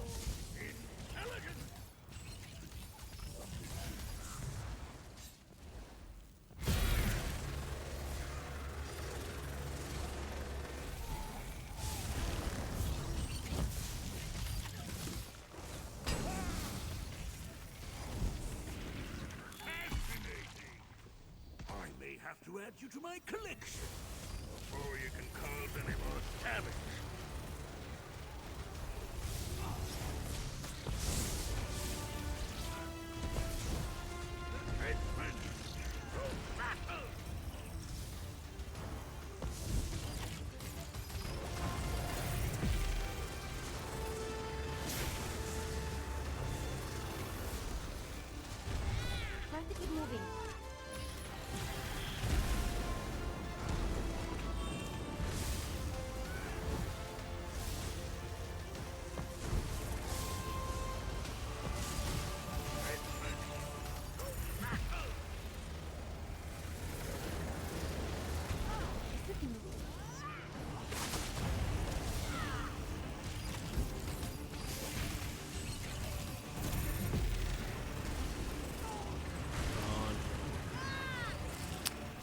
have to add you to my collection before you can cause any more damage. Trying to keep moving. It's looking moving.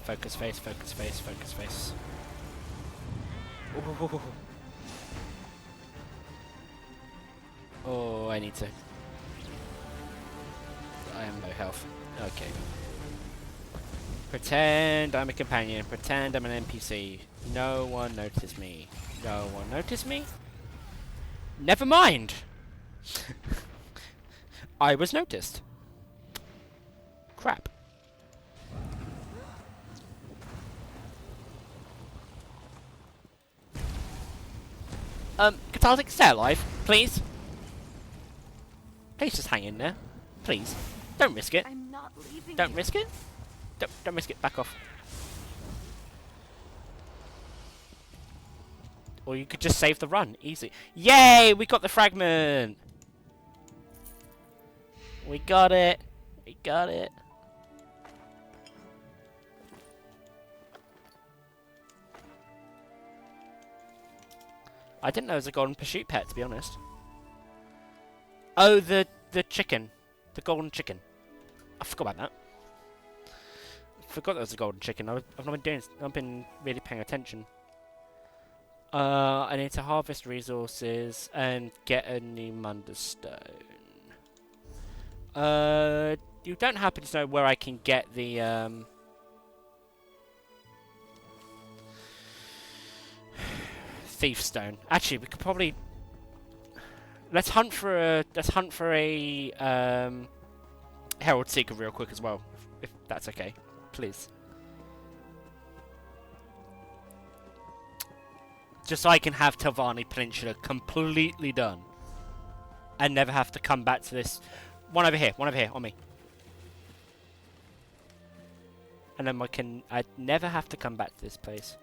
Focus face, focus face, focus face. Ooh. Oh, I need to. I am low health. Okay. Pretend I'm a companion. Pretend I'm an NPC. No one noticed me. No one noticed me? Never mind! I was noticed. Crap. Cathartic, stay alive, please. Please just hang in there. Please. Don't risk it. I'm not leaving. Don't you. risk it. Don't risk it. Back off. Or you could just save the run. Easy. Yay! We got the fragment! We got it. We got it. I didn't know it was a golden pursuit pet, to be honest. Oh, the chicken. The golden chicken. I forgot about that. I forgot there was a golden chicken. I've not been doing. I've been really paying attention. I need to harvest resources and get a new Munderstone. You don't happen to know where I can get the Thief Stone? Actually, we could probably let's hunt for a Herald Seeker real quick as well, if that's okay, please. Just so I can have Telvanni Peninsula completely done. And never have to come back to this. One over here, on me. And then I'd never have to come back to this place.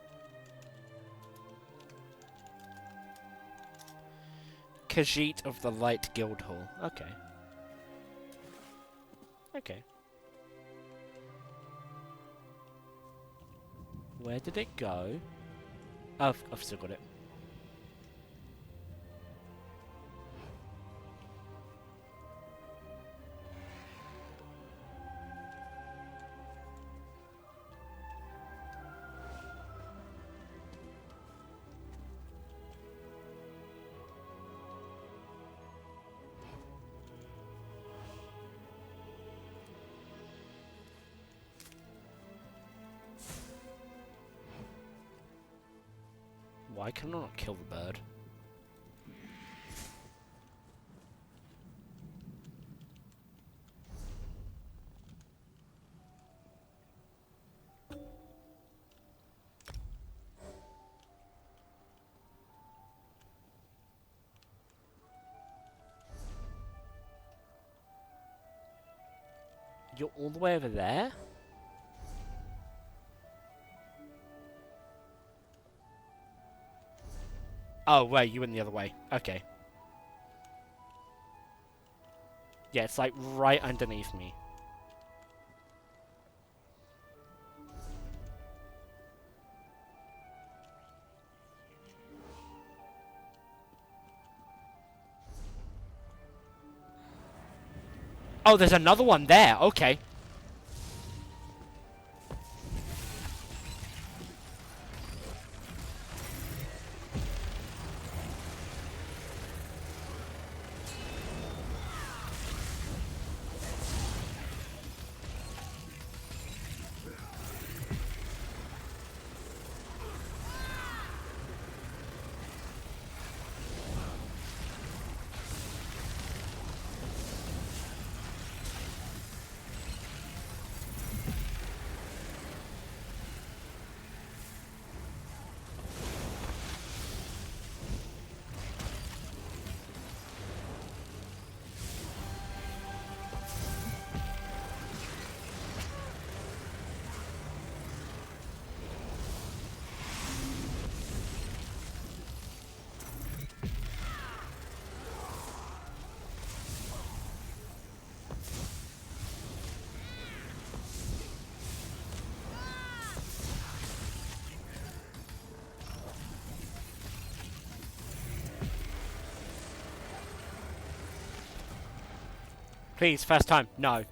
Khajiit of the Light Guildhall. Okay. Okay. Where did it go? Oh, I've still got it. Why can I not kill the bird? You're all the way over there? Oh, wait, you went the other way. Okay. Yeah, it's like right underneath me. Oh, there's another one there. Okay. Please, first time. No.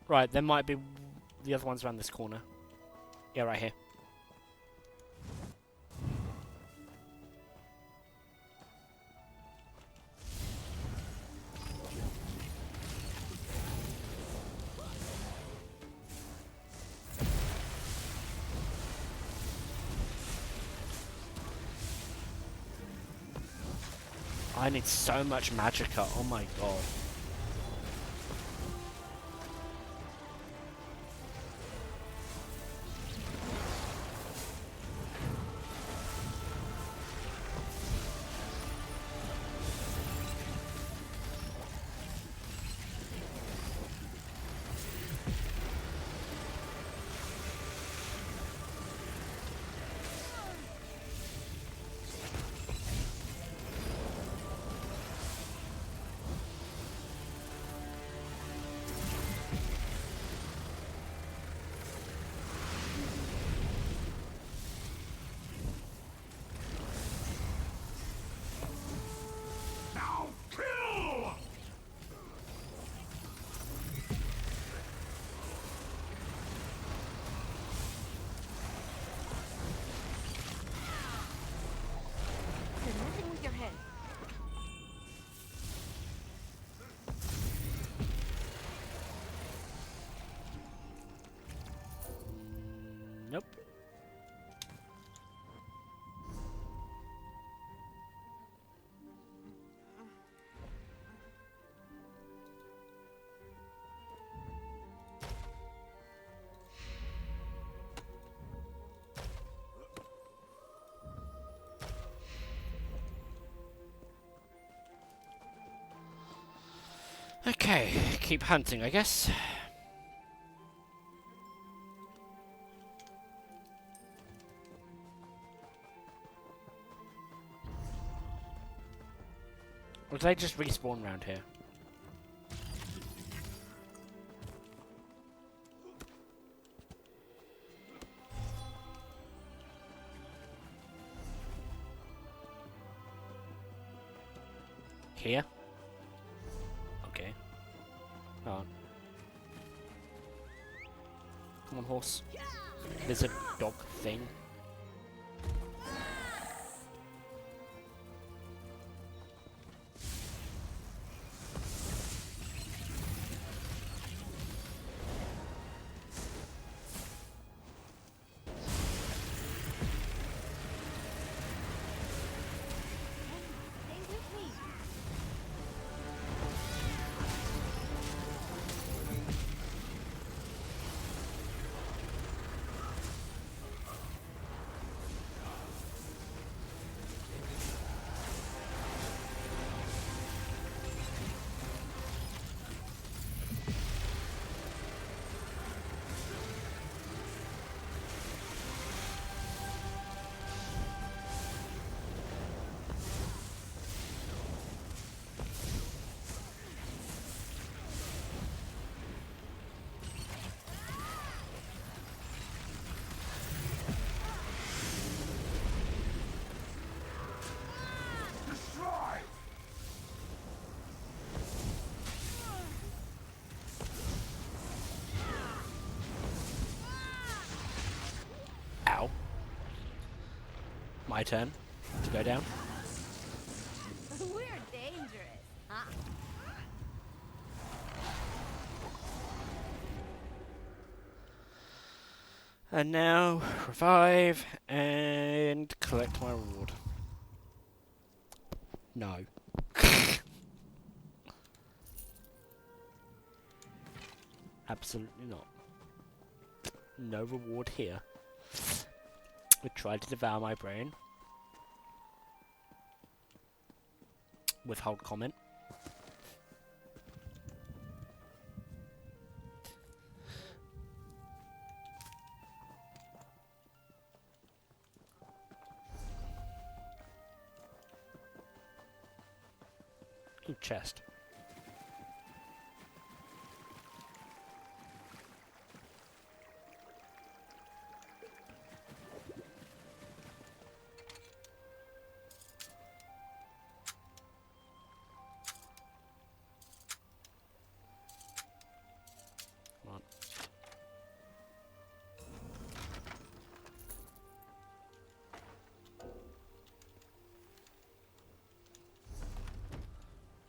Right, there might be the other ones around this corner. Yeah, right here. I need so much magicka. Oh my god. Now kill! There's nothing with your head. Nope. Okay, keep hunting, I guess. Or did they just respawn around here? Here? Okay. Oh. Come on, horse. Lizard dog thing. Stay with me. Destroy! Ow. My turn to go down. We're dangerous, huh? And now, revive and collect my reward. No. Absolutely not. No reward here. It tried to devour my brain. Withhold comment. Ooh, chest.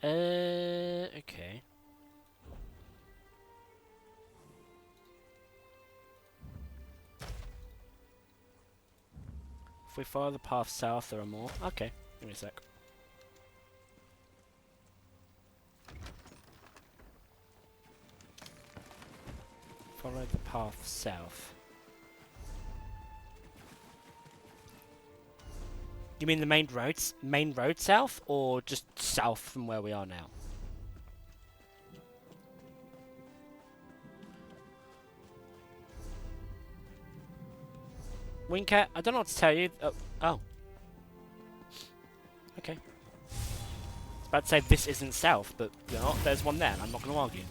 Okay. If we follow the path south, there are more. Okay, give me a sec. Follow the path south. You mean the main road south, or just south from where we are now? Wincat, I don't know what to tell you. Oh. Okay. I was about to say this isn't south, but you know, there's one there, and I'm not going to argue.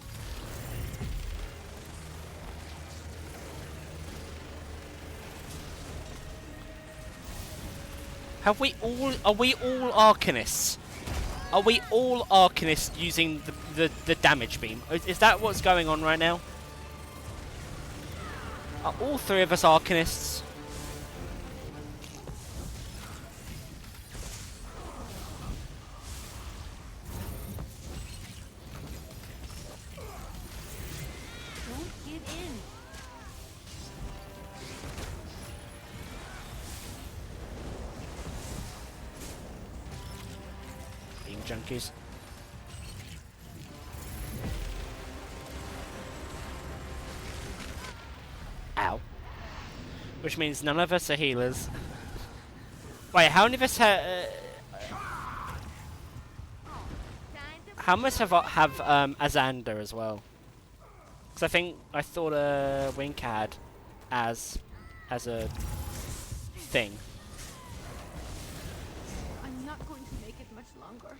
Are we all Arcanists? Are we all Arcanists using the damage beam? Is that what's going on right now? Are all three of us Arcanists? Don't give in. Beam junkies. Ow. Which means none of us are healers. Wait, how many of us have... how much have Azander as well? Because I thought Wink had as a thing. I'm not going to make it much longer.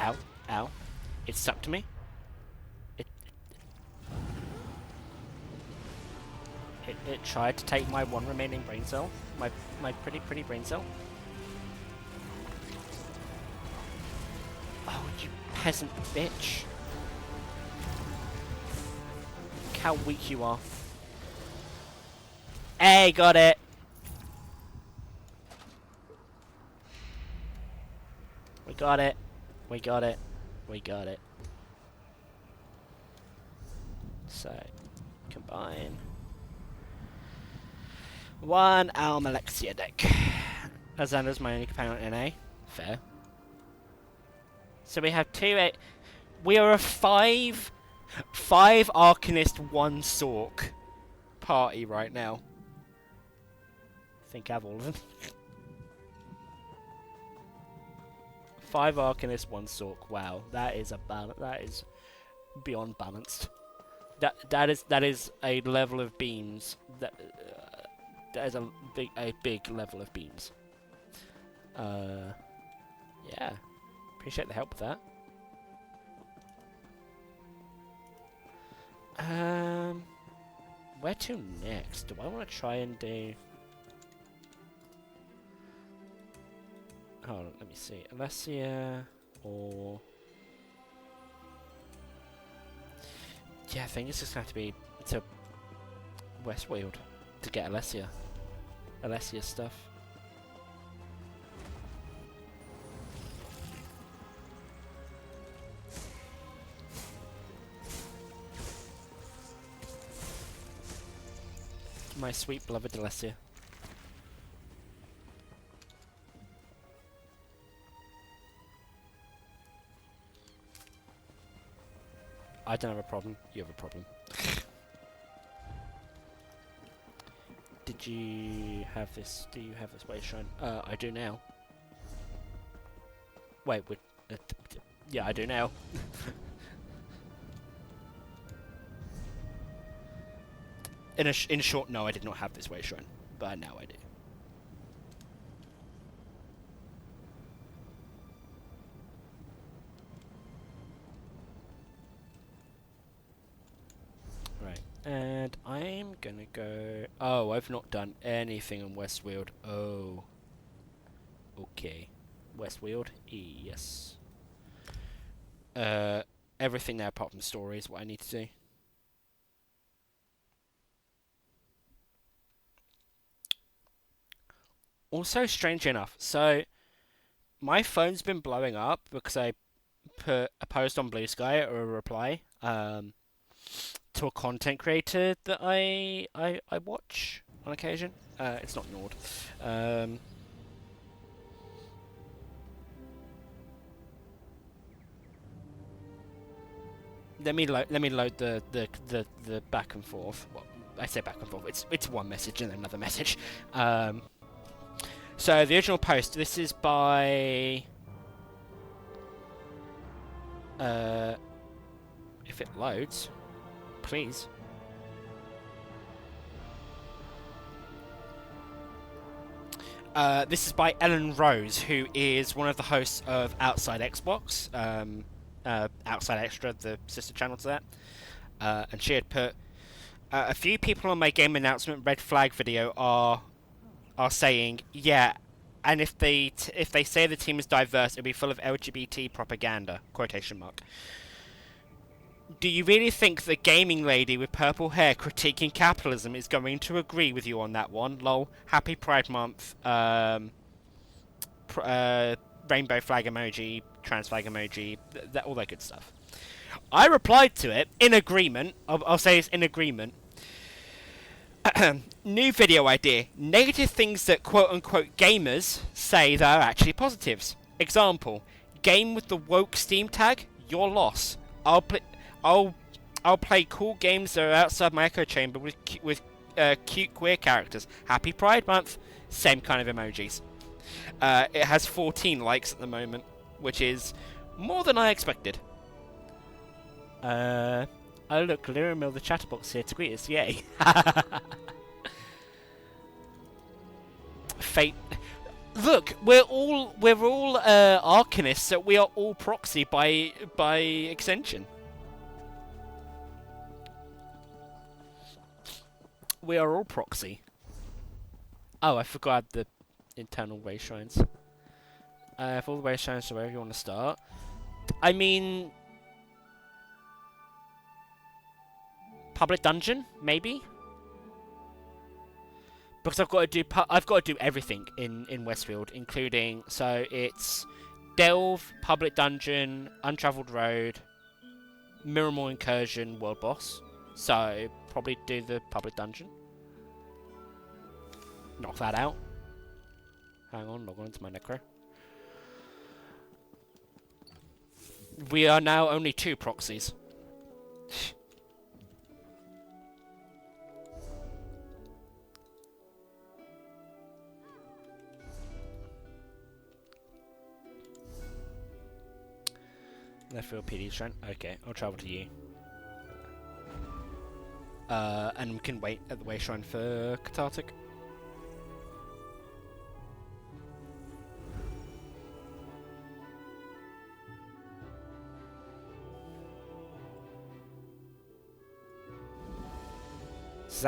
Ow, ow. It stuck to me. It tried to take my one remaining brain cell. My pretty brain cell. Oh, you peasant bitch. Look how weak you are. Hey, got it! We got it. We got it. We got it. So, combine. One Alm Alexia deck. Azander's my only companion on NA. Fair. So we have we are a five Arcanist, one Sork party right now. I think I have all of them. 5 Arcanists, 1 Sork. Wow, that is that is beyond balanced. That is a level of beams that is a big level of beams. Yeah, appreciate the help with that. Where to next? Do I want to try and do? Hold on, let me see. Alessia or... Yeah, I think it's just going to have to be to Westfield to get Alessia. Alessia stuff. My sweet beloved Alessia. I don't have a problem. You have a problem. Did you have this? Do you have this way shrine? I do now. Wait, yeah, I do now. In short, no, I did not have this way shrine, but now I do. Right, and I'm gonna go... Oh, I've not done anything in Westfield. Oh. Okay. Westfield? Yes. Everything there apart from story is what I need to do. Also, strange enough, so my phone's been blowing up because I put a post on Blue Sky or a reply to a content creator that I watch on occasion. It's not Nord. Let me load the back and forth. Well, I say back and forth. It's one message and then another message. So the original post. This is by. If it loads, please. This is by Ellen Rose, who is one of the hosts of Outside Xbox, Outside Extra, the sister channel to that. And she had put a few people on my game announcement red flag video are saying, yeah, and if they say the team is diverse, it'll be full of LGBT propaganda, quotation mark. Do you really think the gaming lady with purple hair critiquing capitalism is going to agree with you on that one? Lol. Happy Pride Month. Rainbow flag emoji, trans flag emoji, all that good stuff. I replied to it in agreement. I'll say it's in agreement. New video idea. Negative things that quote-unquote gamers say that are actually positives. Example. Game with the woke Steam tag? Your loss. I'll play cool games that are outside my echo chamber with cute queer characters. Happy Pride Month. Same kind of emojis. It has 14 likes at the moment, which is more than I expected. Oh look, Lyra the chatterbox here to greet us. Yay. Fate. Look, we're all arcanists, so we are all proxy by extension. We are all proxy. Oh, I forgot the internal race shrines. For all the race shrines, so wherever you want to start. I mean, public dungeon, maybe. Because I've got to do everything in Westfield, including, so it's Delve, public dungeon, untraveled road, Miramore incursion, world boss. So probably do the public dungeon. Knock that out. Hang on, log on into my necro. We are now only 2 proxies. Left field PD strength. Okay, I'll travel to you. And we can wait at the way shrine for Cathartic. Does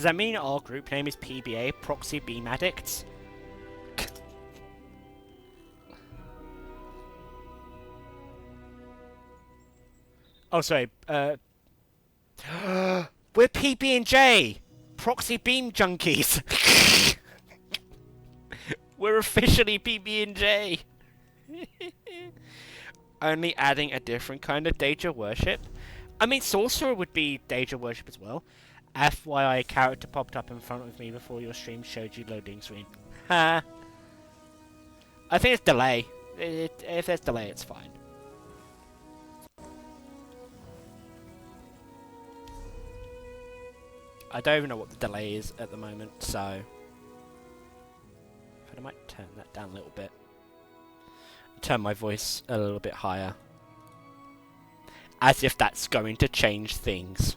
that mean our group name is PBA, Proxy Beam Addicts? Oh, sorry. We're PB&J! Proxy Beam Junkies! We're officially PB&J! Only adding a different kind of Daedra worship. I mean, Sorcerer would be Daedra worship as well. FYI, a character popped up in front of me before your stream showed you loading screen. Ha! I think it's delay. If there's delay, it's fine. I don't even know what the delay is at the moment, so I might turn that down a little bit. Turn my voice a little bit higher. As if that's going to change things.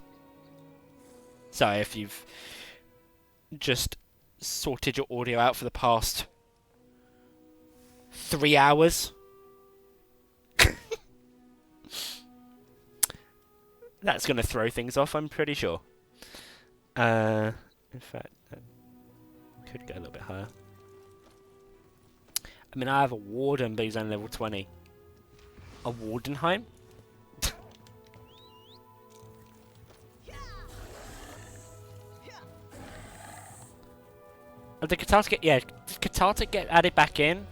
So if you've just sorted your audio out for the past 3 hours, that's going to throw things off, I'm pretty sure. In fact, that could go a little bit higher. I mean, I have a Warden, but he's only level 20. A Wardenheim? Oh, did Katarta get... Yeah, did Katarta get added back in?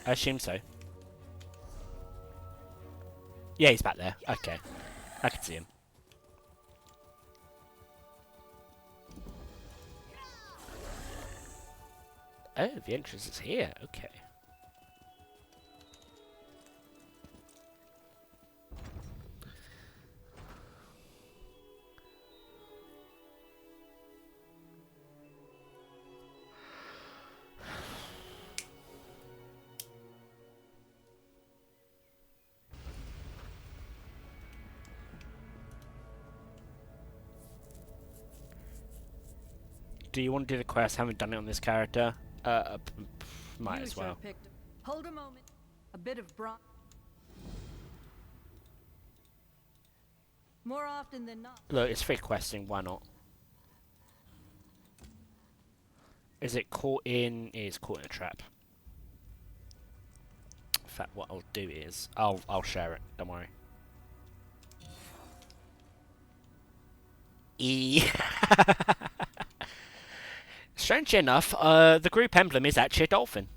I assume so. Yeah, he's back there. Okay. I can see him. Oh, the entrance is here. Okay. Do you want to do the quest? Haven't done it on this character. Might as well. Hold a moment. A bit of bronze. More often than not. Look, it's free questing. Why not? Is it caught in? It is caught in a trap. In fact, what I'll do is I'll share it. Don't worry. Strangely enough, the group emblem is actually a dolphin.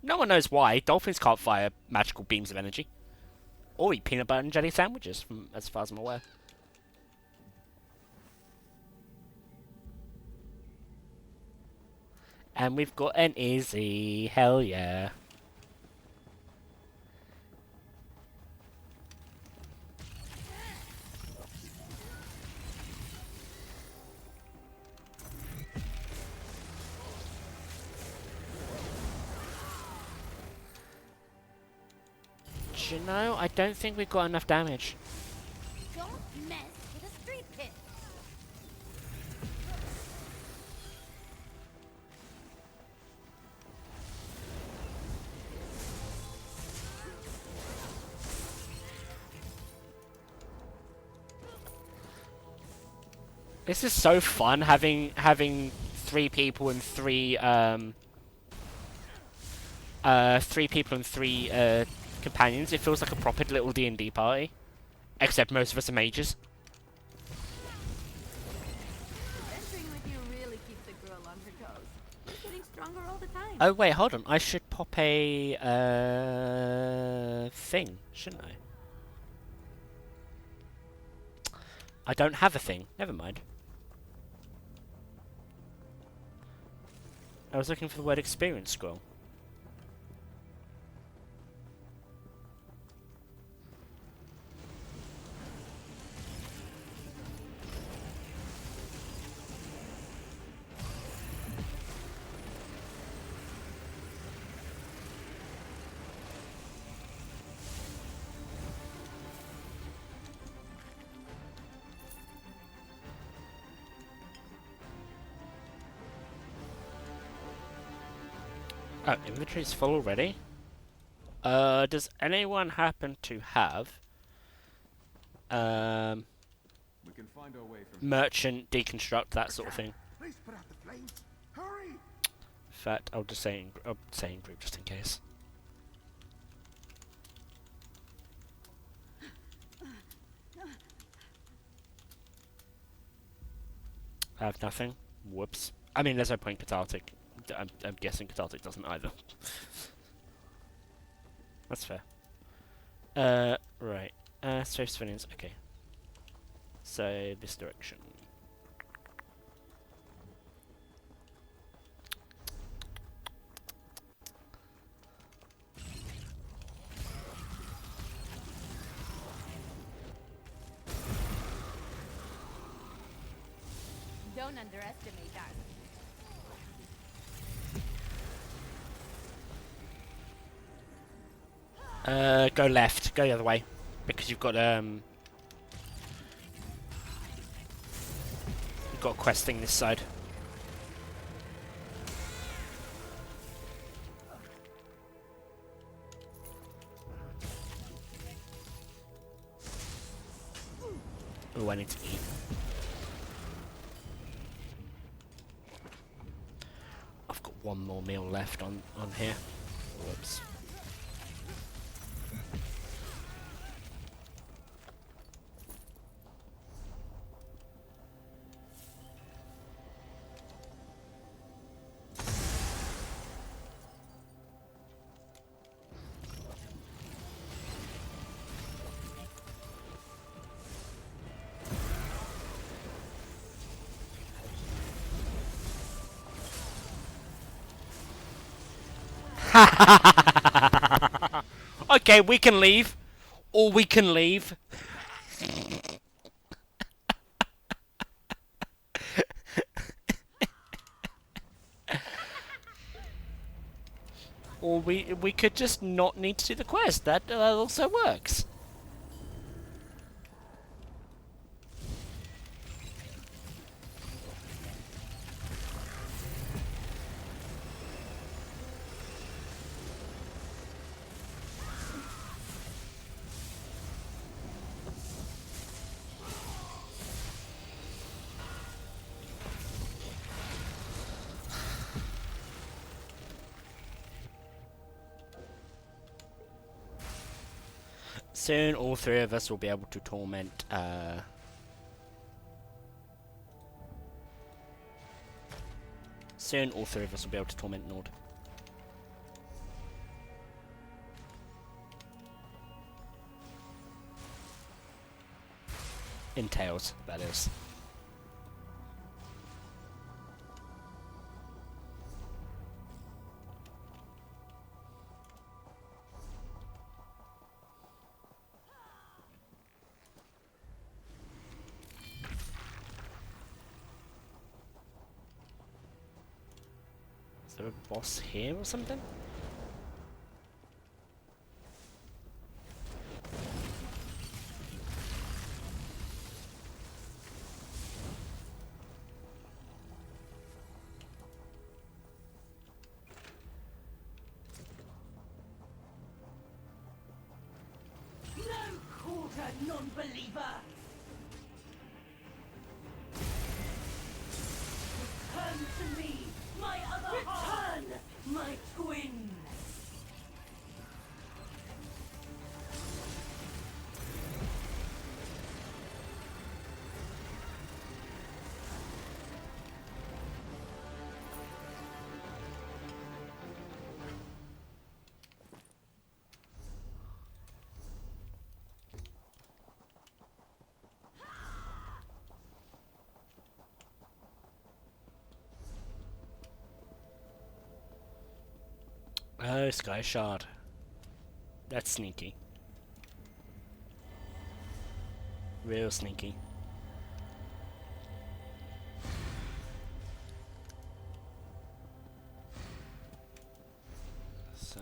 No one knows why. Dolphins can't fire magical beams of energy. Or eat peanut butter and jelly sandwiches, from as far as I'm aware. And we've got an Izzy. Hell yeah. Do you know, I don't think we've got enough damage. Don't mess with a street pit. This is so fun having 3 people and 3 companions. It feels like a proper little D&D party. Except most of us are mages. Adventuring with you really keeps a girl on her toes. You're getting stronger all the time. Oh wait, hold on. I should pop a thing, shouldn't I? I don't have a thing. Never mind. I was looking for the word experience scroll. Oh, inventory's full already? Does anyone happen to have We can find our way from merchant, deconstruct, that sort of thing? Please put out the flames. Hurry! In fact, I'll just say in group just in case. I have nothing. Whoops. I mean, there's no point cathartic. I'm guessing cathartic doesn't either. That's fair. Right. So civilians. Okay. So this direction. Don't underestimate us. Go left. Go the other way, because you've got a quest thing this side. Oh, I need to eat. I've got one more meal left on here. Whoops. Okay, we can leave. Or we can leave. Or we could just not need to do the quest. That also works. Soon all three of us will be able to torment, Soon all three of us will be able to torment Nord. In Tails, that is. Is there a boss here or something? Quarter non-believer! Return to me, my other half! Return, my twin! Oh, Sky Shard. That's sneaky. Real sneaky. So...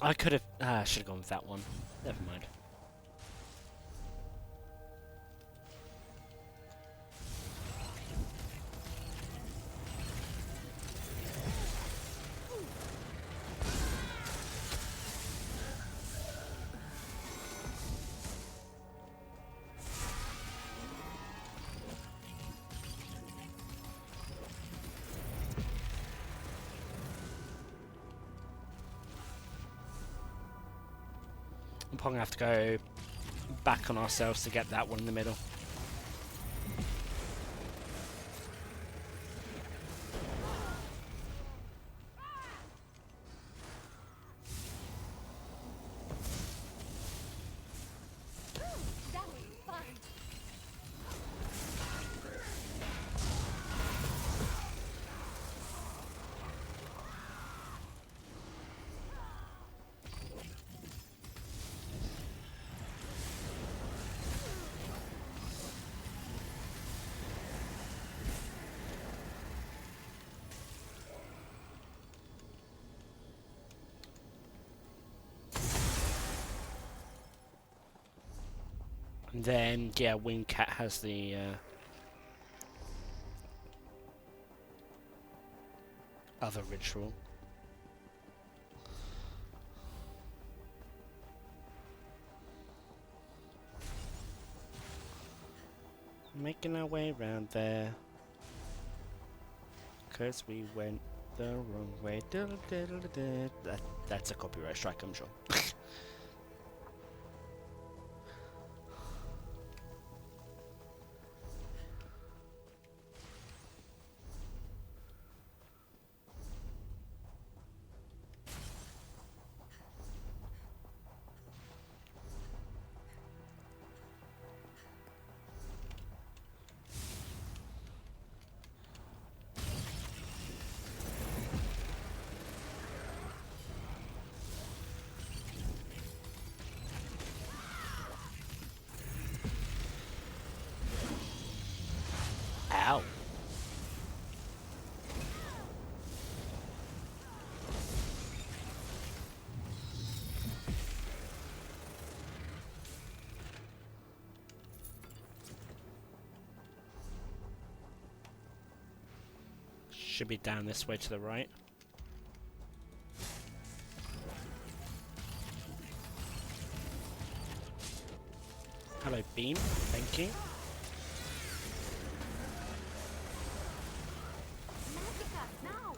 I could have... I should have gone with that one. Never mind. I'm probably gonna have to go back on ourselves to get that one in the middle. That was fun! And then, yeah, Wingcat has the other ritual. Making our way around there. 'Cause we went the wrong way. That's a copyright strike, I'm sure. Should be down this way to the right. Hello, Beam. Thank you. Magica, now!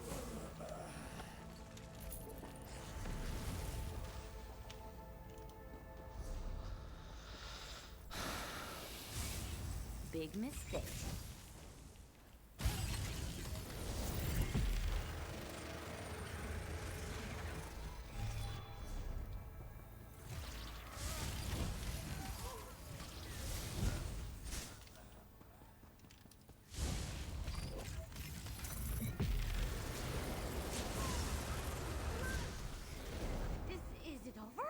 Big mistake. Is it over?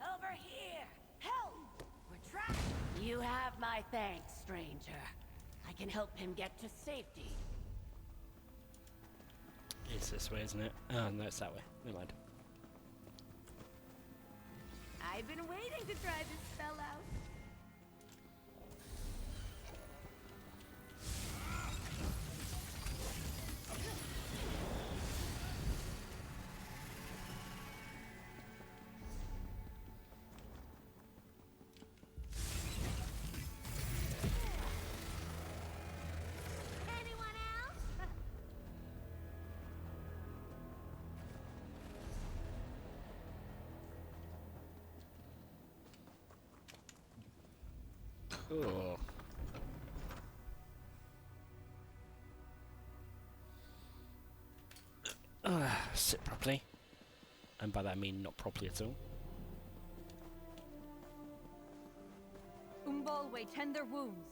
Over here! Help! We're trapped! You have my thanks, stranger. I can help him get to safety. It's this way, isn't it? Oh, no, it's that way. Never mind. I've been waiting to try this spell out. Anyone else? Cool. Sit properly. And by that I mean not properly at all. Umbalwe, tend their wounds.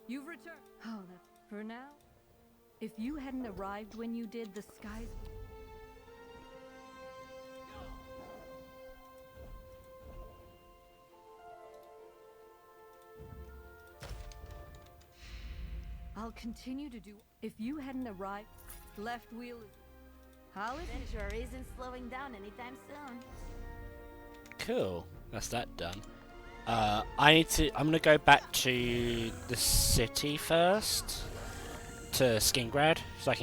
You've returned. Oh, that for now. If you hadn't arrived when you did, the skies. I'll continue to do. If you hadn't arrived, left wheel is. How is it? Venture isn't slowing down anytime soon. Cool. That's that done. I'm gonna go back to the city first. To Skingrad, so I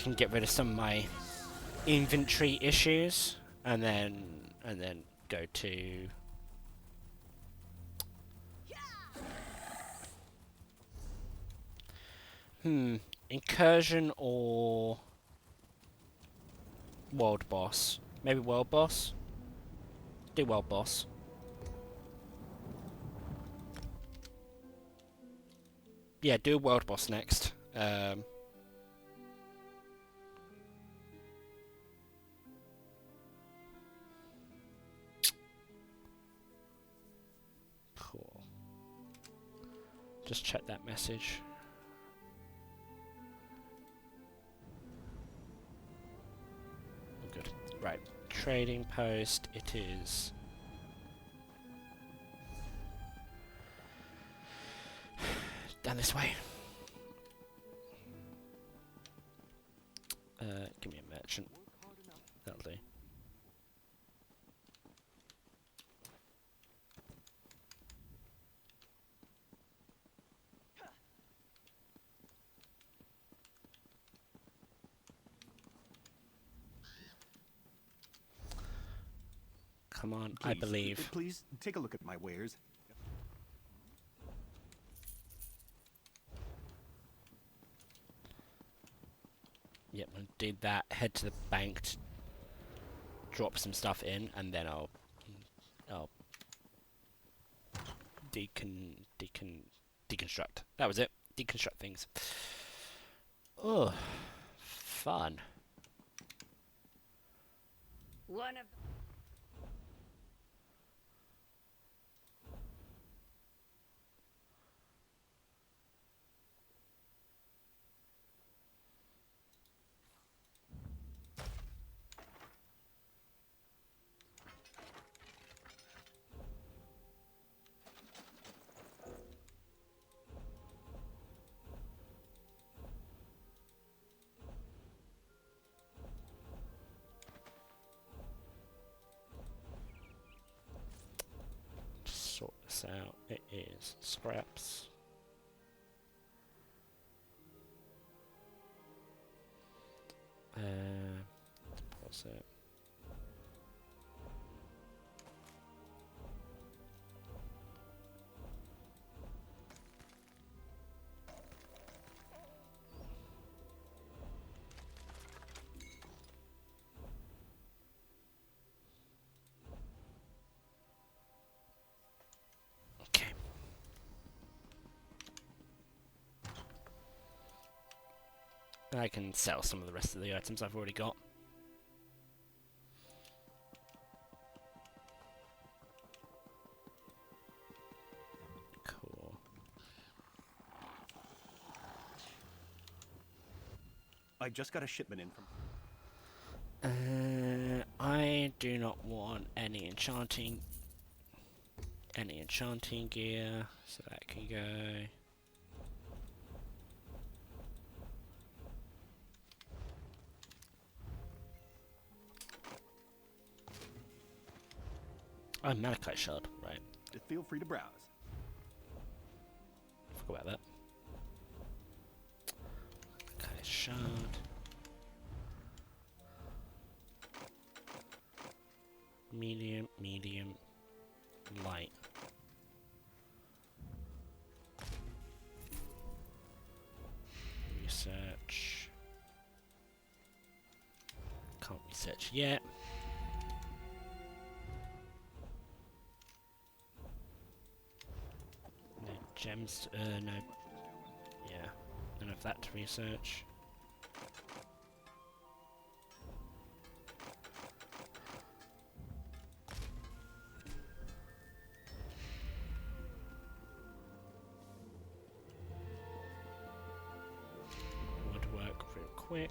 can get rid of some of my inventory issues, and then go to incursion or world boss. Maybe world boss. Do world boss. Yeah, do world boss next. Cool. Just check that message. Oh, good. Right. Trading post. It is. Down this way. Give me a merchant. That'll do. Come on, I believe. Please take a look at my wares. Yep, I'll do that. Head to the bank to drop some stuff in, and then I'll deconstruct. That was it. Deconstruct things. Oh, fun. One of So it is scraps. Deposit. Okay. I can sell some of the rest of the items I've already got. Cool. I just got a shipment in from... I do not want any enchanting gear, so that can go. Oh, Malachite shard, right. Feel free to browse. Forgot about that. Malachite shard. Medium, light. Research. Can't research yet. No gems, no. Yeah, none of that to research. Woodwork real quick.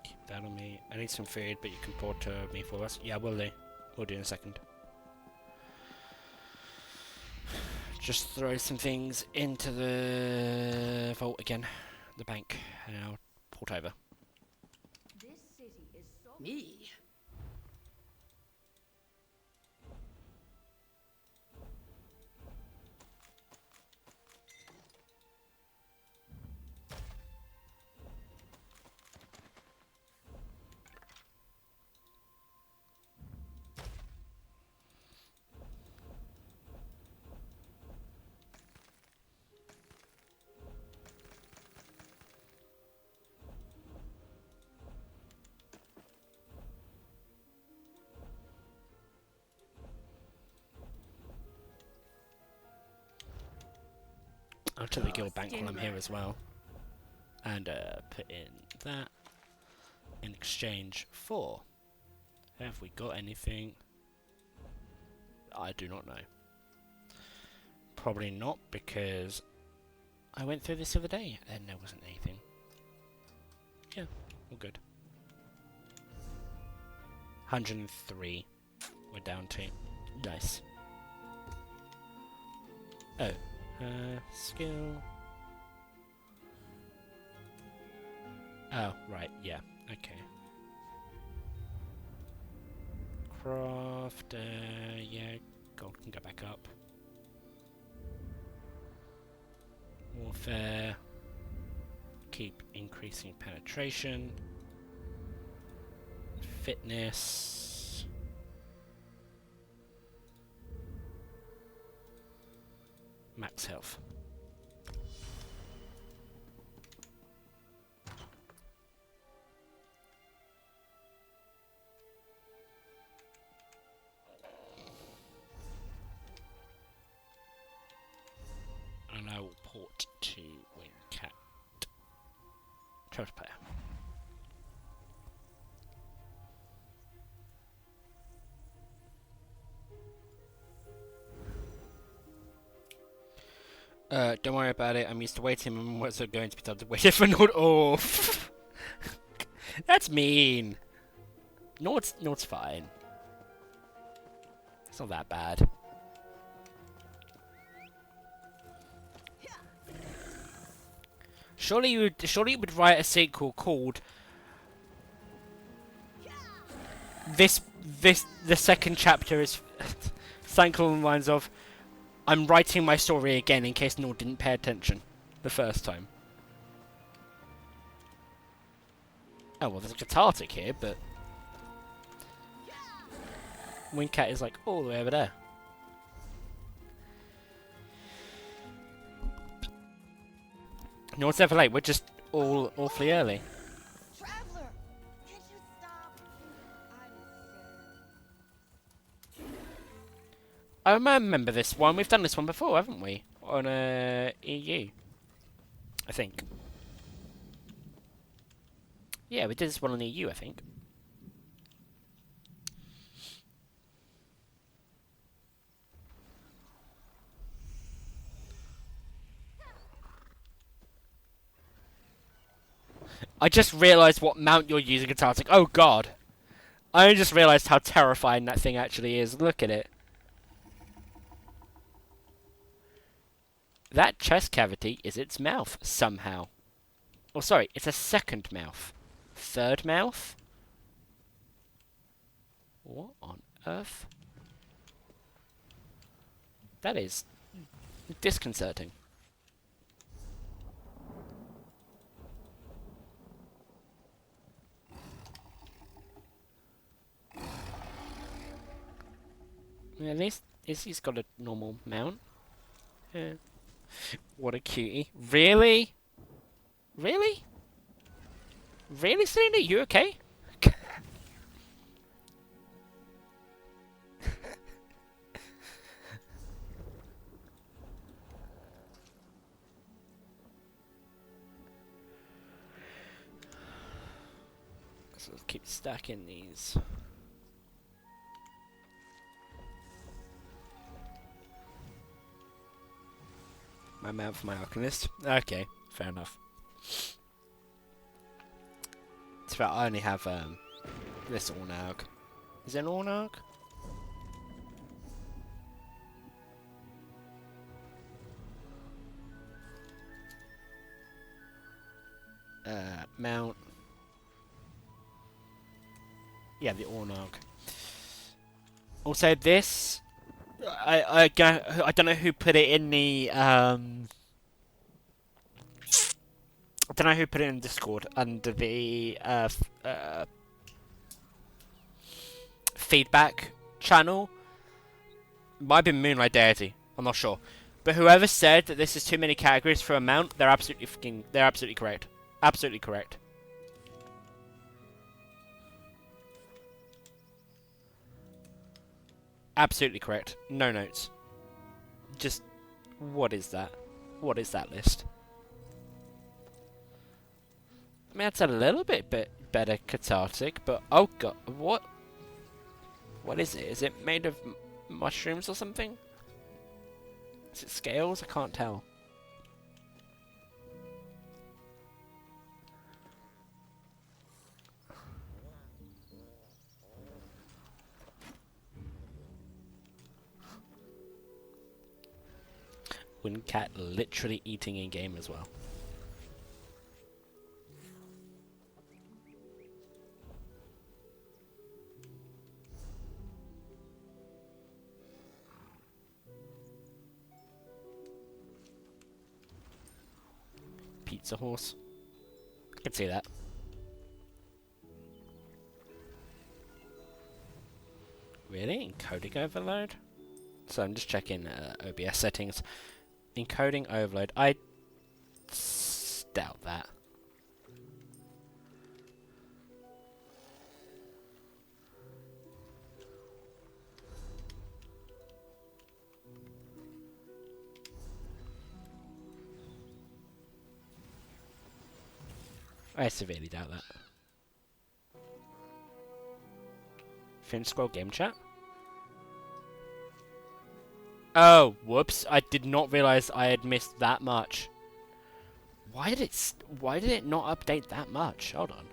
Keep that on me. I need some food, but you can pour to me for us. Yeah, will do. We'll do in a second. Just throw some things into the vault again, the bank, and I'll port over. This city is so Me? I'll check the guild bank while I'm here as well. And put in that in exchange for... Have we got anything? I do not know. Probably not, because I went through this the other day and there wasn't anything. Yeah, all good. 103 we're down to. Nice. Oh. Skill. Oh, right, yeah, okay. Craft, yeah, gold can go back up. Warfare. Keep increasing penetration. Fitness. Max health. And I will port to Windcat. Trust player. Don't worry about it. I'm used to waiting and what's going to be told to wait for not off. That's mean. Nord's fine. It's not that bad. Surely you would write a sequel called the second chapter is something along the lines of I'm writing my story again in case Nord didn't pay attention the first time. Oh well, there's a cathartic here, but Windcat is like all the way over there. No, it's never late. We're just all awfully early. Traveler, can't you stop? I'm I remember this one. We've done this one before, haven't we? On EU, I think. Yeah, we did this one on EU, I think. I just realised what mount you're using, Cathartic. Oh god. I just realised how terrifying that thing actually is. Look at it. That chest cavity is its mouth, somehow. Oh, sorry, it's a second mouth. Third mouth? What on earth? That is disconcerting. At least he's got a normal mount. Yeah. What a cutie. Really? Really? Really, Selena? You okay? So let's keep stacking these. My mount for my Alchemist. Okay, fair enough. It's fair, I only have this Ornarg. Is it an Ornarg? Mount. Yeah, the Ornarg. Also, this I don't know who put it in the I don't know who put it in Discord under the feedback channel. Might have been Moonlight Deity. I'm not sure, but whoever said that this is too many categories for a mount, they're absolutely correct. Absolutely correct. Absolutely correct. No notes. Just, what is that? What is that list? I mean, that's a little bit better cathartic, but oh god, what? What is it? Is it made of mushrooms or something? Is it scales? I can't tell. Windcat literally eating in game as well. Pizza horse. I can see that. Really? Encoding overload? So I'm just checking OBS settings. Encoding overload. I doubt that. I severely doubt that. Fin scroll game chat? Oh, whoops! I did not realize I had missed that much. Why did it not update that much? Hold on.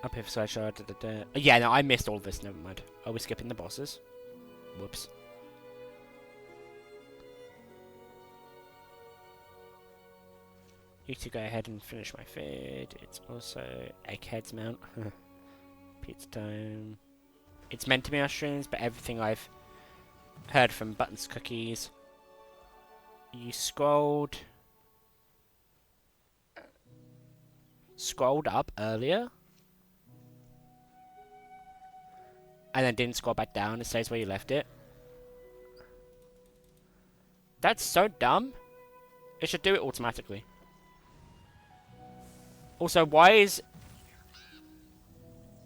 Up here for sideshow. Yeah, no, I missed all this. Never mind. Are we skipping the bosses? Whoops. You two go ahead and finish my food. It's also Egghead's mount. Pizza time. It's meant to be on streams, but everything I've heard from Buttons Cookies. You scrolled up earlier. And then didn't scroll back down. It stays where you left it. That's so dumb. It should do it automatically. Also, why is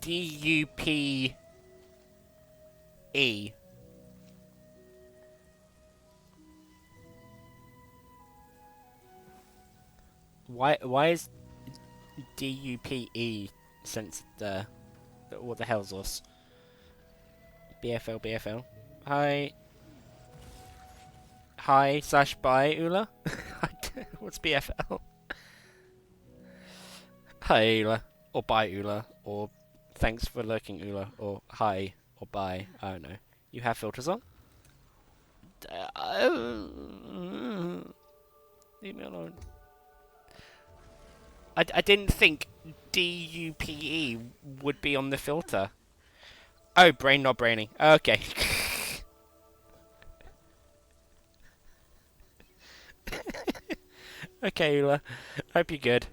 DUPE? Why is DUPE since the what the hell's this? BFL. Hi / bye Ula. What's BFL? Hi Ula, or bye Ula, or thanks for lurking Ula, or hi, or bye. I don't know. You have filters on? Leave me alone. I didn't think DUPE would be on the filter. Oh, brain not braining. Okay. Okay, Ula. Hope you're good.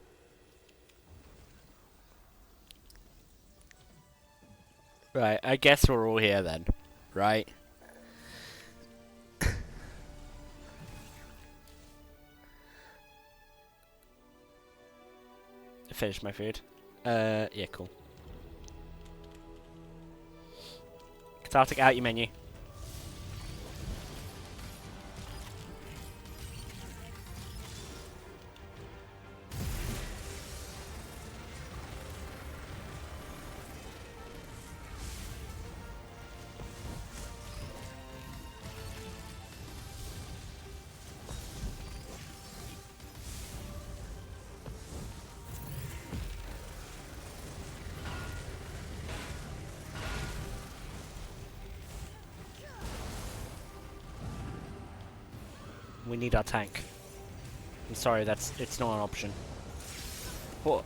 Right, I guess we're all here then. Right? Finish my food. Yeah, cool. Cathartic out your menu. We need our tank. I'm sorry, it's not an option. What?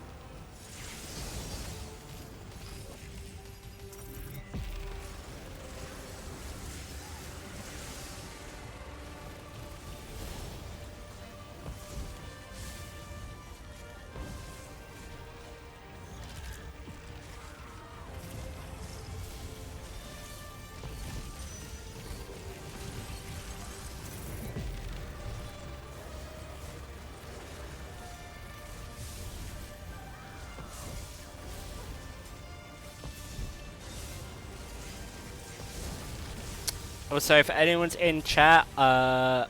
Also, if anyone's in chat, I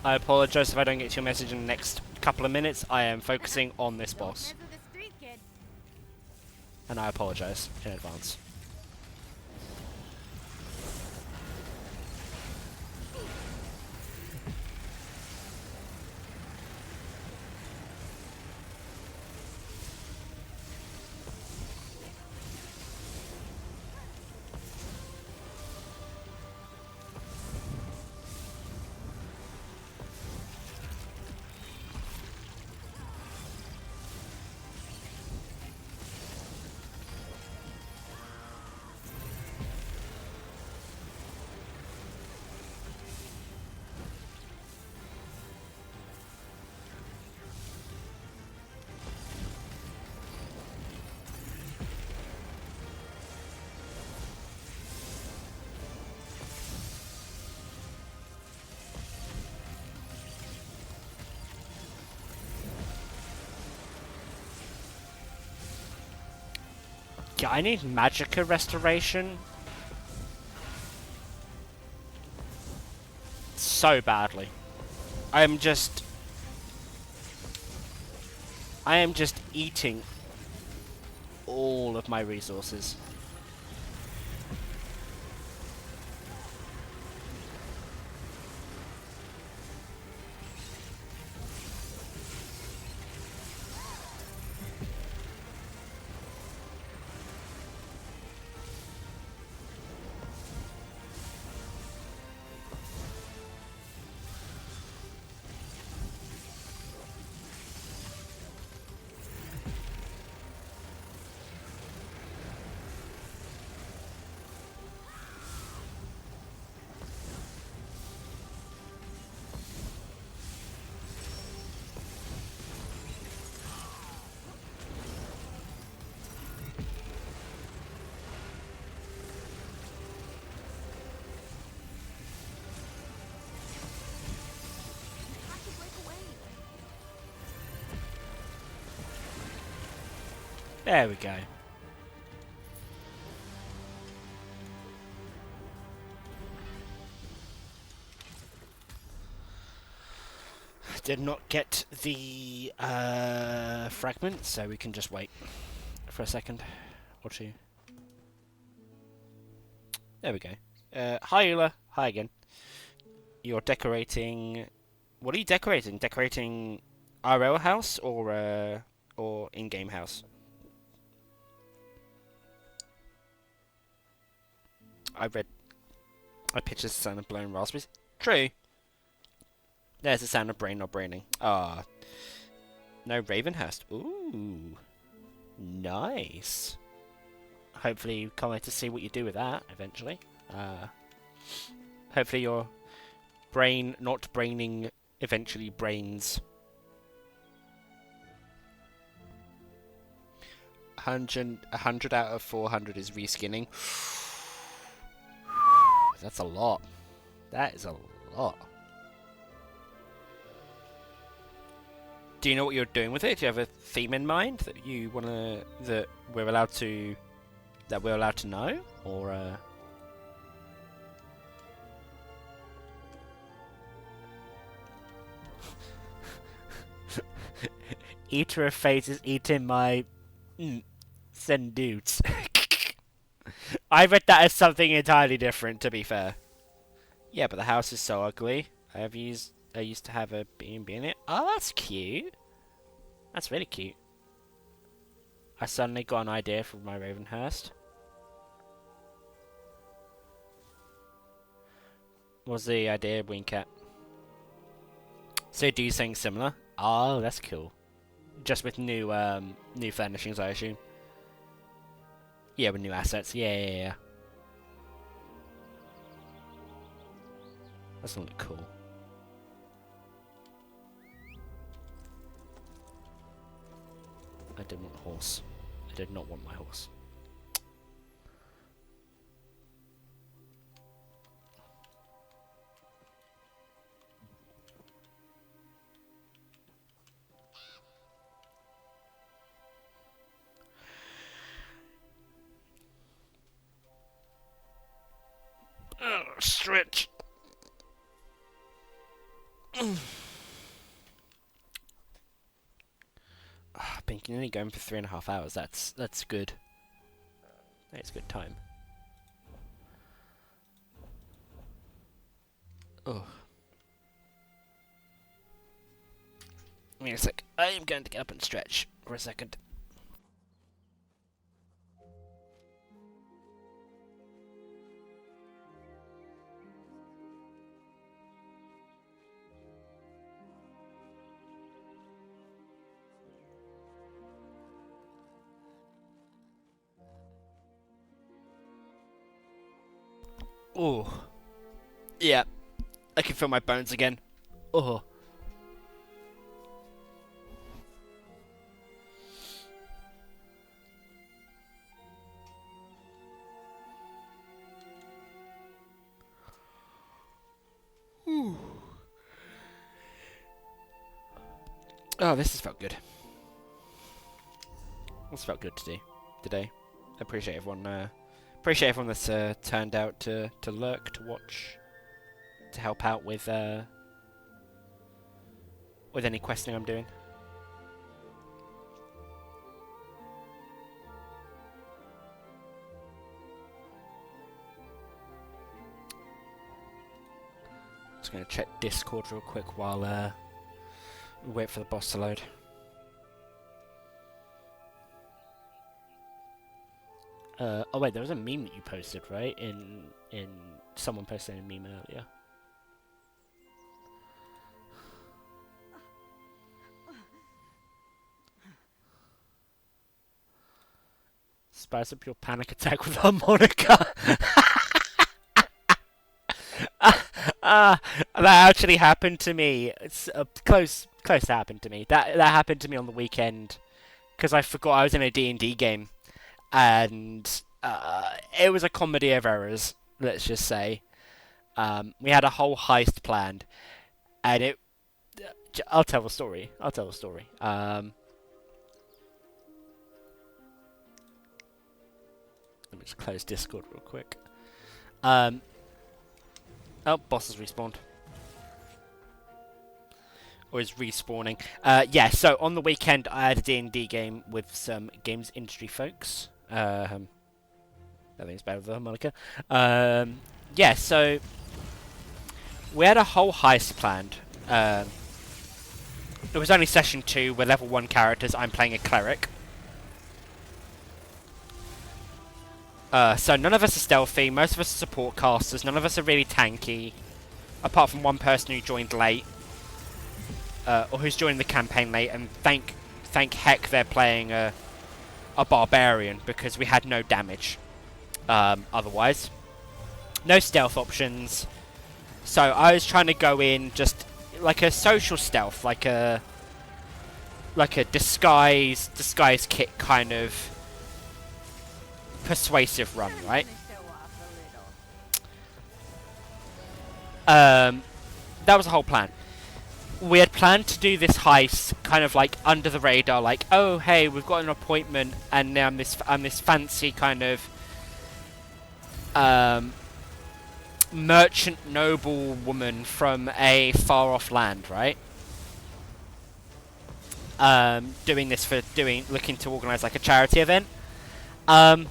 apologize if I don't get to your message in the next couple of minutes. I am focusing on this boss. And I apologize in advance. Yeah, I need Magicka restoration so badly. I am just eating all of my resources. There we go. Did not get the fragment, so we can just wait for a second or two. There we go. Hi, Eula. Hi again. You're decorating... What are you decorating? Decorating RL house or in-game house? I pictured the sound of blown raspberries. True. There's the sound of brain not braining. Ah. No Ravenhurst. Ooh. Nice. Hopefully you can't wait to see what you do with that eventually. Hopefully your brain not braining eventually brains. 100 out of 400 is reskinning. That's a lot. That is a lot. Do you know what you're doing with it? Do you have a theme in mind that you wanna that we're allowed to know, or Eater of Fate is eating my send dudes. I read that as something entirely different, to be fair. Yeah, but the house is so ugly. I used to have a B&B in it. Oh, that's cute. That's really cute. I suddenly got an idea for my Ravenhurst. What's the idea, Wincat? So do something similar? Oh, that's cool. Just with new furnishings, I assume. Yeah, with new assets. Yeah. That's gonna look cool. I did want a horse. I did not want my horse. Oh, stretch. Been only going for 3.5 hours. That's good. That's good time. Oh. Wait a sec. I am going to get up and stretch for a second. Oh. Yeah. I can feel my bones again. Oh. Oh, this has felt good. This felt good to do today. I appreciate everyone. Appreciate everyone that's turned out to lurk, to watch, to help out with any questing I'm doing. Just gonna check Discord real quick while we wait for the boss to load. Oh wait, there was a meme that you posted, right? In someone posted a meme earlier. Spice up your panic attack with harmonica. That actually happened to me. It's close to happen to me. That happened to me on the weekend because I forgot I was in a D&D game. And it was a comedy of errors, let's just say. We had a whole heist planned, and I'll tell the story. Let me just close Discord real quick. Oh, boss has respawned. Or is respawning. Yeah, so on the weekend I had a D&D game with some games industry folks. I think it's better with a harmonica. Yeah, so we had a whole heist planned. It was only session 2, we're level 1 characters, I'm playing a cleric. So none of us are stealthy, most of us are support casters, none of us are really tanky. Apart from one person who joined late. Or who's joining the campaign late, and thank heck they're playing a barbarian, because we had no damage. Otherwise. No stealth options. So I was trying to go in just like a social stealth, like a disguise kit kind of persuasive run, right? That was the whole plan. We had planned to do this heist kind of like under the radar, like, oh hey, we've got an appointment, and I'm this fancy kind of merchant noble woman from a far off land, right? Doing this for looking to organise like a charity event. And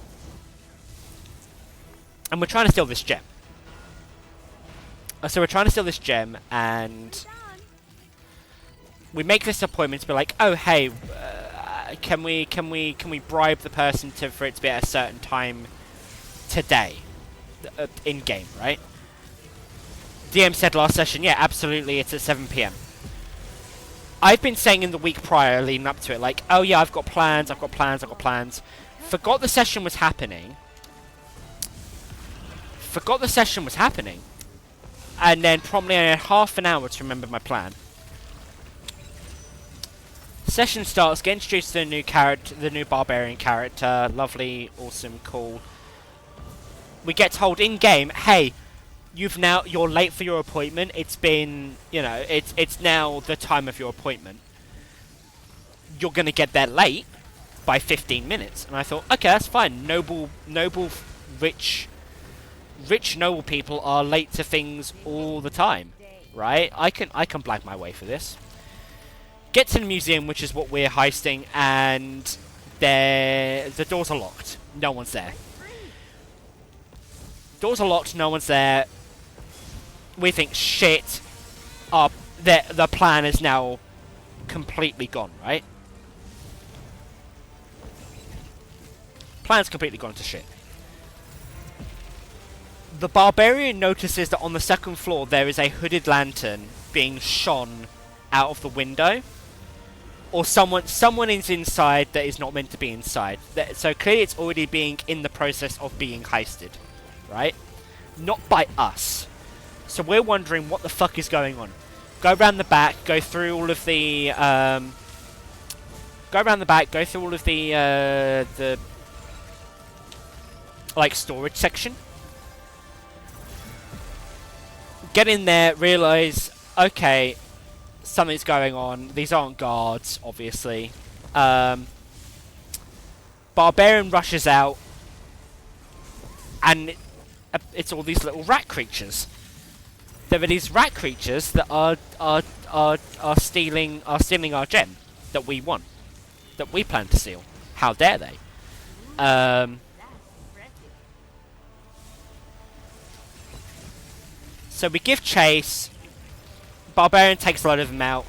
we're trying to steal this gem. So we're trying to steal this gem, and we make this appointment to be like, oh hey, can we bribe the person for it to be at a certain time today, in game, right? DM said last session, yeah, absolutely, it's at 7 PM. I've been saying in the week prior, leading up to it, like, oh yeah, I've got plans. Forgot the session was happening. And then promptly I had half an hour to remember my plan. Session starts, get introduced to the new character, the new barbarian character. Lovely, awesome, cool. We get told in game, hey, you're late for your appointment. It's been, it's now the time of your appointment. You're gonna get there late by 15 minutes. And I thought, okay, that's fine. Rich noble people are late to things all the time, right? I can blag my way for this. Get to the museum, which is what we're heisting, and the doors are locked. No one's there. Doors are locked. No one's there. We think, shit. The plan is now completely gone, right? Plan's completely gone to shit. The barbarian notices that on the second floor there is a hooded lantern being shone out of the window. Or someone is inside that is not meant to be inside. So clearly it's already being in the process of being heisted. Right? Not by us. So we're wondering what the fuck is going on. Go around the back, go through all of the like storage section. Get in there, realise, okay, something's going on. These aren't guards, obviously. Barbarian rushes out, and it's all these little rat creatures. There are these rat creatures that are stealing our gem that we want, that we plan to steal. How dare they? So we give chase. Barbarian takes a lot of them out.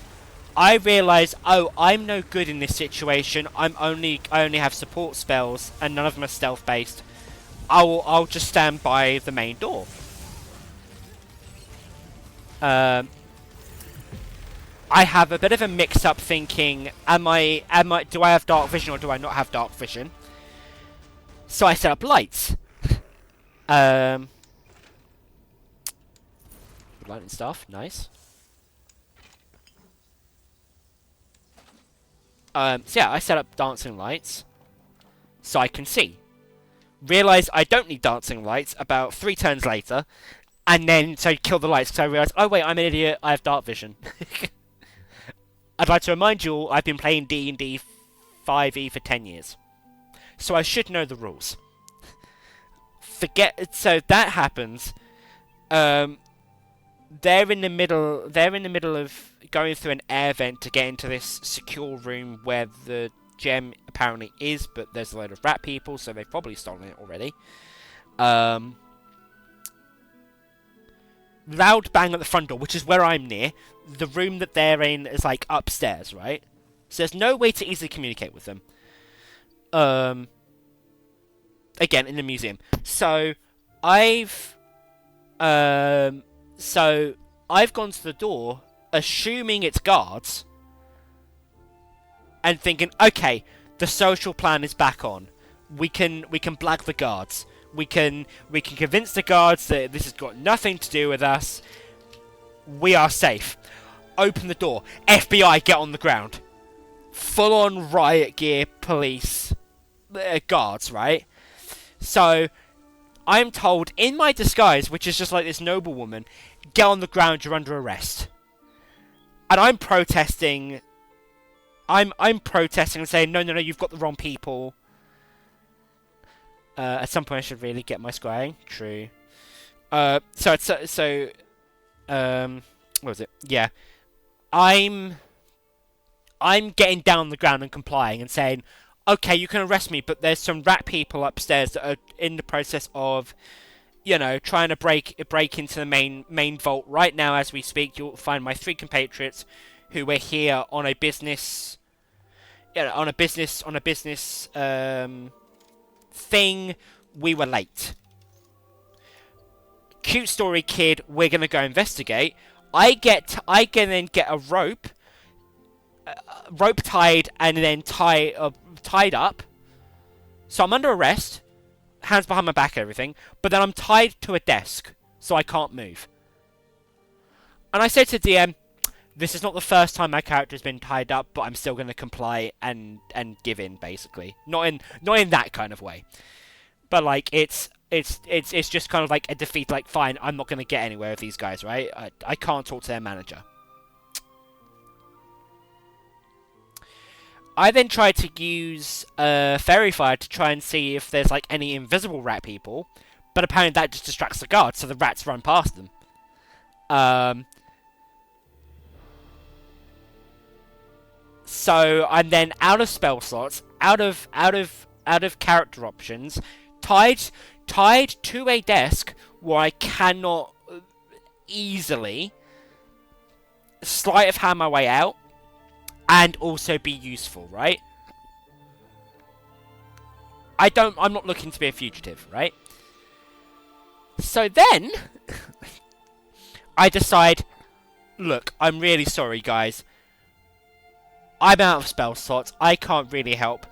I realise, oh, I'm no good in this situation. I only have support spells, and none of them are stealth based. I'll just stand by the main door. I have a bit of a mix-up thinking, do I have dark vision or do I not have dark vision? So I set up lights. Lightning stuff, nice. So yeah, I set up dancing lights so I can see. Realise I don't need dancing lights about 3 turns later, and then so kill the lights because I realise, oh wait, I'm an idiot, I have dark vision. I'd like to remind you all, I've been playing D&D 5e for 10 years. So I should know the rules. So that happens. They're in the middle of going through an air vent to get into this secure room where the gem apparently is, but there's a load of rat people, so they've probably stolen it already. Loud bang at the front door, which is where I'm near. The room that they're in is like upstairs, right? So there's no way to easily communicate with them. Again, in the museum. So I've gone to the door, assuming it's guards, and thinking, okay, the social plan is back on. We can blag the guards. We can convince the guards that this has got nothing to do with us. We are safe. Open the door. FBI, get on the ground. Full on riot gear, police, guards, right? So I'm told in my disguise, which is just like this noble woman, get on the ground, you're under arrest. And I'm protesting. I'm protesting and saying, no, you've got the wrong people. At some point I should really get my squaring. True. What was it? Yeah. I'm getting down on the ground and complying and saying, okay, you can arrest me, but there's some rat people upstairs that are in the process of, trying to break into the main vault right now as we speak. You'll find my 3 compatriots who were here on a business, thing. We were late. Cute story, kid. We're gonna go investigate. I can then get a rope tied and then tied up. So I'm under arrest, hands behind my back, everything. But then I'm tied to a desk, so I can't move. And I said to DM, this is not the first time my character's been tied up, but I'm still going to comply and give in, basically. Not in that kind of way, but like it's just kind of like a defeat. Like, fine, I'm not going to get anywhere with these guys, right? I can't talk to their manager. I then tried to use Fairy Fire to try and see if there's like any invisible rat people, but apparently that just distracts the guards, so the rats run past them. So I'm then out of spell slots, out of character options, tied to a desk where I cannot easily sleight of hand my way out and also be useful, right? I'm not looking to be a fugitive, right? So then I decide, look, I'm really sorry, guys. I'm out of spell slots. I can't really help.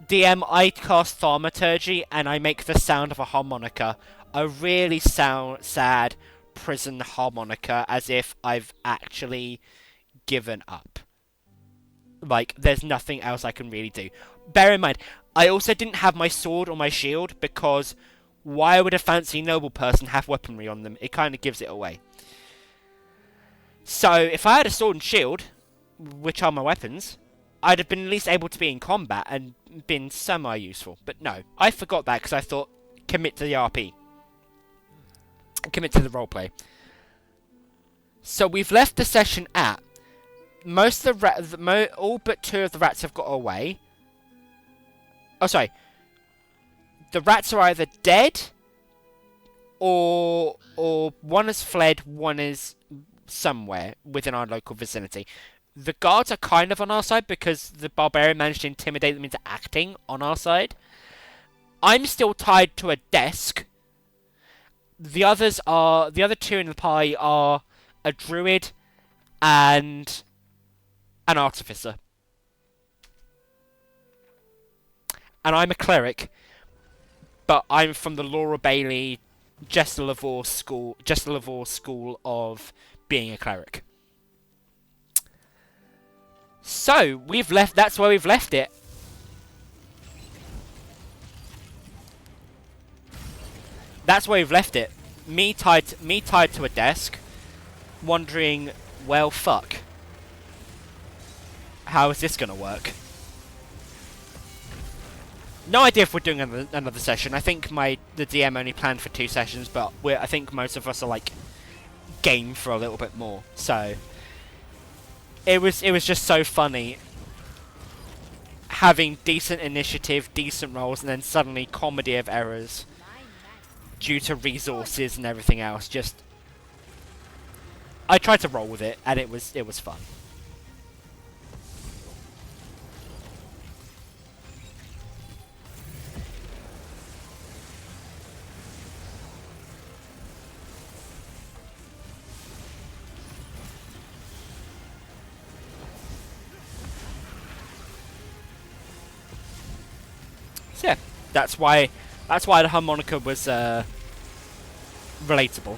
DM, I cast Thaumaturgy, and I make the sound of a harmonica. A really sad prison harmonica, as if I've actually given up. Like, there's nothing else I can really do. Bear in mind, I also didn't have my sword or my shield, because why would a fancy noble person have weaponry on them? It kind of gives it away. So, if I had a sword and shield, which are my weapons, I'd have been at least able to be in combat and been semi-useful. But no, I forgot that because I thought, commit to the RP. Commit to the roleplay. So we've left the session at, most of the all but 2 of the rats have got away. Oh, sorry. The rats are either dead, or one has fled, one is somewhere within our local vicinity. The guards are kind of on our side because the barbarian managed to intimidate them into acting on our side. I'm still tied to a desk. The other 2 in the party are a druid and an artificer. And I'm a cleric, but I'm from the Laura Bailey, Jester Lavore school of being a cleric. So, that's where we've left it. That's where we've left it. Me tied to a desk, wondering, well, fuck. How is this gonna work? No idea if we're doing another session. I think the DM only planned for 2 sessions, but I think most of us are like game for a little bit more. So it was just so funny having decent initiative, decent rolls, and then suddenly comedy of errors due to resources and everything else. Just I tried to roll with it, and it was fun. So yeah, that's why the harmonica was relatable.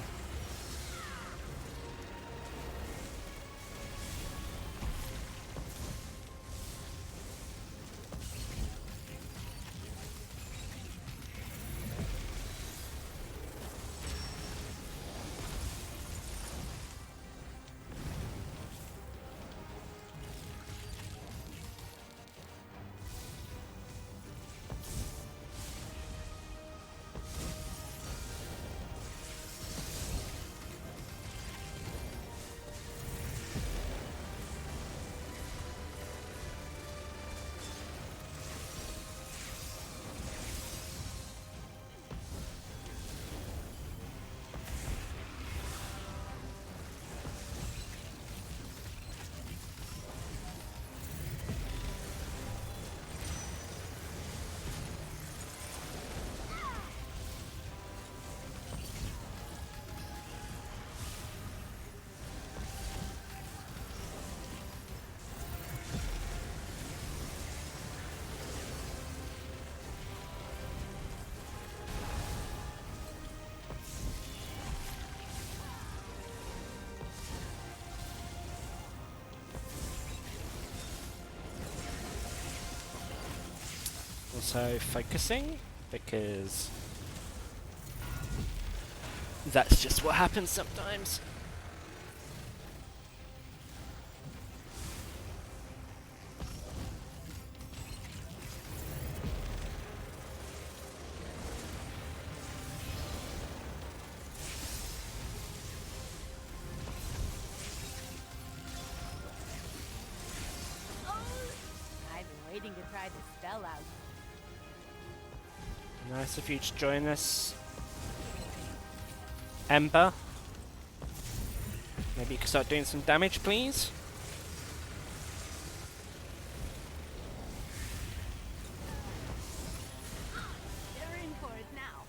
Also focusing, because that's just what happens sometimes. I've been waiting to try this spell out. Nice of you to join us, Ember. Maybe you can start doing some damage, please. They're in for it now.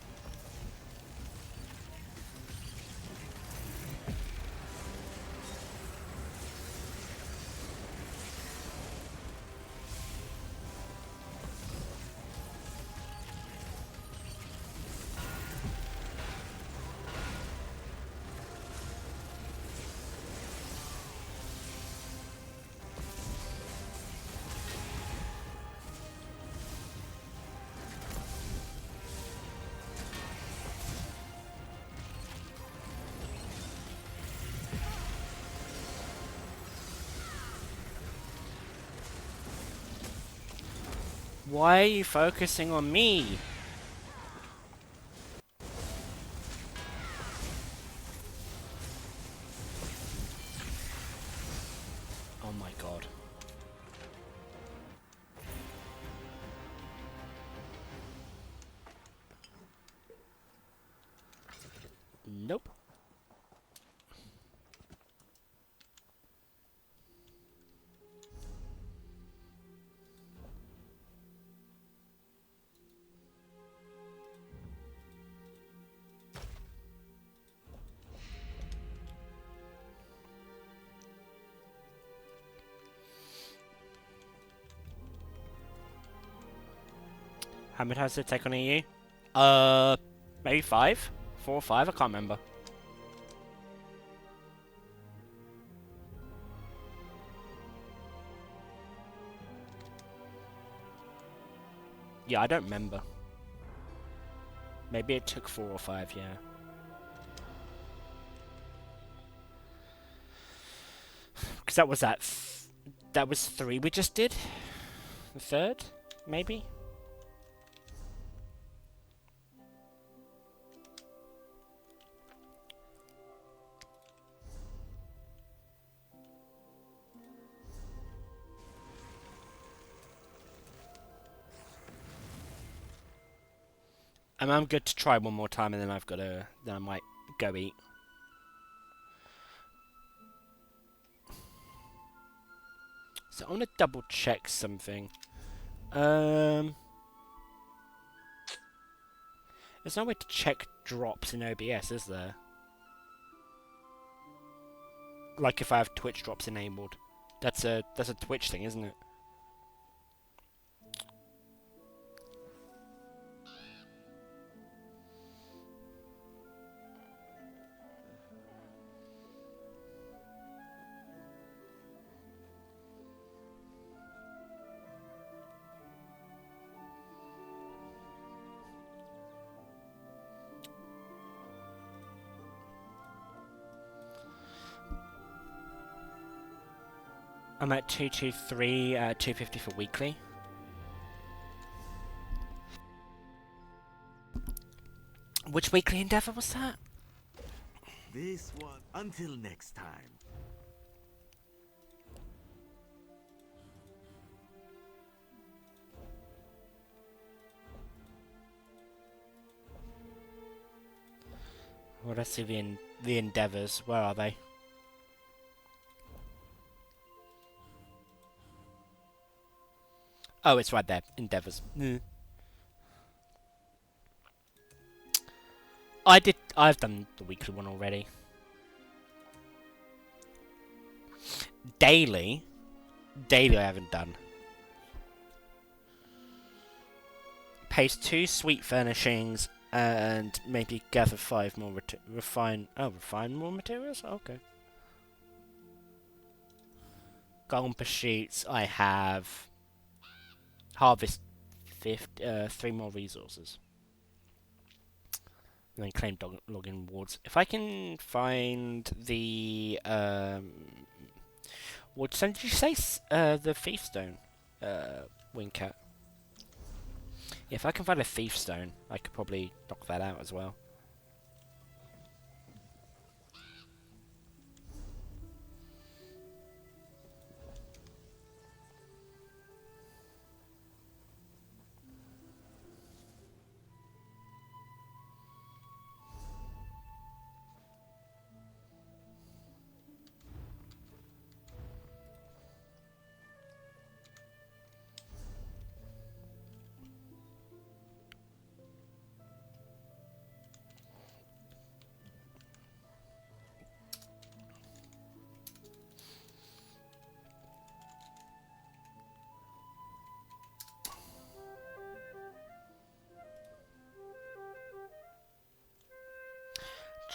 Why are you focusing on me? Oh my god. Nope. How many times did it take on EU? Maybe 5? 4 or 5? I can't remember. Yeah, I don't remember. Maybe it took 4 or 5, yeah. Because that was that was 3 we just did? The 3rd? Maybe? I'm good to try one more time, and then then I might go eat. So I want to double check something. There's no way to check drops in OBS, is there? Like if I have Twitch drops enabled. That's a Twitch thing, isn't it? I'm at 223, 250 for weekly. Which weekly endeavor was that? This one. Until next time. Well, let's see the endeavors. Where are they? Oh, it's right there. Endeavors. I've done the weekly one already. Daily I haven't done. Paste 2 sweet furnishings and maybe gather 5 more refine more materials? Okay. Golden pursuits, I have harvest 3 more resources. And then claim login rewards. If I can find the what did you say? The thief stone, Wingcat. If I can find a thief stone, I could probably knock that out as well.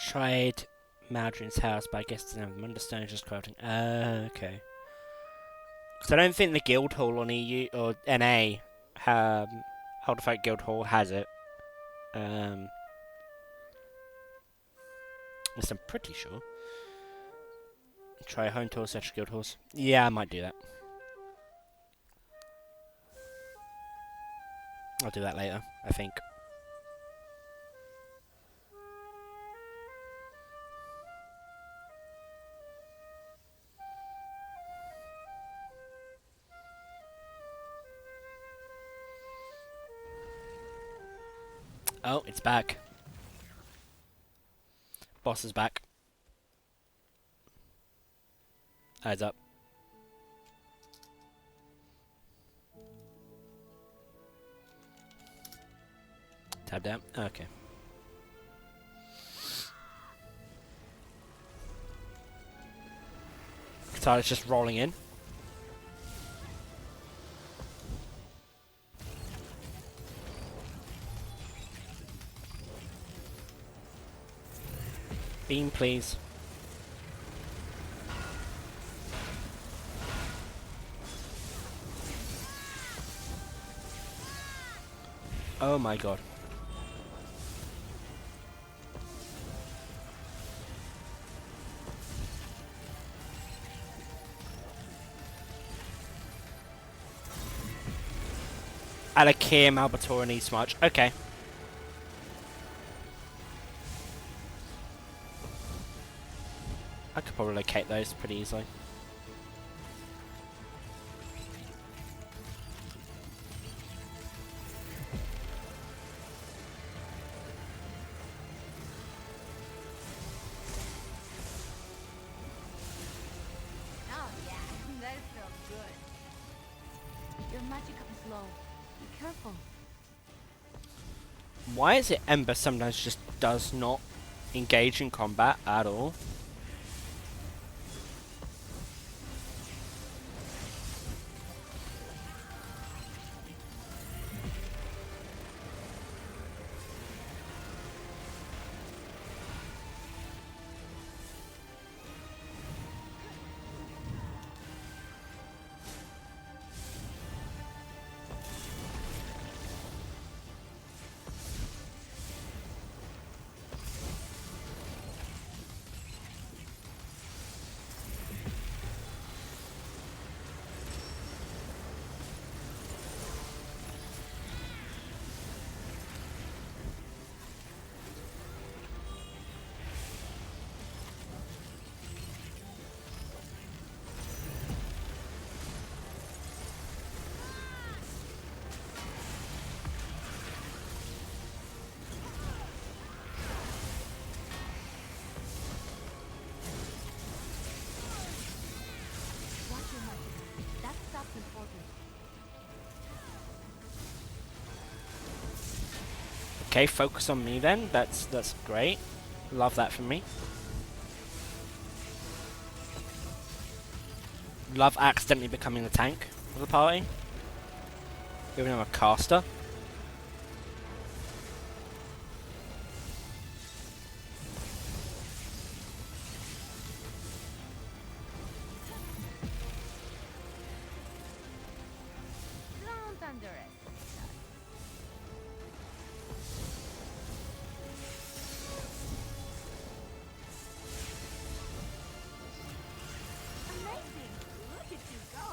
Tried Maldrin's house, but I guess it doesn't have them. Understand just crafting. Okay. So I don't think the guild hall on EU or NA, Hold Fight Guild Hall has it. Yes, I'm pretty sure. Try home tour, search guild halls. Yeah, I might do that. I'll do that later, I think. Oh, it's back. Boss is back. Eyes up. Tab down. Okay. Katana's just rolling in. Beam, please. Oh my god. Alakim, Albator, and East March. Okay. I could probably locate those pretty easily. Your magic up is low. Be careful. Why is it Ember sometimes just does not engage in combat at all? Watch your magic. That stuff's important. Okay, focus on me then. That's great. Love that from me. Love accidentally becoming the tank of the party. Even though I'm a caster. Don't underestimate that. Amazing! Look at you go!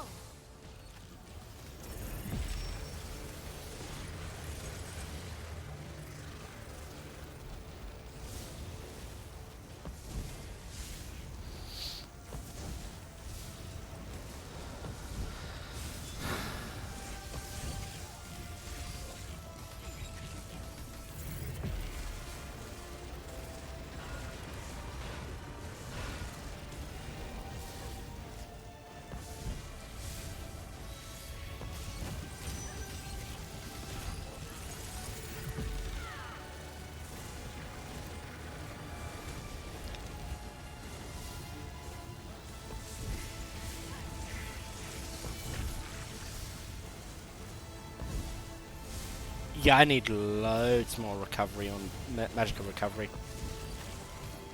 Yeah, I need loads more recovery on magical recovery.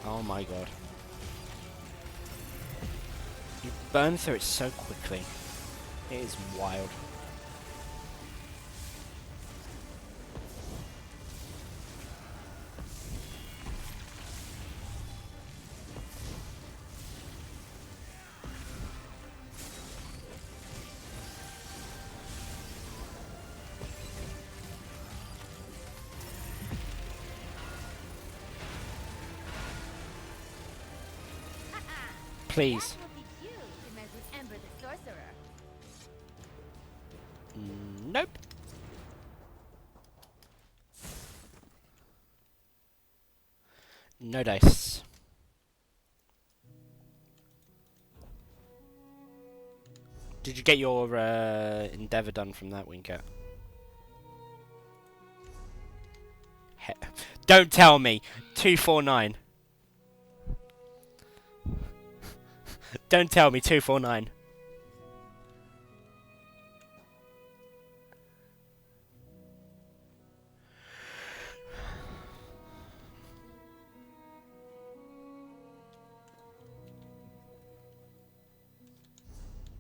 Oh my god. You burn through it so quickly. It is wild. Please. That will teach you to mess with Ember the Sorcerer. Nope. No dice. Did you get your endeavor done from that, Winker? Don't tell me. 249. Don't tell me 249.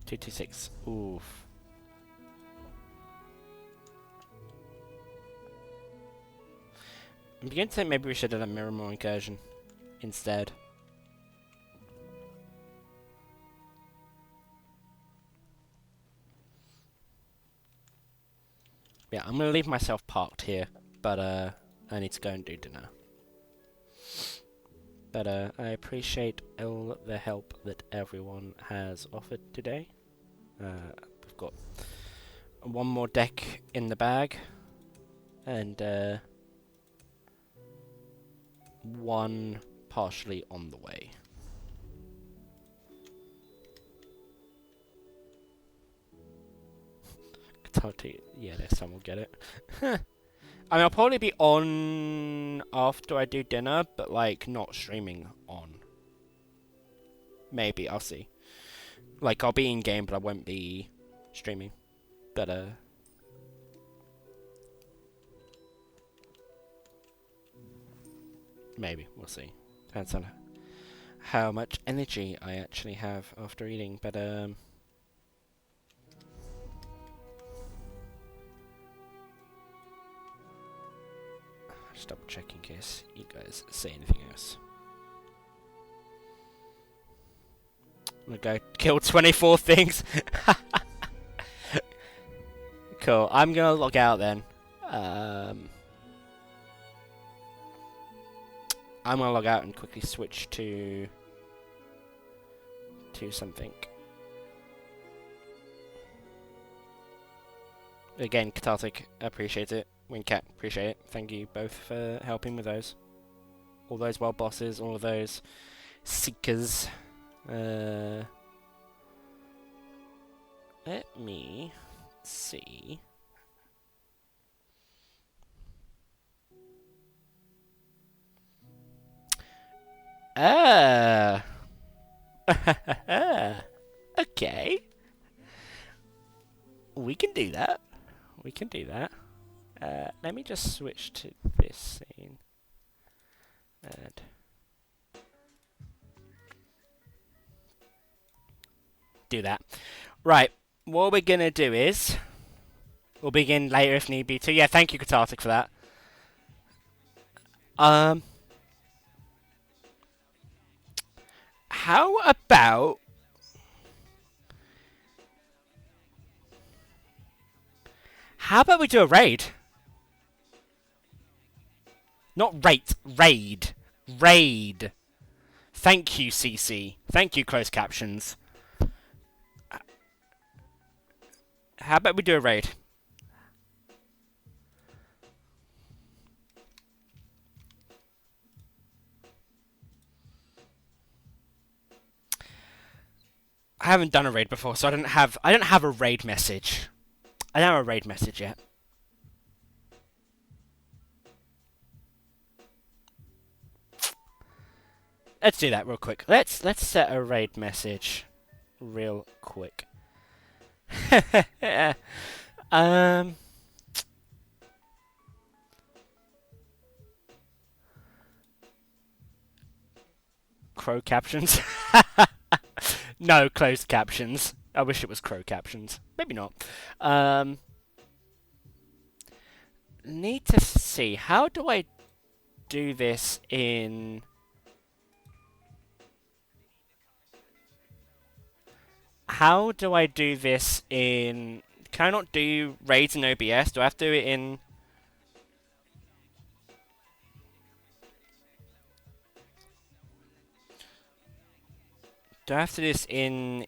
Two two six. Oof. I'm beginning to think maybe we should have done a Miramore incursion instead. Yeah, I'm gonna leave myself parked here, but I need to go and do dinner. But I appreciate all the help that everyone has offered today. We've got one more deck in the bag, and one partially on the way. Yeah, next time we'll get it. I mean, I'll probably be on after I do dinner, but like not streaming on. Maybe, I'll see. Like, I'll be in game, but I won't be streaming. But maybe, we'll see. Depends on how much energy I actually have after eating, but just double check in case you guys say anything else. I'm gonna go kill 24 things. Cool, I'm gonna log out then. I'm gonna log out and quickly switch to something. Again, Cathartic, appreciate it. Wincat, appreciate it. Thank you both for helping with those. All those wild bosses, all of those seekers. Let me see. Okay. We can do that. We can do that. Let me just switch to this scene. And do that. Right. What we're gonna do is we'll begin later if need be too. Yeah, thank you, Cathartic, for that. How about we do a raid? Not rate, raid. Raid. Thank you, CC. Thank you, closed captions. How about we do a raid? I haven't done a raid before, so I don't have a raid message. I don't have a raid message yet. Let's do that real quick. Let's set a raid message real quick. Crow captions. No closed captions. I wish it was crow captions. Maybe not. Need to see. How do I do this in... How do I do this in... Can I not do raids in OBS? Do I have to do it in... Do I have to do this in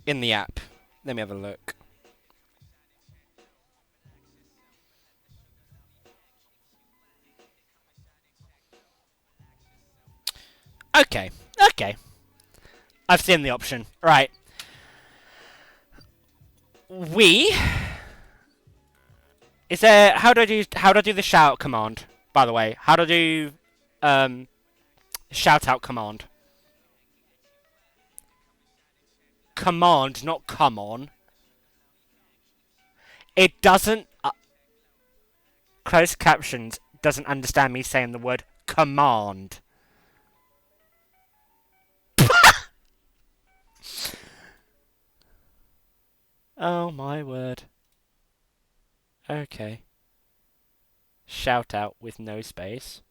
the app? Let me have a look. Okay, okay. I've seen the option. Right. Is there... How do I do the shout command, by the way? How do I do shout out command? Command, not come on. It doesn't... closed captions doesn't understand me saying the word command. Oh my word. Okay. Shout out with no space.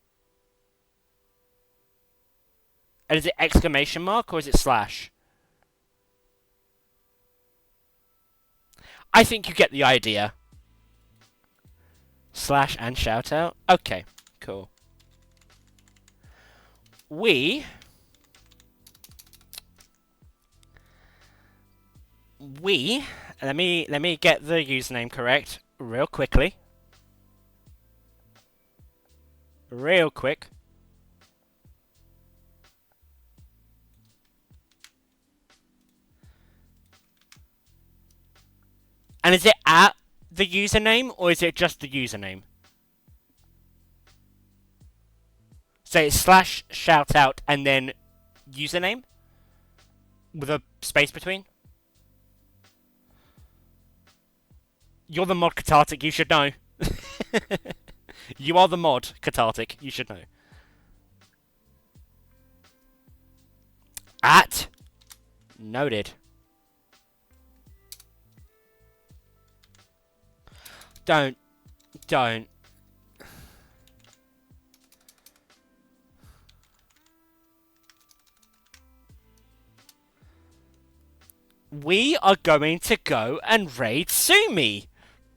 And is it exclamation mark or is it slash? I think you get the idea. Slash and shout out? Okay, cool. Let me get the username correct real quickly. Real quick. And is it at the username, or is it just the username? So it's slash shoutout and then username? With a space between? You're the mod, Cathartic, you should know. You are the mod, Cathartic, you should know. At noted. Don't. We are going to go and raid Sumi.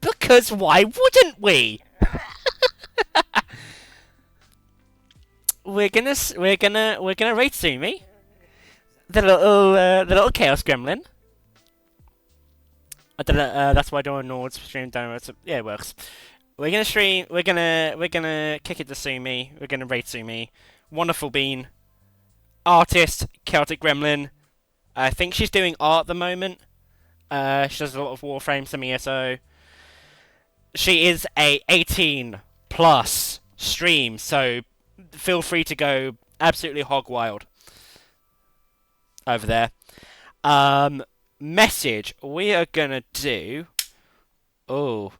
Because why wouldn't we? we're gonna raid Sumi. The little chaos gremlin. That's why I don't know what's stream downloads. Yeah, it works. We're gonna kick it to Sumi. We're gonna raid Sumi. Wonderful bean. Artist, Celtic Gremlin. I think she's doing art at the moment. She does a lot of Warframe, some ESO. She is a 18 plus stream, so feel free to go absolutely hog wild over there. Message. We are gonna do. Oh,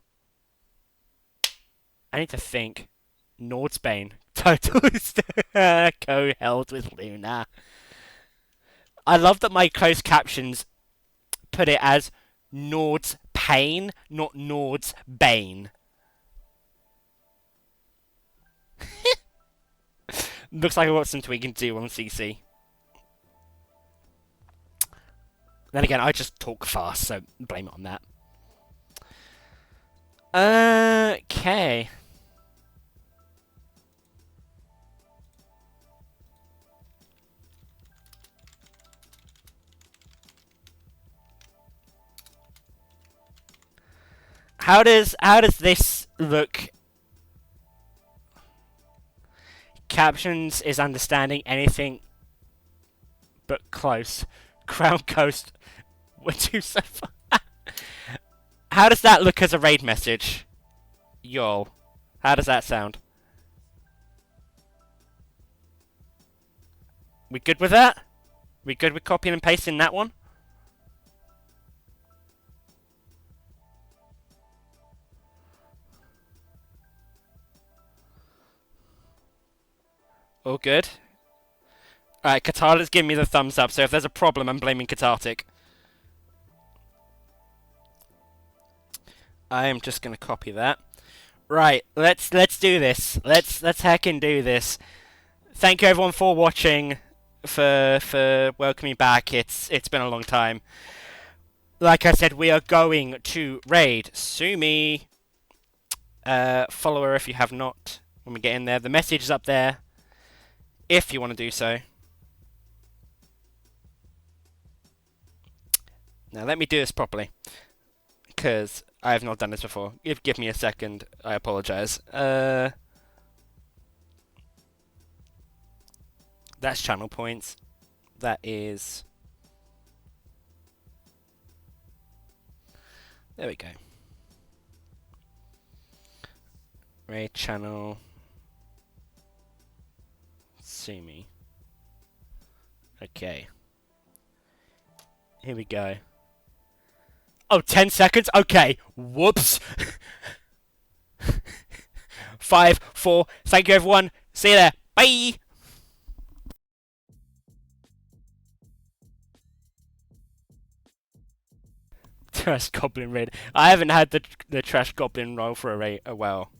I need to think. Nordsbane. Total co-held with Luna. I love that my closed captions put it as Nord's pain, not Nord's bane. Looks like I've got something we can do on CC. Then again, I just talk fast, so blame it on that. Okay. How does this look? Captions is understanding anything but close. Crown Coast. We're too so far. How does that look as a raid message? Y'all. How does that sound? We good with that? We good with copying and pasting that one? All good? Alright, Katar's giving me the thumbs up, so if there's a problem, I'm blaming Katartic. I am just gonna copy that. Right, let's do this. Let's heckin' do this. Thank you everyone for watching, for welcoming back. It's been a long time. Like I said, we are going to raid Sumi. Follow her if you have not. When we get in there, the message is up there. If you want to do so. Now let me do this properly, because I have not done this before. Give me a second. I apologize. That's channel points. That is. There we go. Raid channel. Sumi. Okay. Here we go. Oh, 10 seconds? Okay. Whoops. 5, 4. Thank you, everyone. See you there. Bye. Trash Goblin raid. I haven't had the Trash Goblin roll for a while.